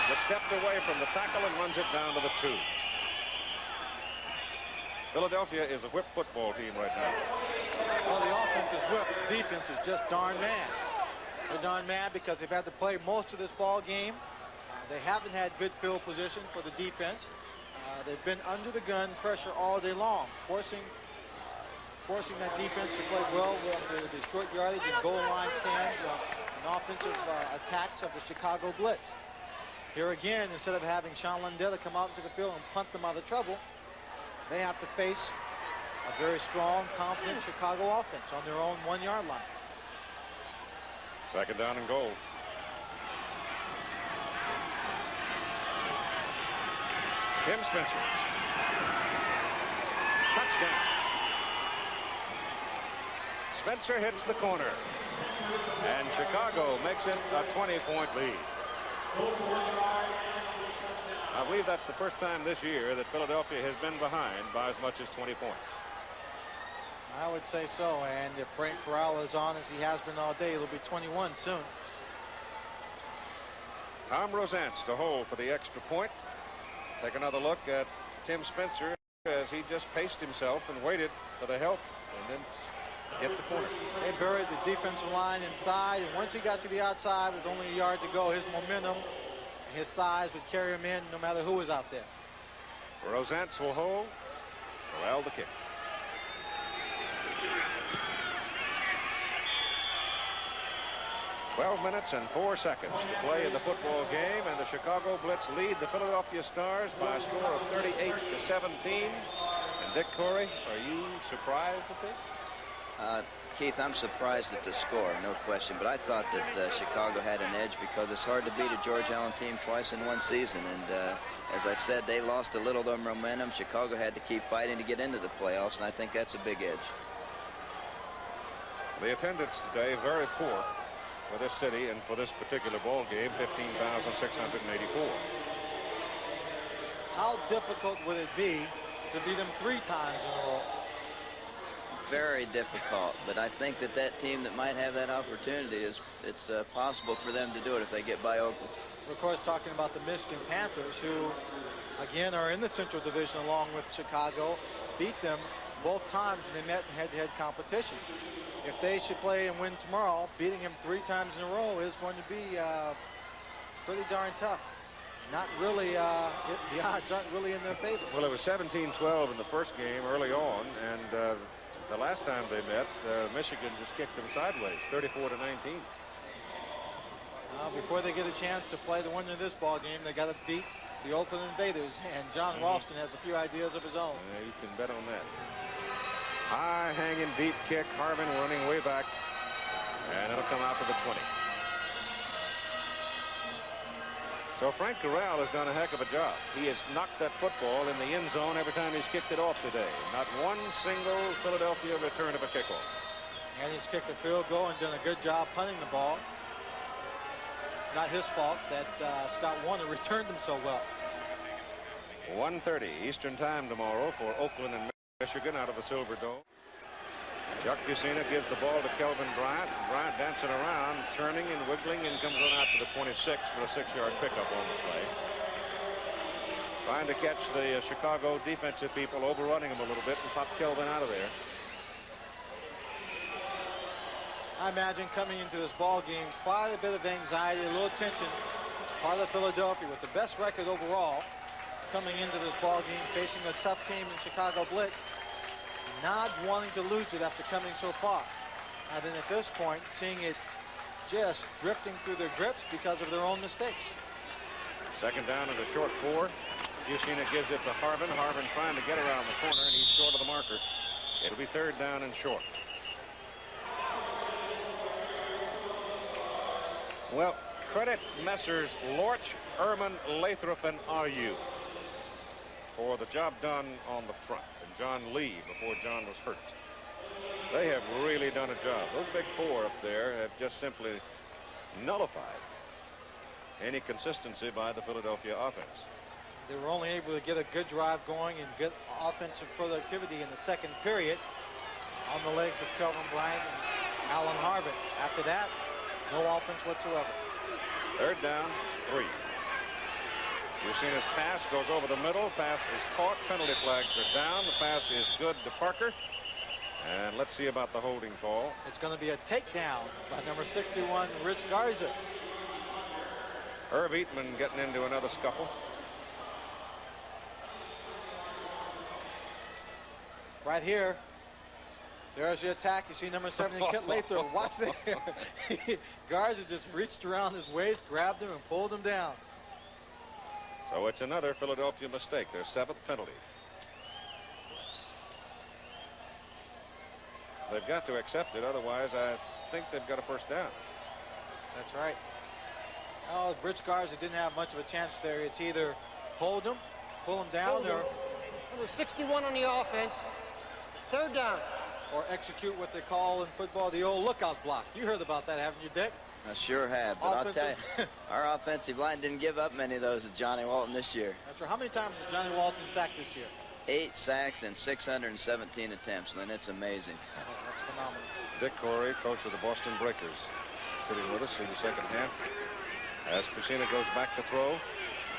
Just stepped away from the tackle and runs it down to the 2. Philadelphia is a whip football team right now. Well, the offense is whipped. The defense is just darn mad. They're darn mad because they've had to play most of this ball game. They haven't had good field position for the defense. They've been under the gun pressure all day long, forcing that defense to play well with the short yardage and goal line stands and offensive attacks of the Chicago Blitz. Here again, instead of having Sean Lundell come out into the field and punt them out of trouble, they have to face a very strong, confident Chicago offense on their own 1-yard line. 2nd down and goal. Tim Spencer. Touchdown. Spencer hits the corner. And Chicago makes it a 20-point lead. I believe that's the first time this year that Philadelphia has been behind by as much as 20 points. I would say so, and if Frank Corral is on as he has been all day, it'll be 21 soon. Tom Rosance to hold for the extra point. Take another look at Tim Spencer as he just paced himself and waited for the help and then hit the corner. They buried the defensive line inside, and once he got to the outside with only a yard to go, his momentum, his size would carry him in no matter who was out there. Rosance will hold. Corral the kick. "12 minutes and 4 seconds to play in the football game, and the Chicago Blitz lead the Philadelphia Stars by a score of 38-17. And Dick Corey, are you surprised at this? Keith, I'm surprised at the score, no question. But I thought that Chicago had an edge because it's hard to beat a George Allen team twice in one season. And as I said, they lost a little of their momentum. Chicago had to keep fighting to get into the playoffs, and I think that's a big edge. The attendance today very poor for this city and for this particular ball game, 15,684. How difficult would it be to beat them 3 times in a row? Very difficult, but I think that that team that might have that opportunity it's possible for them to do it if they get by Oakland. Of course, talking about the Michigan Panthers, who again are in the Central Division along with Chicago, beat them both times when they met in head-to-head competition. If they should play and win tomorrow, beating him 3 times in a row is going to be pretty darn tough. Not really, the odds aren't really in their favor. Well, it was 17-12 in the first game early on, and the last time they met, Michigan just kicked them sideways, 34-19. Before they get a chance to play the winner of this ball game, they got to beat the Oakland Invaders, and John Ralston has a few ideas of his own. You can bet on that. High hanging deep kick, Harvin running way back, and it'll come out to the 20. So Frank Corral has done a heck of a job. He has knocked that football in the end zone every time he's kicked it off today. Not one single Philadelphia return of a kickoff. And he's kicked a field goal and done a good job punting the ball. Not his fault that Scott Warner returned them so well. 1:30 Eastern time tomorrow for Oakland and Michigan out of the Silver Dome. Chuck Fusina gives the ball to Kelvin Bryant. Bryant dancing around, churning and wiggling, and comes on out to the 26 for a 6-yard pickup on the play. Trying to catch the Chicago defensive people, overrunning them a little bit, and pop Kelvin out of there. I imagine coming into this ball game, quite a bit of anxiety, a little tension. Part of Philadelphia with the best record overall, coming into this ball game, facing a tough team in Chicago Blitz, not wanting to lose it after coming so far. And then at this point, seeing it just drifting through their grips because of their own mistakes. Second down and a short 4. Fusina gives it to Harvin. Harvin trying to get around the corner, and he's short of the marker. It'll be 3rd down and short. Well, credit Messrs. Lorch, Ehrman, Lathrop, and RU for the job done on the front, and John Lee before John was hurt. They have really done a job. Those big 4 up there have just simply nullified any consistency by the Philadelphia offense. They were only able to get a good drive going and good offensive productivity in the second period on the legs of Kelvin Bryant and Alan Harvin. After that, no offense whatsoever. 3rd down, 3. Fusina's pass goes over the middle. Pass is caught. Penalty flags are down. The pass is good to Parker. And let's see about the holding call. It's going to be a takedown by number 61, Rich Garza. Herb Eatman getting into another scuffle. Right here. There's the attack. You see number 70, Kent Lathrop. Watch there. Garza just reached around his waist, grabbed him, and pulled him down. So it's another Philadelphia mistake. Their 7th penalty. They've got to accept it. Otherwise, I think they've got a first down. That's right. Oh, Rich Garza didn't have much of a chance there. It's either hold him, pull him down, or... Number 61 on the offense. 3rd down. or execute what they call in football the old lookout block. You heard about that, haven't you, Dick? I sure have, but I'll tell you, our offensive line didn't give up many of those at Johnny Walton this year. That's right. How many times has Johnny Walton sacked this year? 8 sacks and 617 attempts, Lynn. It's amazing. That's phenomenal. Dick Corey, coach of the Boston Breakers, sitting with us through the second half. As Piscina goes back to throw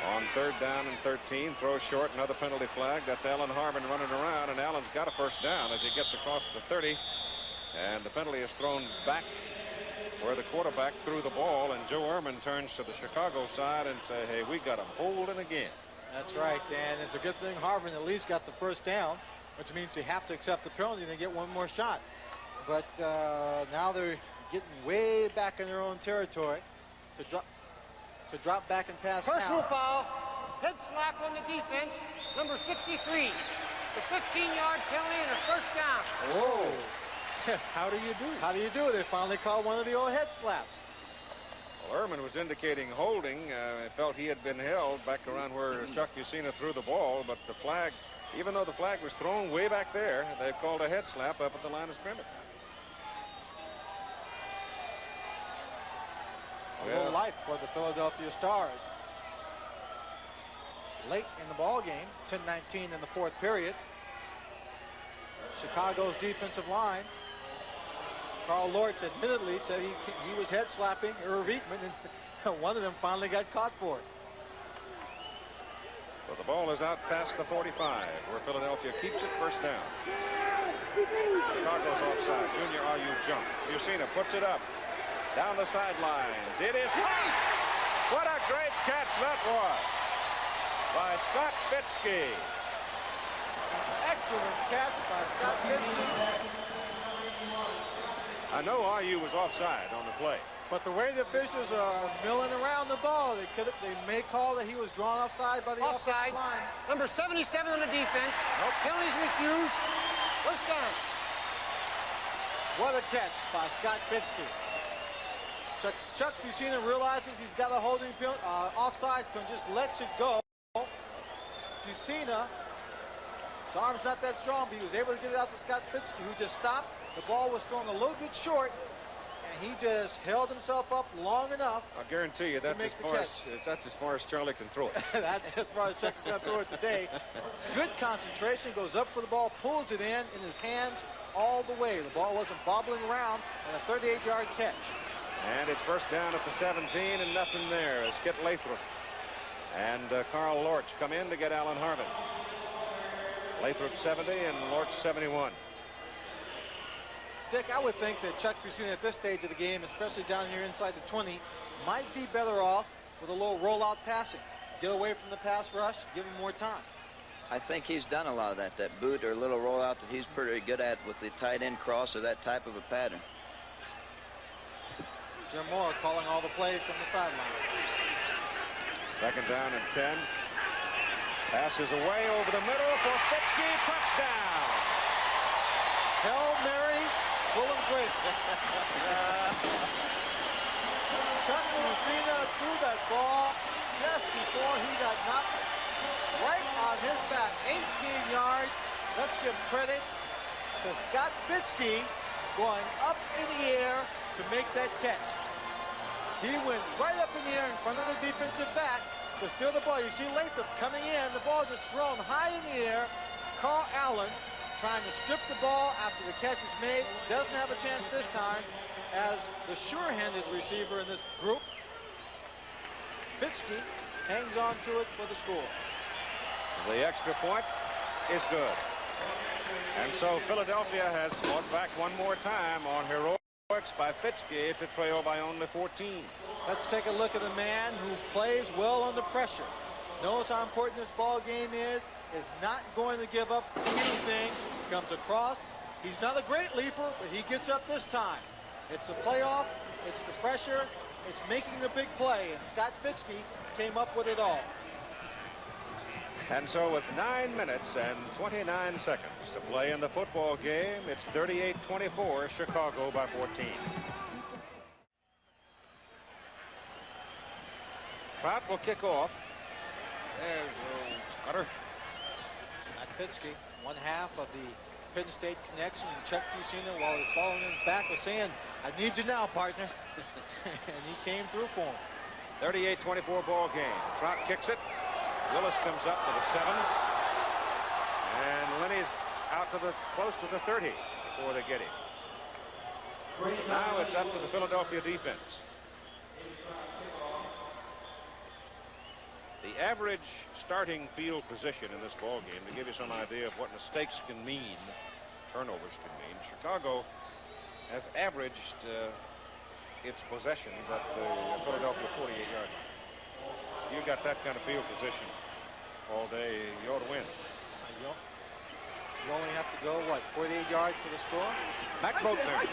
on 3rd down and 13, throws short, another penalty flag. That's Alan Harmon running around, and Allen's got a first down as he gets across the 30. And the penalty is thrown back where the quarterback threw the ball, and Joe Ehrman turns to the Chicago side and say, hey, we got him holding again. That's right, and it's a good thing Harvin at least got the first down, which means they have to accept the penalty and they get one more shot. But now they're getting way back in their own territory to drop back and pass. Personal foul, head slap on the defense, number 63. The 15-yard penalty and a first down. Oh. How do you do? How do you do? They finally called one of the old head slaps. Well, Ehrman was indicating holding. Felt he had been held back around where Chuck Piscina threw the ball, but the flag, even though the flag was thrown way back there, they've called a head slap up at the line of scrimmage. A little life for the Philadelphia Stars. Late in the ball game, 10-19 in the 4th period. Chicago's defensive line. Carl Lortz admittedly said he was head slapping Irv Eekman, and one of them finally got caught for it. So the ball is out past the 45, where Philadelphia keeps it first down. Chicago's offside. Junior RU jump. Piscina puts it up. Down the sidelines. It is caught. What a great catch that was by Scott Fitzke. Excellent catch by Scott Fitzke. I know RU was offside on the play. But the way the officials are milling around the ball, they may call that he was drawn offside by the offside line. Number 77 on the defense. Nope. Penalties refused. First down. What a catch by Scott Fitzke. Chuck Piscina realizes he's got a holding offside, and just lets it go. Piscina, his arm's not that strong, but he was able to get it out to Scott Fitzke, who just stopped. The ball was thrown a little bit short, and he just held himself up long enough. I guarantee you that's as far as Charlie can throw it. That's as far as Chuck is going to throw it today. Good concentration, goes up for the ball, pulls it in his hands all the way. The ball wasn't bobbling around, and a 38-yard catch. And it's first down at the 17 and nothing there as Skip Lathrop and Carl Lortz come in to get Alan Harvin. Lathrop 70 and Lortz 71. Dick, I would think that Chuck Piscina at this stage of the game, especially down here inside the 20, might be better off with a little rollout passing. Get away from the pass rush, give him more time. I think he's done a lot of that boot or little rollout that he's pretty good at with the tight end cross or that type of a pattern. Jim Moore calling all the plays from the sideline. Second down and 10. Passes away over the middle for Fitzke. Touchdown. Hail Mary, full of grace. Chuck Piscina threw that ball just before he got knocked right on his back. 18 yards. Let's give credit to Scott Fitzke going up in the air to make that catch. He went right up in the air in front of the defensive back to steal the ball. You see Lathrop coming in. The ball just thrown high in the air. Carl Allen trying to strip the ball after the catch is made. Doesn't have a chance this time as the sure-handed receiver in this group. Fitzke hangs on to it for the score. The extra point is good. And so Philadelphia has fought back one more time on heroics by Fitzke to trail by only 14. Let's take a look at a man who plays well under pressure. Knows how important this ball game is not going to give up anything. Comes across. He's not a great leaper, but he gets up this time. It's the playoff. It's the pressure. It's making the big play. And Scott Fitzke came up with it all. And so with 9 minutes and 29 seconds to play in the football game, it's 38-24, Chicago by 14. Trout will kick off. There's Scudder. Scott Fitzke, one half of the Penn State connection, and Chuck Fusina, while his ball in his back, was saying, "I need you now, partner." And he came through for him. 38-24 ball game. Trout kicks it. Willis comes up with a 7. And Lenny's out to close to the 30 before they get him. Now it's up to the Philadelphia defense. The average starting field position in this ball game, to give you some idea of what mistakes can mean, turnovers can mean, Chicago has averaged its possessions at the Philadelphia 48-yard line. You got that kind of field position all day, you ought to win. You only have to go, what, 48 yards for the score? Mac Boatner,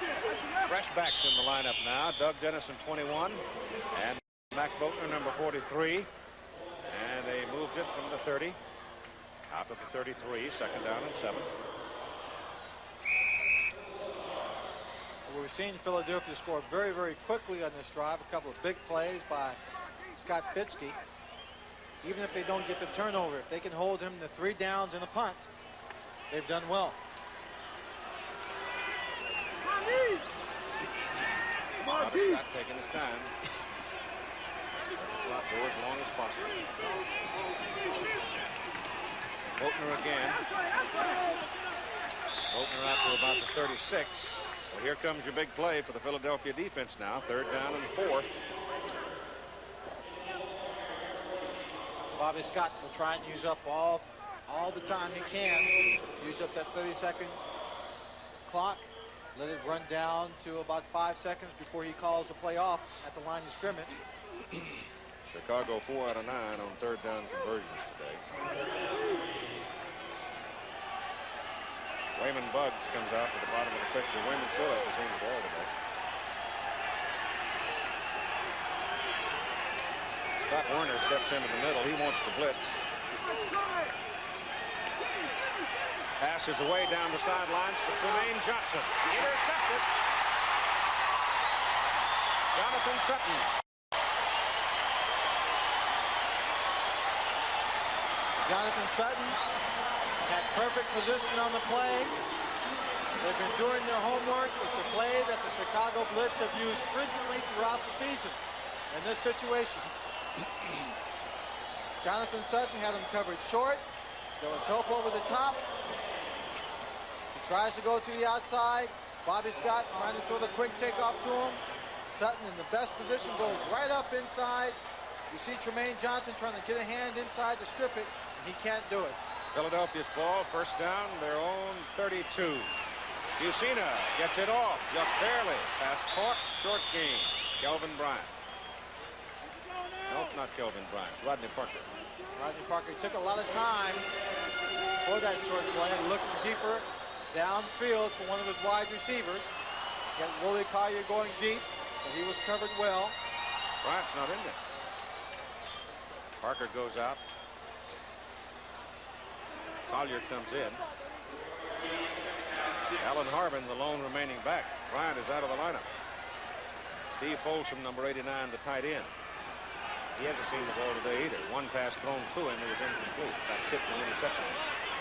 fresh backs in the lineup now. Doug Dennison, 21, and Mac Boatner, number 43. And they moved it from the 30 out to the 33, second down and 7. We've seen Philadelphia score very, very quickly on this drive. A couple of big plays by Scott Fitzke. Even if they don't get the turnover, if they can hold him to 3 downs and a punt, they've done well. Scott taking his time. Clock go as long as possible. Boatner again. Boatner out to about the 36. So here comes your big play for the Philadelphia defense now. 3rd down and 4. Bobby Scott will try and use up all the time he can. Use up that 30-second clock. Let it run down to about 5 seconds before he calls the play off at the line of scrimmage. Chicago 4 out of 9 on 3rd down conversions today. Wayman Buggs comes out to the bottom of the picture. Wayman still hasn't seen the ball today. Scott Werner steps into the middle. He wants to blitz. Pass is away down the sidelines for Tremaine Johnson. Intercepted. Jonathan Sutton. Jonathan Sutton had perfect position on the play. They've been doing their homework. It's a play that the Chicago Blitz have used frequently throughout the season. In this situation, Jonathan Sutton had him covered short. There was help over the top. He tries to go to the outside. Bobby Scott trying to throw the quick takeoff to him. Sutton in the best position goes right up inside. You see Tremaine Johnson trying to get a hand inside to strip it. He can't do it. Philadelphia's ball, first down, their own 32. Fusina gets it off, just barely. Pass caught, short gain. Kelvin Bryant. No, not Kelvin Bryant. Rodney Parker. Rodney Parker took a lot of time for that short play, looking deeper downfield for one of his wide receivers. Got Willie Collier going deep, but he was covered well. Bryant's not in there. Parker goes out. Collier comes in. Alan Harbin, the lone remaining back. Bryant is out of the lineup. Steve Folsom, number 89, the tight end. He hasn't seen the ball today either. One pass thrown to him, it was incomplete. Got tipped and intercepted.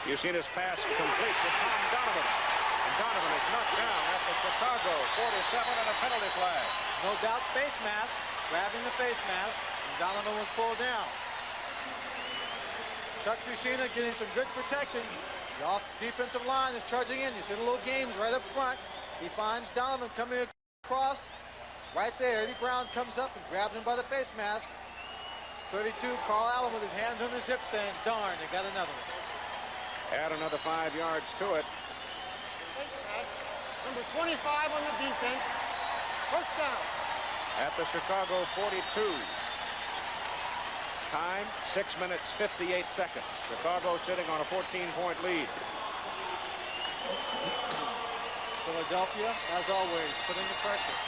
You've seen his pass complete to Tom Donovan. And Donovan is knocked down at the Chicago 47 and a penalty flag. No doubt face mask, grabbing the face mask, and Donovan was pulled down. Chuck Fusina getting some good protection. The off defensive line is charging in. You see the little games right up front. He finds Donovan coming across. Right there, Eddie Brown comes up and grabs him by the face mask. 32, Carl Allen with his hands on his hips saying, darn, they got another one. Add another 5 yards to it. Number 25 on the defense. First down. At the Chicago 42. Time, 6 minutes, 58 seconds. Chicago sitting on a 14-point lead. Philadelphia, as always, putting the pressure.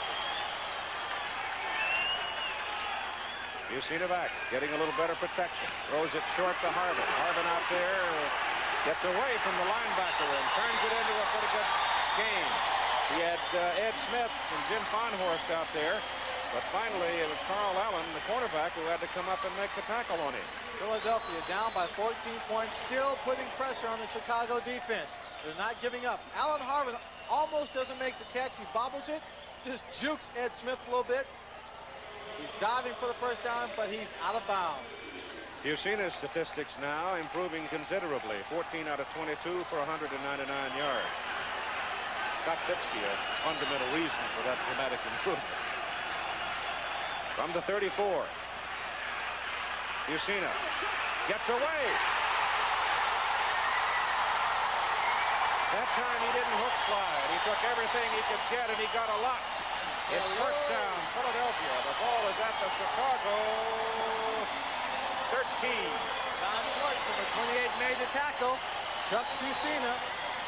You see the back, getting a little better protection. Throws it short to Harbin. Harbin out there gets away from the linebacker and turns it into a pretty good game. He had Ed Smith and Jim Fonhorst out there. But finally, it was Carl Allen, the cornerback, who had to come up and make the tackle on him. Philadelphia down by 14 points, still putting pressure on the Chicago defense. They're not giving up. Alan Harvin almost doesn't make the catch. He bobbles it, just jukes Ed Smith a little bit. He's diving for the first down, but he's out of bounds. Fusina's statistics now improving considerably. 14 out of 22 for 199 yards. Scott Fitzke, a fundamental reason for that dramatic improvement. From the 34. Fusina gets away. That time he didn't hook slide. He took everything he could get, and he got a lot. It's first down, Philadelphia. The ball is at the Chicago 13. Don Schwartz, number 28, made the tackle. Chuck Fusina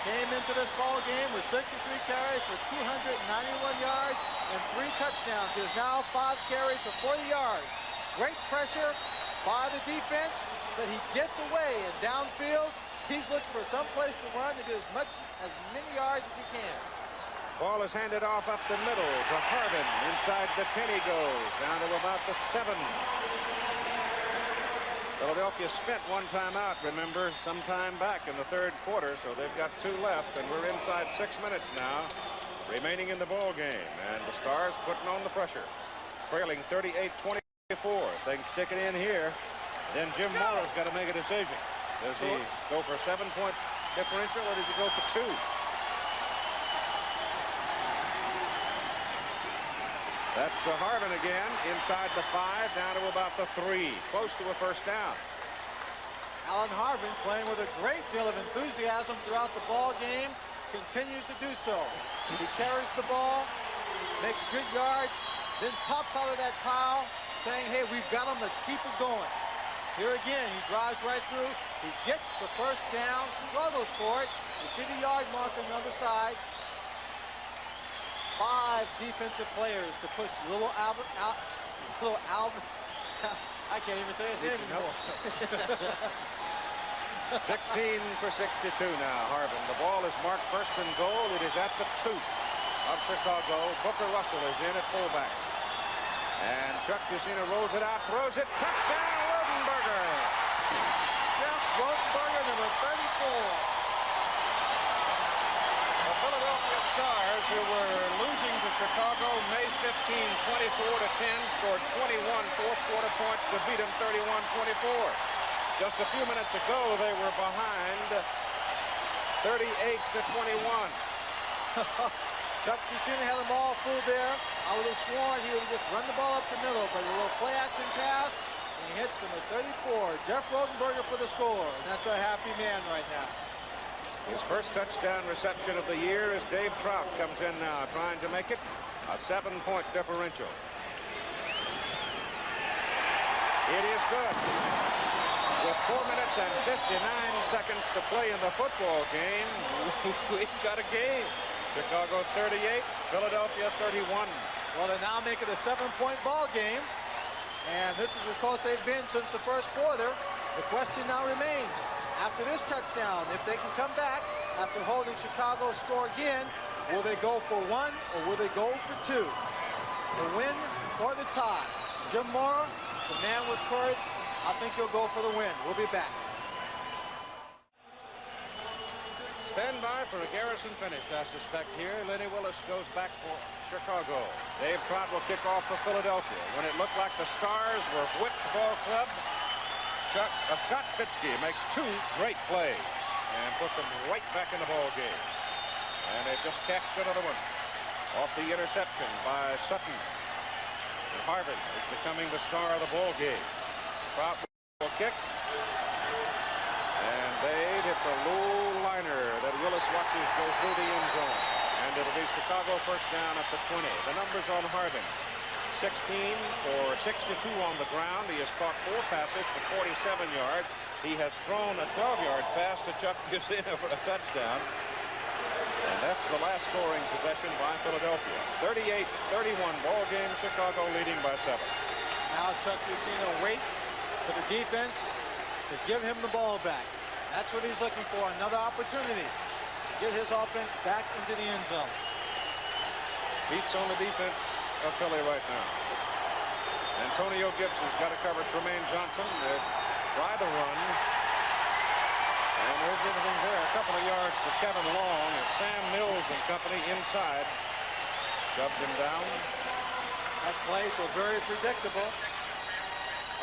came into this ball game with 63 carries for 291 yards and 3 touchdowns. He has now 5 carries for 40 yards. Great pressure by the defense, but he gets away and downfield. He's looking for some place to run to get as many yards as he can. Ball is handed off up the middle to Harvin. Inside the 10 he goes, down to about the 7. Philadelphia spent one timeout, remember, some time back in the third quarter, so they've got 2 left, and we're inside 6 minutes now remaining in the ball game, and the Stars putting on the pressure, trailing 38-24. They can stick it in here. Then Jim Morrow's got to make a decision. Does he go for a 7-point differential, or does he go for 2? That's Harvin again, inside the 5, down to about the 3, close to a first down. Alan Harvin, playing with a great deal of enthusiasm throughout the ball game, continues to do so. He carries the ball, makes good yards, then pops out of that pile, saying, hey, we've got him, let's keep it going. Here again, he drives right through, he gets the first down, struggles for it. You see the yard mark on the other side. 5 defensive players to push little Albert out. Little Albert. I can't even say his name anymore. 16 for 62 now, Harvin. The ball is marked first and goal. It is at the 2 of Chicago. Booker Russell is in at fullback. And Chuck Fusina rolls it out, throws it. Touchdown, Rodenberger. Jeff Rodenberger, number 34. Philadelphia Stars, who were losing to Chicago May 15, 24-10, scored 21 fourth-quarter points to beat them 31-24. Just a few minutes ago, they were behind 38-21. Chuck Fusina had them all full there. I would have sworn he would have just run the ball up the middle, but a little play-action pass, and he hits them at 34. Jeff Rodenberger for the score, and that's a happy man right now. His first touchdown reception of the year as Dave Trout comes in now, trying to make it a 7-point differential. It is good. With 4 minutes and 59 seconds to play in the football game, we've got a game. Chicago 38, Philadelphia 31. Well, they now make it a 7-point ball game, and this is as close they've been since the first quarter. The question now remains, after this touchdown, if they can come back after holding Chicago score again, will they go for 1 or will they go for 2? The win or the tie? Jim Morrow is a man with courage. I think he'll go for the win. We'll be back. Stand by for a Garrison finish, I suspect here. Lenny Willis goes back for Chicago. Dave Trout will kick off for Philadelphia. When it looked like the Stars were whipped ball club, Scott Fitzke makes 2 great plays and puts them right back in the ball game. And they just catched another one off the interception by Sutton. And Harvin is becoming the star of the ball game. Trout will kick. And Dave hits a low liner that Willis watches go through the end zone. And it'll be Chicago first down at the 20. The numbers on Harvin. 16 for 62 on the ground. He has caught 4 passes for 47 yards. He has thrown a 12-yard pass to Chuck Fusina for a touchdown. And that's the last scoring possession by Philadelphia. 38-31 ball game, Chicago leading by 7. Now Chuck Fusina waits for the defense to give him the ball back. That's what he's looking for, another opportunity to get his offense back into the end zone. Beats on the defense of Philly right now. Antonio Gibson's got to cover Tremaine Johnson. They try the run. And there's anything there. A couple of yards to Kevin Long as Sam Mills and company inside. Shoved him down. That play so very predictable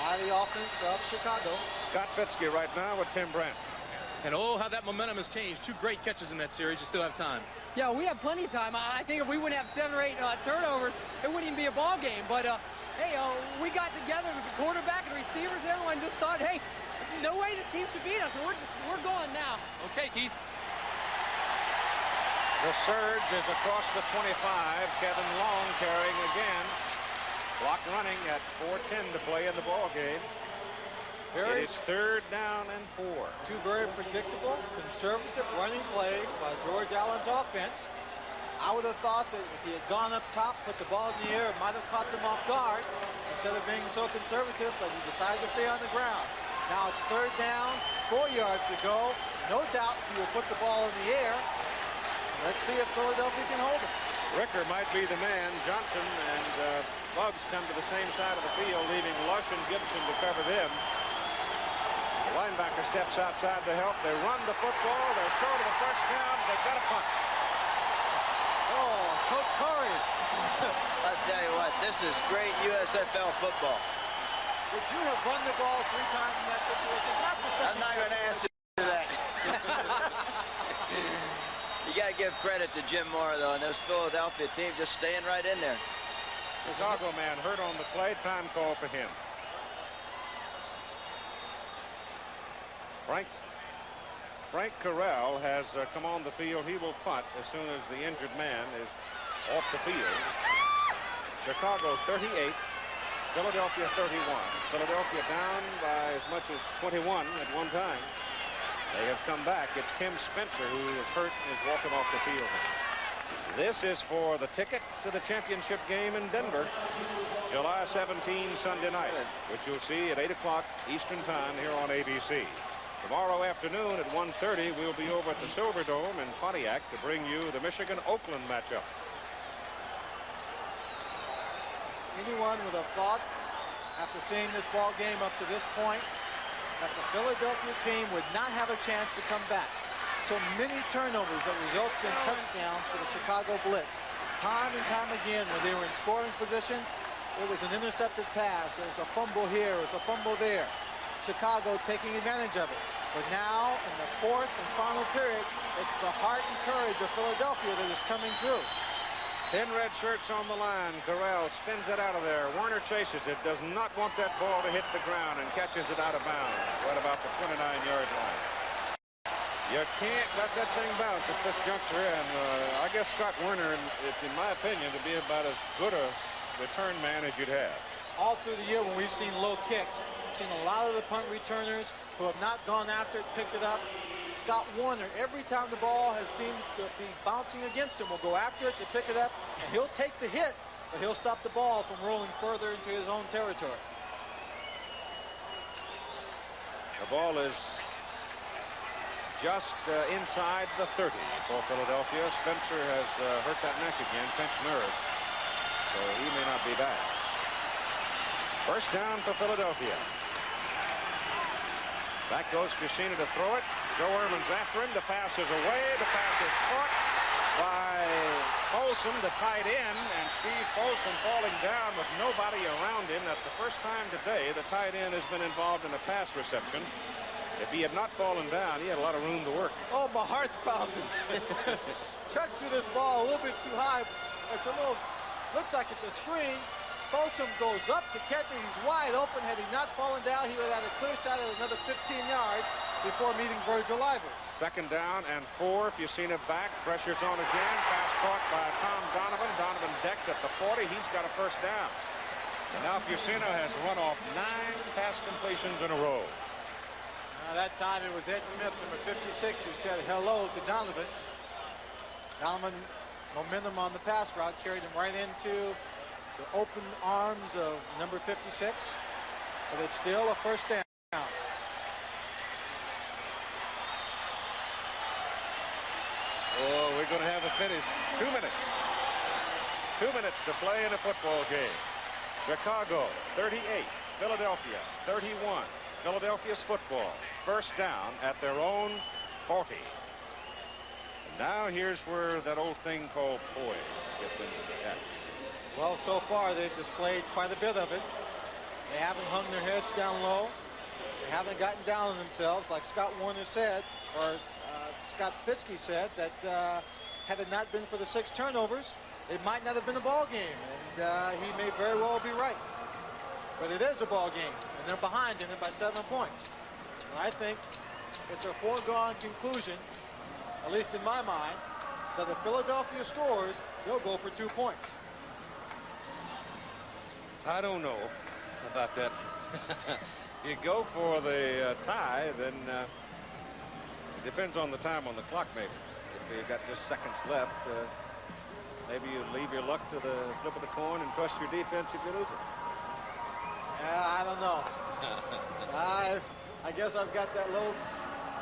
by the offense of Chicago. Scott Fitzke right now with Tim Brent. And oh, how that momentum has changed. 2 great catches in that series. You still have time. Yeah, we have plenty of time. I think if we wouldn't have 7 or 8 turnovers, it wouldn't even be a ball game. But hey, we got together with the quarterback and receivers. Everyone just thought, hey, no way this team should beat us. And we're going now. Okay, Keith. The surge is across the 25. Kevin Long carrying again. Clock running at 4:10 to play in the ball game. It is 3rd down and 4. 2 very predictable, conservative running plays by George Allen's offense. I would have thought that if he had gone up top, put the ball in the air, it might have caught them off guard instead of being so conservative, but he decided to stay on the ground. Now it's 3rd down, 4 yards to go. No doubt he will put the ball in the air. Let's see if Philadelphia can hold it. Ricker might be the man. Johnson and Bugs come to the same side of the field, leaving Lush and Gibson to cover them. The linebacker steps outside to help. They run the football. They're short of the first down. They've got a punt. Oh, Coach Corey. I'll tell you what, this is great USFL football. Would you have run the ball 3 times in that situation? I'm not going to answer that. You got to give credit to Jim Moore, though, and this Philadelphia team just staying right in there. Chicago man hurt on the play. Time call for him. Frank Corral has come on the field. He will punt as soon as the injured man is off the field. Chicago 38, Philadelphia 31. Philadelphia down by as much as 21 at one time. They have come back. It's Tim Spencer who is hurt and is walking off the field. This is for the ticket to the championship game in Denver, July 17, Sunday night, which you'll see at 8 o'clock Eastern Time here on ABC. Tomorrow afternoon at 1:30, we'll be over at the Silverdome in Pontiac to bring you the Michigan-Oakland matchup. Anyone would have thought, after seeing this ball game up to this point, that the Philadelphia team would not have a chance to come back. So many turnovers that resulted in touchdowns for the Chicago Blitz. Time and time again, when they were in scoring position, it was an intercepted pass. There was a fumble here, there was a fumble there. Chicago taking advantage of it. But now, in the 4th and final period, it's the heart and courage of Philadelphia that is coming through. 10 red shirts on the line. Corral spins it out of there. Warner chases it. Does not want that ball to hit the ground and catches it out of bounds right about the 29-yard line. You can't let that thing bounce at this juncture. And I guess Scott Werner, in my opinion, to be about as good a return man as you'd have. All through the year when we've seen low kicks, we've seen a lot of the punt returners who have not gone after it, picked it up. Scott Warner, every time the ball has seemed to be bouncing against him, will go after it to pick it up, and he'll take the hit, but he'll stop the ball from rolling further into his own territory. The ball is just inside the 30 for Philadelphia. Spencer has hurt that neck again, pinched nerve, so he may not be back. First down for Philadelphia. Back goes Cucina to throw it. Joe Ehrman's after him. The pass is away. The pass is caught by Folsom, the tight end, and Steve Folsom falling down with nobody around him. That's the first time today the tight end has been involved in a pass reception. If he had not fallen down, he had a lot of room to work. Oh, my heart's pounding. Chuck threw this ball a little bit too high. It's a little, looks like it's a screen. Folsom goes up to catch it. He's wide open. Had he not fallen down, he would have had a clear shot at another 15 yards before meeting Virgil Ivers. Second down and 4. Fucina back. Pressure's on again. Pass caught by Tom Donovan. Donovan decked at the 40. He's got a first down. And now Fucina has run off 9 pass completions in a row. That time it was Ed Smith, number 56, who said hello to Donovan. Donovan, momentum on the pass route, carried him right into the open arms of number 56, but it's still a first down. Oh, we're going to have a finish. 2 minutes. 2 minutes to play in a football game. Chicago, 38. Philadelphia, 31. Philadelphia's football. First down at their own 40. And now here's where that old thing called poise gets into the catch. Well, so far they've displayed quite a bit of it. They haven't hung their heads down low. They haven't gotten down on themselves, like Scott Warner said, or Scott Fitzke said, that had it not been for the 6 turnovers, it might not have been a ball game. And he may very well be right. But it is a ball game, and they're behind in it by 7 points. And I think it's a foregone conclusion, at least in my mind, that if Philadelphia scores, they'll go for 2 points. I don't know about that. You go for the tie, then it depends on the time on the clock, maybe. If you got just seconds left, maybe you leave your luck to the flip of the coin and trust your defense if you lose it. I don't know. I guess I've got that little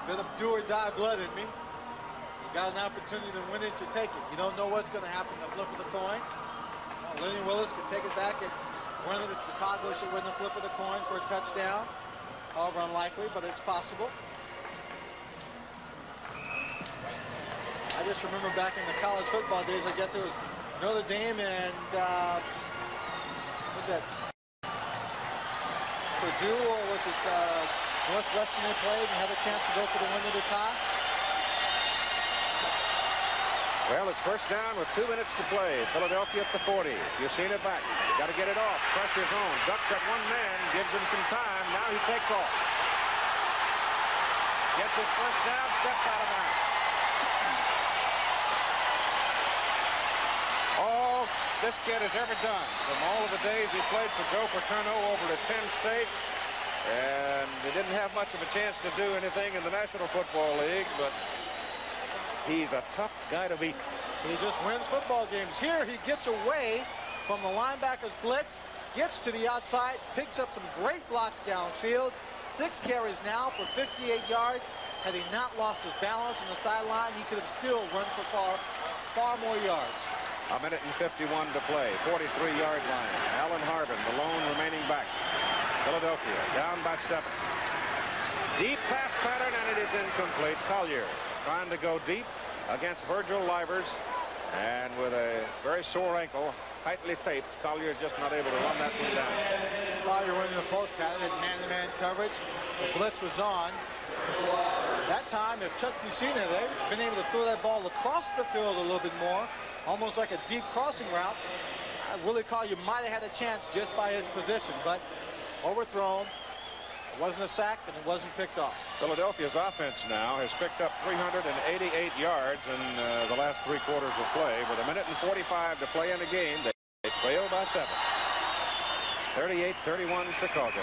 bit of do or die blood in me. You got an opportunity to win it, you take it. You don't know what's going to happen to the flip of the coin. Well, Lenny Willis could take it back and win it if Chicago should win the flip of the coin for a touchdown. However unlikely, but it's possible. I just remember back in the college football days, I guess it was Notre Dame and what's that? Purdue, or was it Northwestern they played and had a chance to go for the win of the tie? Well, it's first down with 2 minutes to play. Philadelphia at the 40. You've seen it back. Got to get it off. Pressure zone. Ducks at one man. Gives him some time. Now he takes off. Gets his first down. Steps out of bounds. All this kid has ever done from all of the days he played for Joe Paterno over at Penn State. And he didn't have much of a chance to do anything in the National Football League, but he's a tough guy to beat. He just wins football games. Here he gets away from the linebacker's blitz, gets to the outside, picks up some great blocks downfield. 6 carries now for 58 yards. Had he not lost his balance on the sideline, he could have still run for far more yards. A minute and 51 to play. 43-yard line. Alan Harbin, the lone remaining back. Philadelphia down by 7. Deep pass pattern, and it is incomplete. Collier trying to go deep against Virgil Livers, and with a very sore ankle, tightly taped, Collier just not able to run that one down. Collier running the post pattern in man-to-man coverage. The blitz was on. That time, if Chuck Fucina had been able to throw that ball across the field a little bit more, almost like a deep crossing route, Willie Collier might have had a chance just by his position, but overthrown. It wasn't a sack, and it wasn't picked off. Philadelphia's offense now has picked up 388 yards in the last 3 quarters of play. With a minute and 45 to play in the game, they trail by 7. 38-31 Chicago.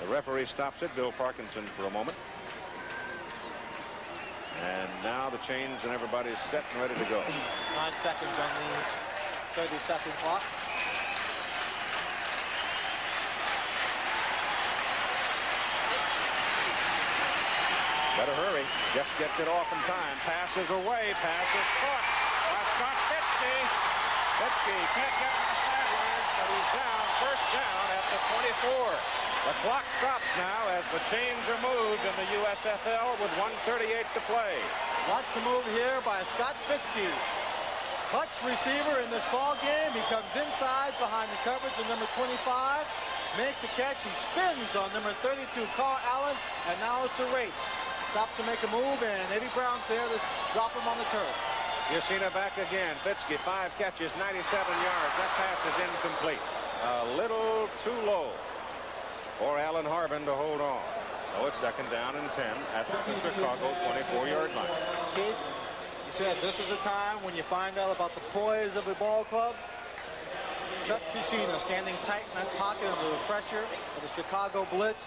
The referee stops it, Bill Parkinson, for a moment. And now the chains and everybody's set and ready to go. 9 seconds on the 30-second clock. Better hurry. Just gets it off in time. Passes away. Passes caught by Scott Fitzke. Fitzke can't get to the sidelines, but he's down. First down at the 24. The clock stops now as the chains are moved in the USFL with 1:38 to play. Watch the move here by Scott Fitzke. Clutch receiver in this ball game. He comes inside behind the coverage of number 25. Makes a catch. He spins on number 32, Carl Allen, and now it's a race. Stops to make a move, and Eddie Brown's there to drop him on the turf. Yasina back again. Fitzke, 5 catches, 97 yards. That pass is incomplete. A little too low for Alan Harbin to hold on. So it's second down and 10 at the Chicago 24-yard line. Keith, you said this is a time when you find out about the poise of a ball club. Chuck Fucina standing tight in that pocket under the pressure of the Chicago Blitz.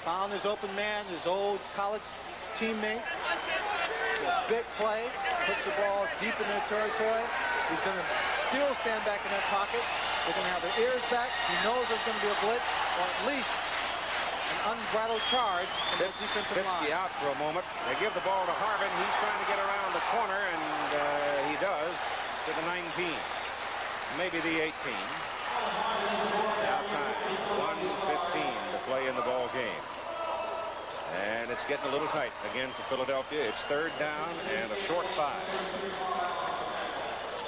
Found his open man, his old college teammate. A big play, puts the ball deep in their territory. He's going to still stand back in that pocket. They're going to have their ears back. He knows there's going to be a blitz, or at least an unbridled charge from the defensive line. Fitzke out for a moment. They give the ball to Harbin. He's trying to get around the corner, and he does to the 19, maybe the 18. Now time, 1:15 to play in the ball game. And it's getting a little tight again for Philadelphia. It's third down and a short 5.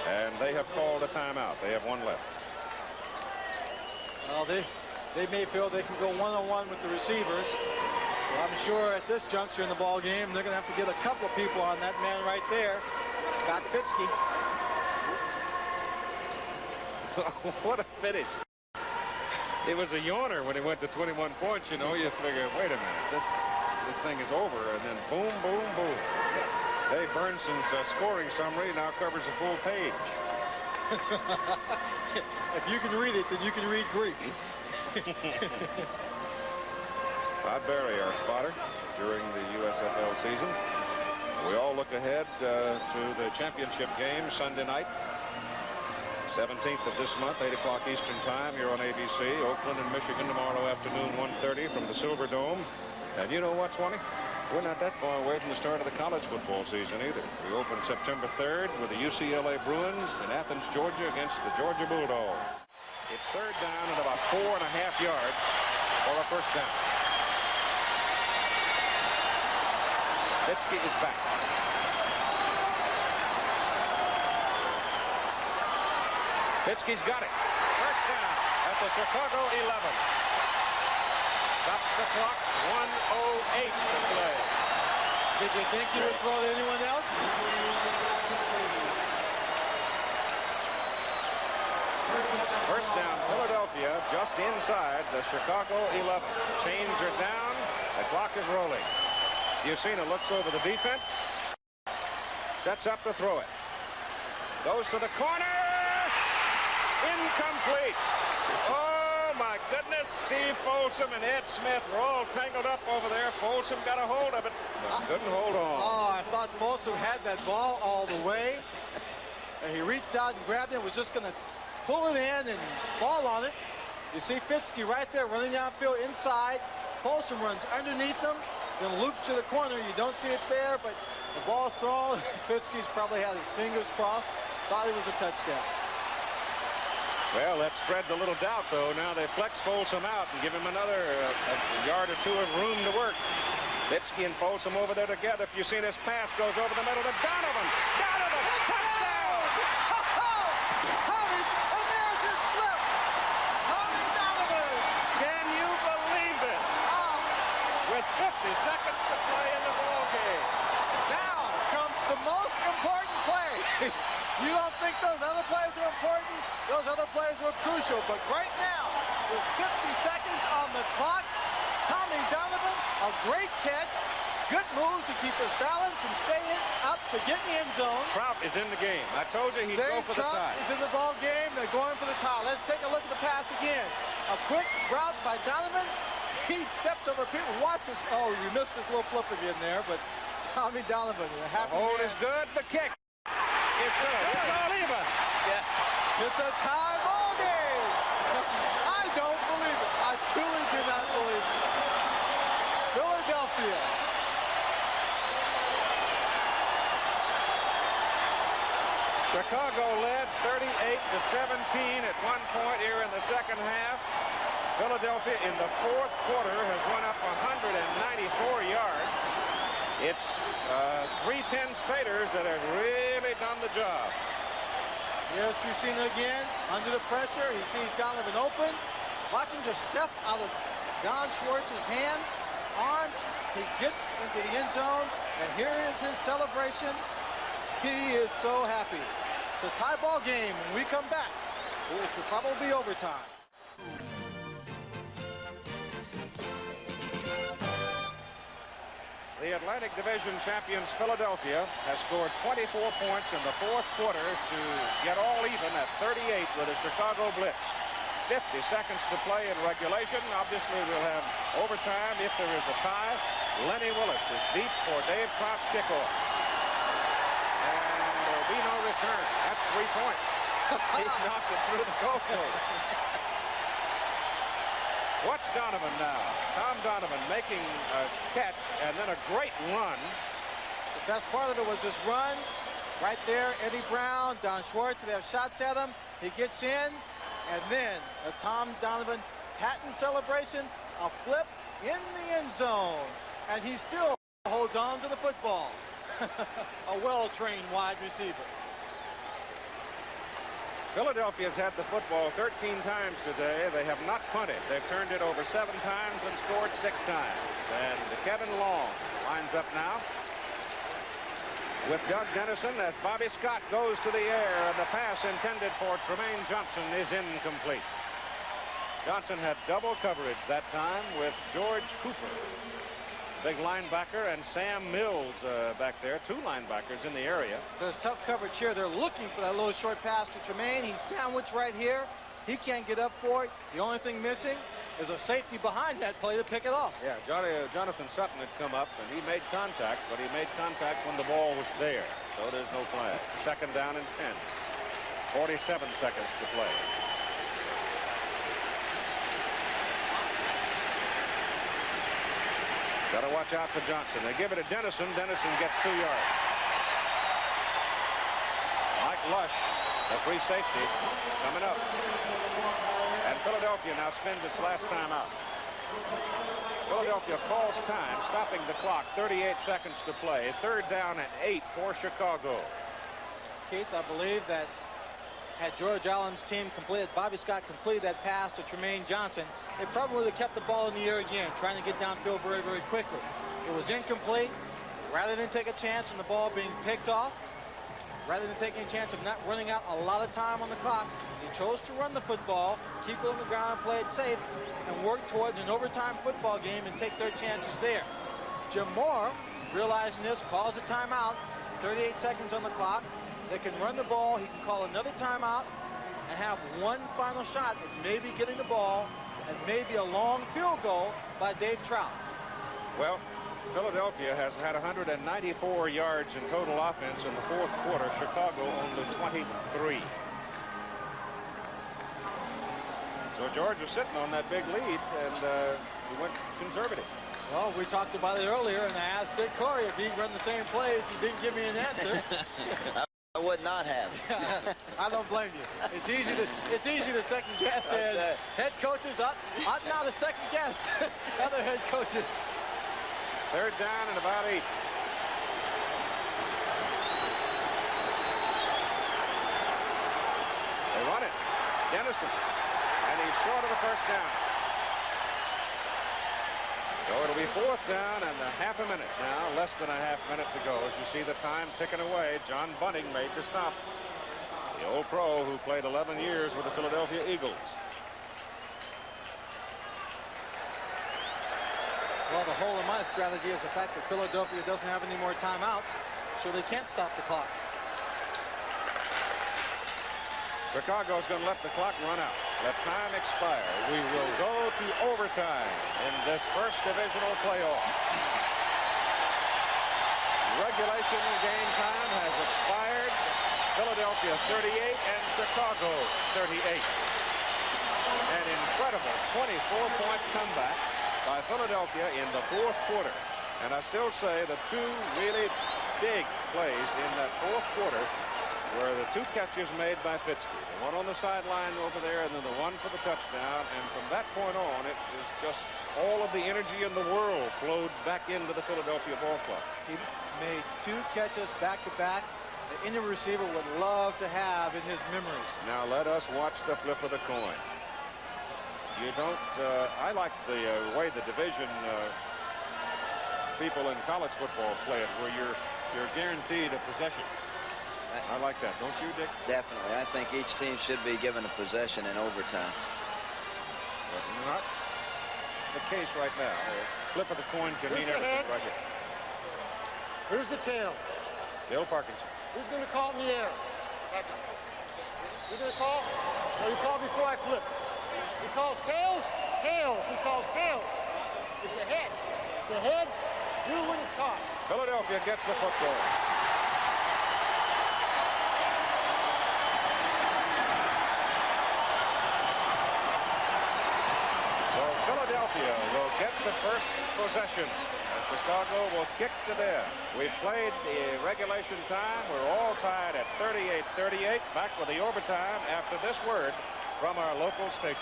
And they have called a timeout. They have one left. Well, they may feel they can go one-on-one with the receivers. Well, I'm sure at this juncture in the ball game, they're going to have to get a couple of people on that man right there, Scott Fitzke. What a finish. It was a yawner when he went to 21 points. You know, you figure, wait a minute, this thing is over, and then boom, boom, boom. Dave Burnson's scoring summary now covers a full page. If you can read it, then you can read Greek. Todd Barry, our spotter during the USFL season. We all look ahead to the championship game Sunday night, 17th of this month, 8 o'clock Eastern Time here on ABC. Oakland and Michigan tomorrow afternoon, 1:30 from the Silver Dome. And you know what, Swanee? We're not that far away from the start of the college football season either. We open September 3rd with the UCLA Bruins in Athens, Georgia against the Georgia Bulldogs. It's third down and about 4.5 yards for a first down. Fitzke is back. Fitzke's got it. First down at the Chicago 11. Stops the clock. 1:08 to play. Did you think you would throw to anyone else? First down, Philadelphia, just inside the Chicago 11. Chains are down. The clock is rolling. Yusina looks over the defense. Sets up to throw it. Goes to the corner. Incomplete. Oh, my goodness. Steve Folsom and Ed Smith were all tangled up over there. Folsom got a hold of it, but couldn't hold on. Oh, I thought Folsom had that ball all the way. And he reached out and grabbed it. Was just going to pull it in and fall on it. You see Fitzke right there running downfield inside. Folsom runs underneath him, then loops to the corner. You don't see it there, but the ball's thrown. Fitzke's probably had his fingers crossed. Thought it was a touchdown. Well, that spreads a little doubt, though. Now they flex Folsom out and give him another a yard or two of room to work. Fitzke and Folsom over there together. If you see this pass goes over the middle to Donovan. Donovan, touchdown! Tommy, and there's his flip. Tommy Donovan. Can you believe it? With 50 seconds to play in the ball game. Now comes the most important play. You don't think those other plays are important? Those other plays were crucial, but right now, with 50 seconds on the clock, Tommy Donovan, a great catch, good moves to keep his balance and stay up to get in the end zone. Trout is in the game. I told you he'd go for the tie. Trout is in the ball game. They're going for the tie. Let's take a look at the pass again. A quick route by Donovan. He steps over people. Watch this. Oh, you missed this little flip again there, but Tommy Donovan, a happy The hold man. is good. The kick is good. It's all even. Yeah. It's a tie ball game. I don't believe it. I truly do not believe it. Philadelphia. Chicago led 38-17 at one point here in the second half. Philadelphia in the fourth quarter has run up 194 yards. It's 310 Staters that have really done the job. Here's Fusina again, under the pressure. He sees Donovan open. Watch him just step out of Don Schwartz's hands, arms. He gets into the end zone, and here is his celebration. He is so happy. It's a tie ball game. When we come back, it will probably be overtime. The Atlantic Division champions Philadelphia has scored 24 points in the fourth quarter to get all even at 38 with the Chicago Blitz. 50 seconds to play in regulation. Obviously, we'll have overtime if there is a tie. Lenny Willis is deep for Dave Trout's kickoff. And there'll be no return. That's 3 points. He knocked it through the goalpost. Watch Donovan now. Tom Donovan making a catch and then a great run. The best part of it was this run. Right there, Eddie Brown, Don Schwartz, they have shots at him. He gets in, and then a Tom Donovan patent celebration, a flip in the end zone. and he still holds on to the football. A well-trained wide receiver. Philadelphia's had the football 13 times today. They have not punted. They've turned it over 7 times and scored 6 times. And Kevin Long lines up now with Doug Dennison as Bobby Scott goes to the air, and the pass intended for Tremaine Johnson is incomplete. Johnson had double coverage that time with George Cooper, big linebacker, and Sam Mills back there. 2 linebackers in the area. There's tough coverage here. They're looking for that little short pass to Tremaine. He's sandwiched right here. He can't get up for it. The only thing missing is a safety behind that play to pick it off. Yeah, Jonathan Sutton had come up, and he made contact, but he made contact when the ball was there. So there's no flag. 2nd down and 10. 47 seconds to play. Got to watch out for Johnson. They give it to Dennison. Dennison gets 2 yards. Mike Lush, the free safety, coming up. And Philadelphia now spends its last time out. Philadelphia calls time, stopping the clock. 38 seconds to play. 3rd down and 8 for Chicago. Keith, I believe that had George Allen's team completed, Bobby Scott completed that pass to Tremaine Johnson, they probably would have kept the ball in the air again, trying to get downfield very, very quickly. It was incomplete. Rather than take a chance on the ball being picked off, rather than taking a chance of not running out a lot of time on the clock, he chose to run the football, keep it on the ground, play it safe, and work towards an overtime football game and take their chances there. Jim Moore, realizing this, calls a timeout. 38 seconds on the clock. They can run the ball. He can call another timeout and have one final shot at maybe getting the ball and maybe a long field goal by Dave Trout. Well, Philadelphia has had 194 yards in total offense in the 4th quarter. Chicago only 23. So George was sitting on that big lead, and he went conservative. Well, we talked about it earlier, and I asked Dick Corey if he'd run the same plays. He didn't give me an answer. I would not have. I don't blame you. It's easy to second guess, and head coaches ought not to second guess other head coaches. 3rd down and about 8. They run it. Dennison. And he's short of the 1st down. So it'll be 4th down and a half a minute now. Less than a half minute to go. As you see the time ticking away, John Bunting made the stop. The old pro who played 11 years with the Philadelphia Eagles. Well, the whole of my strategy is the fact that Philadelphia doesn't have any more timeouts, so they can't stop the clock. Chicago's going to let the clock run out. Let time expire. We will go to overtime in this first divisional playoff. Regulation game time has expired. Philadelphia 38 and Chicago 38. An incredible 24-point comeback by Philadelphia in the 4th quarter. And I still say the 2 really big plays in that 4th quarter were the 2 catches made by Fitzke. The one on the sideline over there, and then the one for the touchdown. And from that point on, it was just all of the energy in the world flowed back into the Philadelphia ball club. He made 2 catches back-to-back that any receiver would love to have in his memories. Now let us watch the flip of the coin. You don't, I like the way the division people in college football play it, where you're guaranteed a possession. I like that, don't you, Dick? Definitely. I think each team should be given a possession in overtime. But not the case right now. Flip of the coin can mean everything right here. Here's the tail. Bill Parkinson. Who's going to call it in the air? You're going to call? No, you call before I flip. He calls tails? Tails. He calls tails. It's a head. It's a head. You wouldn't toss. Philadelphia gets the football. So Philadelphia will get the first possession. And Chicago will kick to them. We've played the regulation time. We're all tied at 38-38. Back with the overtime after this word from our local station.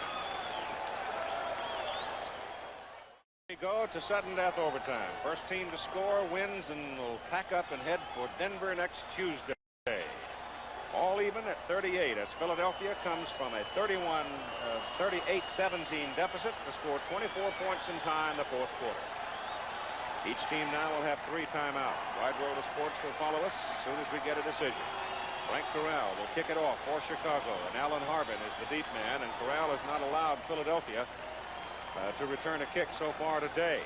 He goes. go to sudden death overtime. First team to score wins and will pack up and head for Denver next Tuesday. All even at 38 as Philadelphia comes from a 38-17 deficit to score 24 points in time in the fourth quarter. Each team now will have 3 timeouts. Wide World of Sports will follow us as soon as we get a decision. Frank Corral will kick it off for Chicago, and Alan Harbin is the deep man, and Corral has not allowed Philadelphia to return a kick so far today.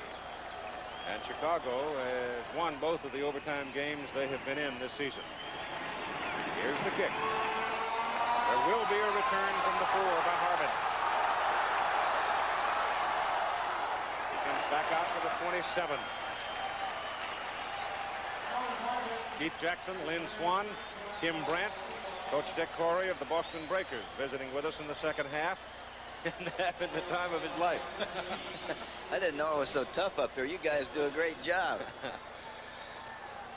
And Chicago has won both of the overtime games they have been in this season. Here's the kick. There will be a return from the 4 by Harbin. He comes back out to the 27. Keith Jackson, Lynn Swan, Tim Brandt, Coach Dick Corey of the Boston Breakers visiting with us in the second half. And having the time of his life. I didn't know it was so tough up here. You guys do a great job.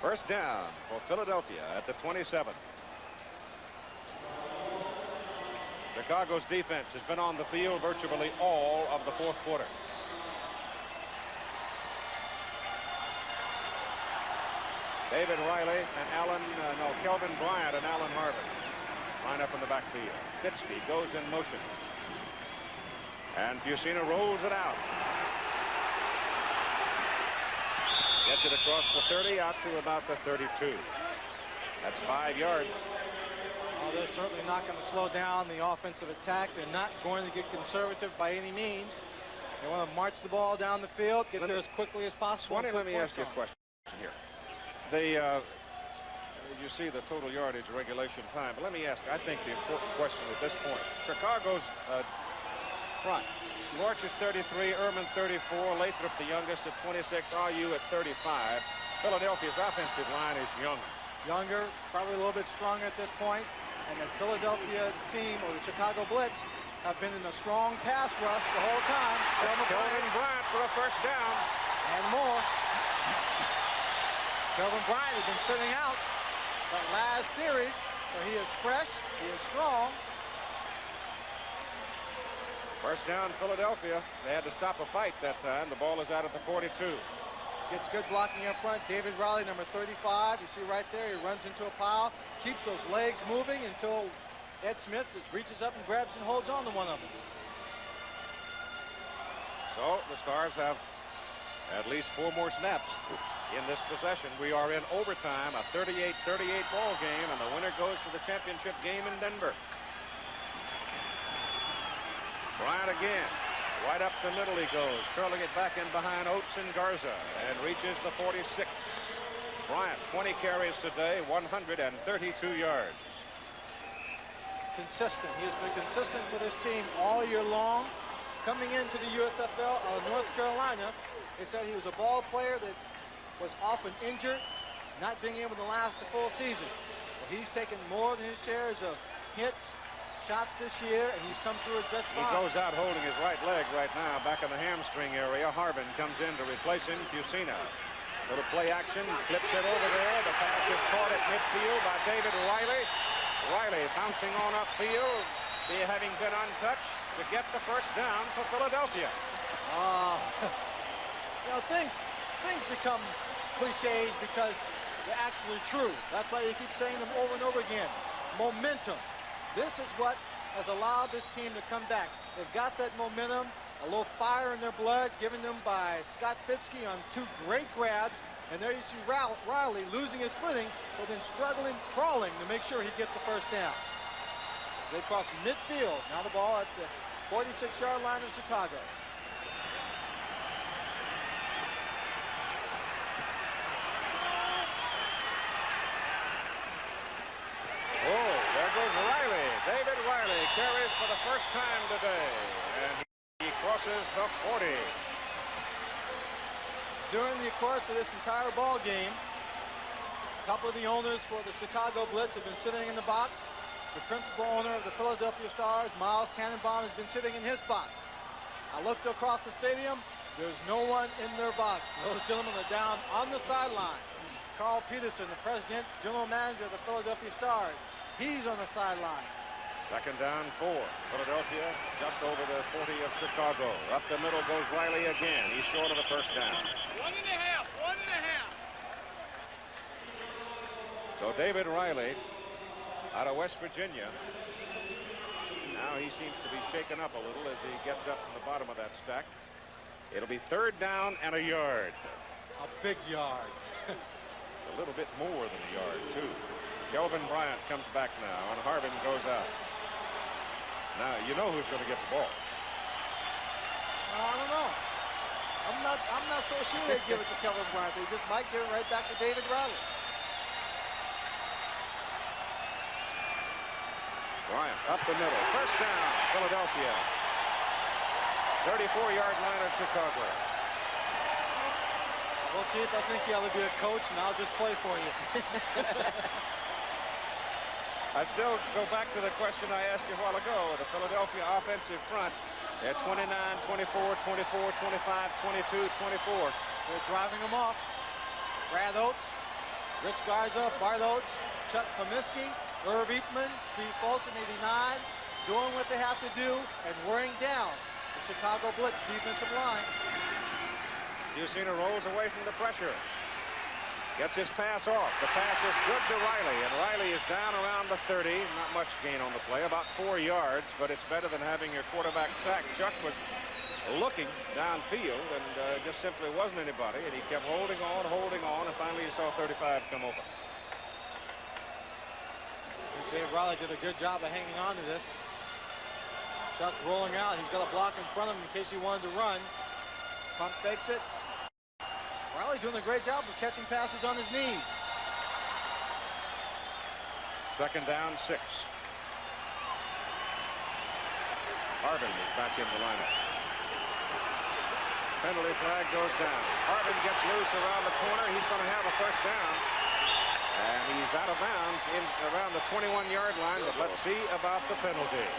First down for Philadelphia at the 27. Chicago's defense has been on the field virtually all of the fourth quarter. David Riley and Kelvin Bryant and Alan Harbin line up in the backfield. Fitzke goes in motion. And Fusina rolls it out. Gets it across the 30 out to about the 32. That's 5 yards. Well, they're certainly not going to slow down the offensive attack. They're not going to get conservative by any means. They want to march the ball down the field, get there as quickly as possible. Swanee, let me ask you a question here. You see the total yardage regulation time, but let me ask, I think the important question at this point. Chicago's front. Lorch is 33, Ehrman 34, Lathrop the youngest at 26, RU at 35. Philadelphia's offensive line is younger, probably a little bit stronger at this point. And the Philadelphia team, or the Chicago Blitz, have been in a strong pass rush the whole time. Kelvin Bryant for a first down. And more. Kelvin Bryant has been sitting out the last series, so he is fresh, he is strong. First down, Philadelphia. They had to stop a fight that time. The ball is out at the 42. Gets good blocking up front. David Riley, number 35. You see right there, he runs into a pile, keeps those legs moving until Ed Smith just reaches up and grabs and holds on to one of them. So the Stars have at least 4 more snaps in this possession. We are in overtime, a 38-38 ball game, and the winner goes to the championship game in Denver. Bryant again. Right up the middle he goes, curling it back in behind Oates and Garza, and reaches the 46. Bryant, 20 carries today, 132 yards. Consistent. He has been consistent with his team all year long. Coming into the USFL out of North Carolina, they said he was a ball player that was often injured, not being able to last the full season. Well, he's taken more than his shares of hits, shots this year, and he's come through it just fine. He goes out holding his right leg right now, back in the hamstring area. Harbin comes in to replace him. Fusina. Little play action, flips it over there. The pass is caught at midfield by David Riley. Riley bouncing on upfield, having been untouched to get the first down for Philadelphia. You know, things become cliches because they're actually true. That's why you keep saying them over and over again. Momentum. This is what has allowed this team to come back. They've got that momentum, a little fire in their blood, given them by Scott Fitzke on 2 great grabs. And there you see Riley losing his footing, but then struggling, crawling to make sure he gets the first down. As they cross midfield, now the ball at the 46-yard line of Chicago. Oh, there goes Riley. David Riley carries for the first time today, and he crosses the 40. During the course of this entire ball game, a couple of the owners for the Chicago Blitz have been sitting in the box. The principal owner of the Philadelphia Stars, Miles Tannenbaum, has been sitting in his box. I looked across the stadium. There's no one in their box. Those gentlemen are down on the sideline. Carl Peterson, the president, general manager of the Philadelphia Stars, he's on the sideline. Second down 4. Philadelphia just over the 40 of Chicago. Up the middle goes Riley again. He's short of the first down. 1.5. 1.5. So David Riley out of West Virginia. Now he seems to be shaken up a little as he gets up from the bottom of that stack. It'll be third down and a yard. A big yard. A little bit more than a yard, too. Kelvin Bryant comes back now, and Harbin goes out. Now, you know who's going to get the ball. I don't know. I'm not so sure they'd give it to Kelvin Bryant. They just might give it right back to David Riley. Bryant up the middle. First down, Philadelphia. 34-yard line of Chicago. Well, Keith, I think you ought to be a coach, and I'll just play for you. I still go back to the question I asked you a while ago. The Philadelphia offensive front, they're 29, 24, 24, 25, 22, 24. They're driving them off. Brad Oates, Rich Garza, Bart Oates, Chuck Comiskey, Irv Eatman, Steve Folsom, 89, doing what they have to do and wearing down the Chicago Blitz defensive line. Yusina rolls away from the pressure. Gets his pass off. The pass is good to Riley, and Riley is down around the 30. Not much gain on the play, about 4 yards, but it's better than having your quarterback sacked. Chuck was looking downfield and just simply wasn't anybody, and he kept holding on, and finally you saw 35 come open. Dave Riley did a good job of hanging on to this. Chuck rolling out. He's got a block in front of him in case he wanted to run. Pump fakes it. Riley doing a great job of catching passes on his knees. Second down, 6. Harbin is back in the lineup. Penalty flag goes down. Harbin gets loose around the corner. He's going to have a first down. And he's out of bounds in around the 21-yard line, but let's see about the penalty.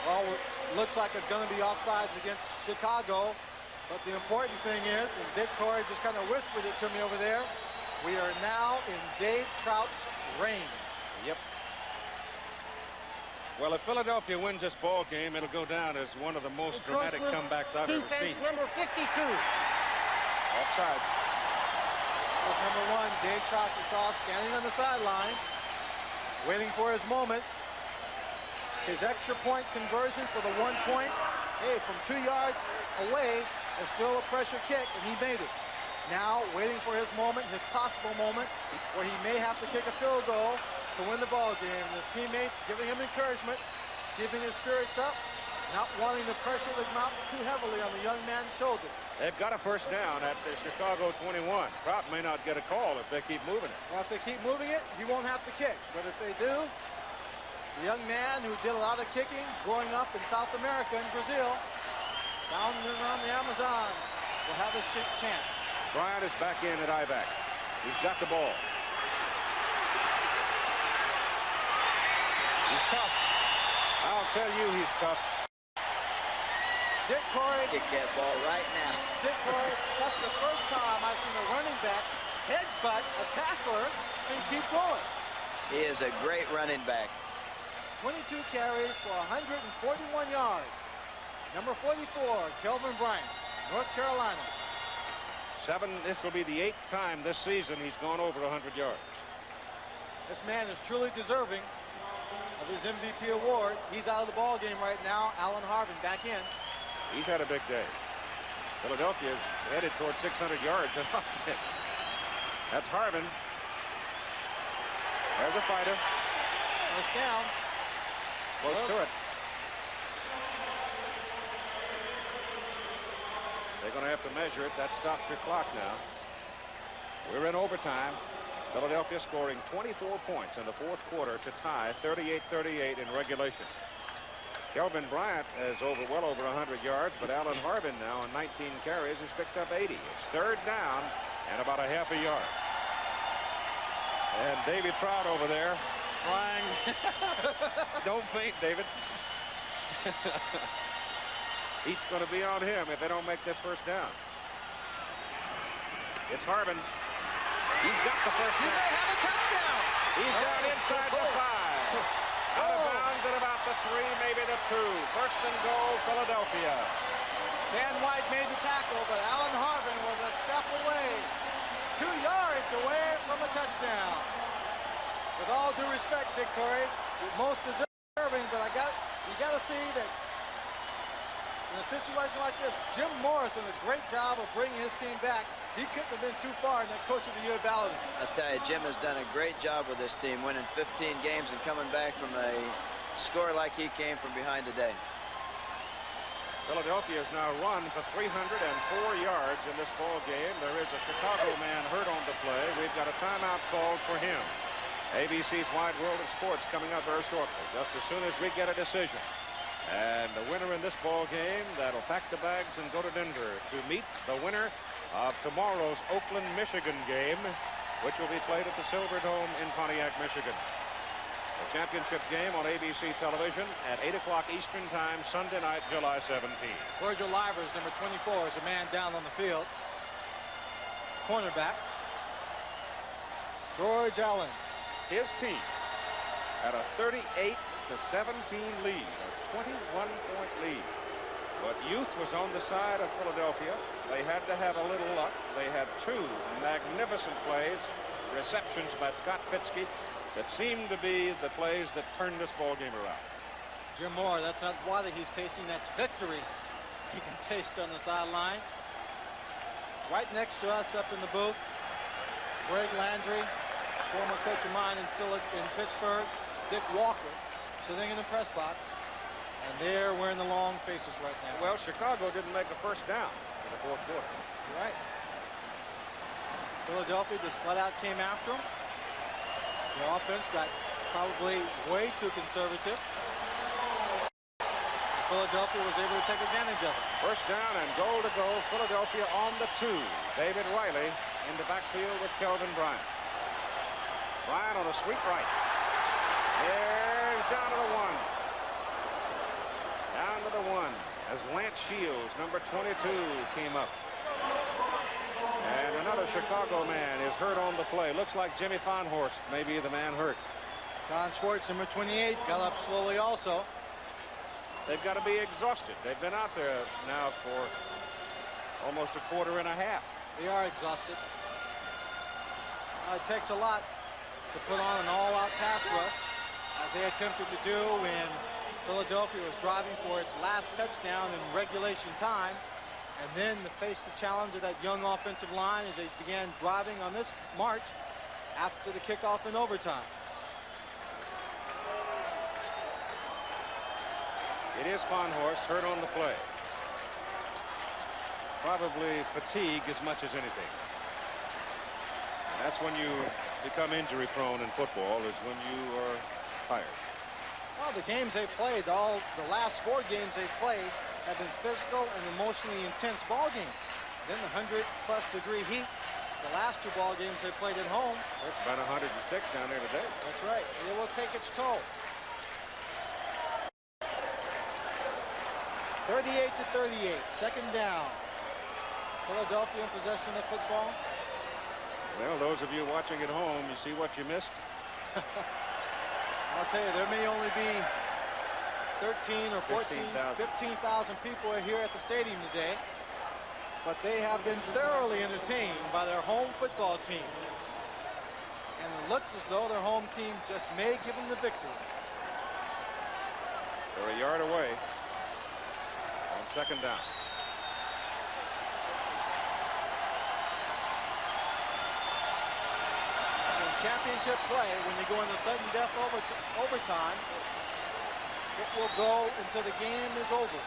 Well, it looks like it's going to be offsides against Chicago. But the important thing is, and Dick Torrey just kind of whispered it to me over there, we are now in Dave Trout's reign. Yep. Well, if Philadelphia wins this ball game, it'll go down as one of the most dramatic comebacks I've ever seen. Defense number 52. Offside. With number 1, Dave Trout, you saw standing on the sideline, waiting for his moment. His extra point conversion for the 1 point. Hey, from 2 yards away, is still a pressure kick, and he made it. Now, waiting for his moment, his possible moment, where he may have to kick a field goal to win the ball game. And his teammates giving him encouragement, keeping his spirits up, not wanting to pressure the mount too heavily on the young man's shoulder. They've got a first down at the Chicago 21. Trout may not get a call if they keep moving it. Well, if they keep moving it, he won't have to kick. But if they do, the young man who did a lot of kicking growing up in South America and Brazil, down and around the Amazon, will have a chance. Bryant is back in at I-back. He's got the ball. He's tough. I'll tell you he's tough. Dick Torrey. Kick that ball right now. Dick Torrey, that's the first time I've seen a running back headbutt a tackler and keep going. He is a great running back. 22 carries for 141 yards. Number 44, Kelvin Bryant, North Carolina. This will be the 8th time this season he's gone over 100 yards. This man is truly deserving of his MVP award. He's out of the ball game right now. Alan Harbin back in. He's had a big day. Philadelphia is headed toward 600 yards. That's Harbin. There's a fighter. First down. Close to it. They're going to have to measure it. That stops your clock now. We're in overtime. Philadelphia scoring 24 points in the fourth quarter to tie 38-38 in regulation. Kelvin Bryant is well over 100 yards, but Alan Harbin now on 19 carries has picked up 80. It's third down and about a half a yard. And Davey Trout over there crying. Don't faint, David. Heat's going to be on him if they don't make this first down. It's Harbin. He's got the first down. He may have a touchdown. He's down inside the 5. Out of bounds at about the the 3, maybe the 2. First and goal, Philadelphia. Dan White made the tackle, but Alan Harvin was a step away, 2 yards away from a touchdown. With all due respect, Dick Curry, most deserving, but you got to see that in a situation like this, Jim Morris did a great job of bringing his team back. He couldn't have been too far in that Coach of the Year ballot. I tell you, Jim has done a great job with this team, winning 15 games and coming back from a score like he came from behind today. Philadelphia has now run for 304 yards in this ball game. There is a Chicago man hurt on the play. We've got a timeout called for him. ABC's Wide World of Sports coming up very shortly, just as soon as we get a decision. And the winner in this ball game that'll pack the bags and go to Denver to meet the winner of tomorrow's Oakland, Michigan game, which will be played at the Silverdome in Pontiac, Michigan. The championship game on ABC television at 8 o'clock Eastern Time, Sunday night, July 17. Virgil Livers, number 24, is a man down on the field. Cornerback. George Allen. His team had a 38-17 lead, a 21-point lead. But youth was on the side of Philadelphia. They had to have a little luck. They had 2 magnificent plays, receptions by Scott Fitzke, that seemed to be the plays that turned this ball game around. Jim Moore, that's not why he's tasting, that's victory he can taste on the sideline. Right next to us up in the booth, Greg Landry, former coach of mine in Pittsburgh, Dick Walker, sitting in the press box, and they're wearing the long faces right now. Well, Chicago didn't make a first down in the fourth quarter. You're right. Philadelphia just flat out came after them. The offense got probably way too conservative. Philadelphia was able to take advantage of it. First down and goal to go. Philadelphia on the 2. David Riley in the backfield with Kelvin Bryant. Bryant on a sweep right. There's down to the 1. Down to the 1 as Lance Shields, number 22, came up. And another Chicago man is hurt on the play. Looks like Jimmy Farnhorst may be the man hurt. John Schwartz, number 28, got up slowly also. They've got to be exhausted. They've been out there now for almost a quarter and a half. They are exhausted. It takes a lot to put on an all-out pass rush, as they attempted to do when Philadelphia was driving for its last touchdown in regulation time. And then to face the challenge of that young offensive line as they began driving on this march after the kickoff in overtime. It is Farnhorst hurt on the play. Probably fatigue as much as anything. That's when you become injury prone in football, is when you are tired. Well, the games they've played, the last 4 games they've played have been physical and emotionally intense ball games. Then the 100+ degree heat, the last 2 ball games they played at home. It's about 106 down there today. That's right. It will take its toll. 38-38, second down. Philadelphia in possession of the football. Well, those of you watching at home, you see what you missed? I'll tell you, there may only be 13 or 14, 15,000 people are here at the stadium today, but they have been thoroughly entertained by their home football team. And it looks as though their home team just may give them the victory. They're a yard away on second down. Championship play, when you go into sudden death overtime, it will go until the game is over.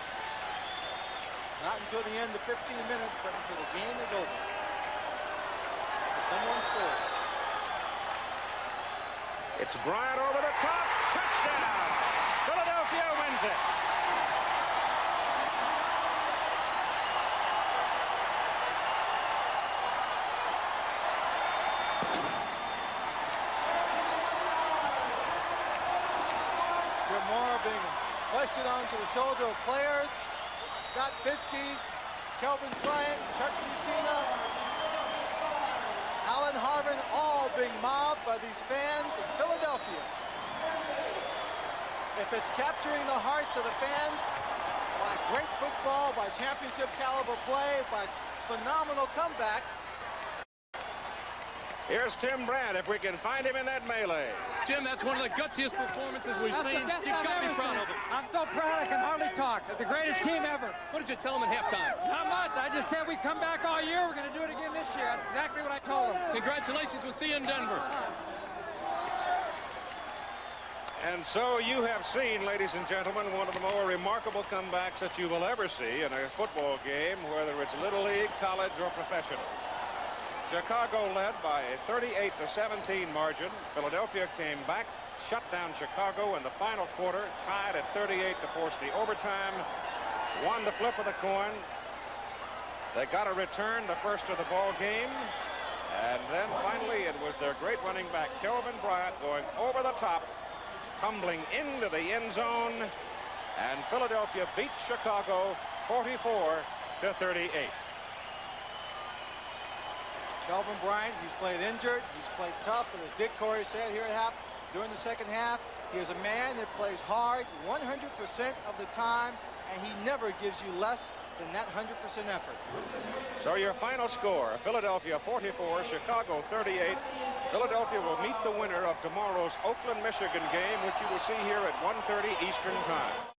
Not until the end of 15 minutes, but until the game is over. Someone scores. It's Bryant over the top. Touchdown! Philadelphia wins it. Being hoisted onto the shoulder of players. Scott Fitzke, Kelvin Bryant, Chuck Lucina, Alan Harvin, all being mobbed by these fans in Philadelphia. If it's capturing the hearts of the fans by great football, by championship caliber play, by phenomenal comebacks. Here's Tim Brandt, if we can find him in that melee. Jim, that's one of the gutsiest performances we've seen. You've got to be proud of him. I'm so proud I can hardly talk. It's the greatest team ever. What did you tell him at halftime? Not much. I just said we come back all year. We're going to do it again this year. That's exactly what I told them. Congratulations. We'll see you in Denver. And so you have seen, ladies and gentlemen, one of the more remarkable comebacks that you will ever see in a football game, whether it's Little League, college, or professional. Chicago led by a 38-17 margin. Philadelphia came back, shut down Chicago in the final quarter, tied at 38 to force the overtime, won the flip of the coin. They got a return the first of the ball game, and then finally it was their great running back, Kelvin Bryant, going over the top, tumbling into the end zone, and Philadelphia beat Chicago 44-38. Kelvin Bryant, he's played injured, he's played tough, and as Dick Corey said here during the second half, he is a man that plays hard 100% of the time, and he never gives you less than that 100% effort. So your final score, Philadelphia 44, Chicago 38. Philadelphia will meet the winner of tomorrow's Oakland, Michigan game, which you will see here at 1:30 Eastern Time.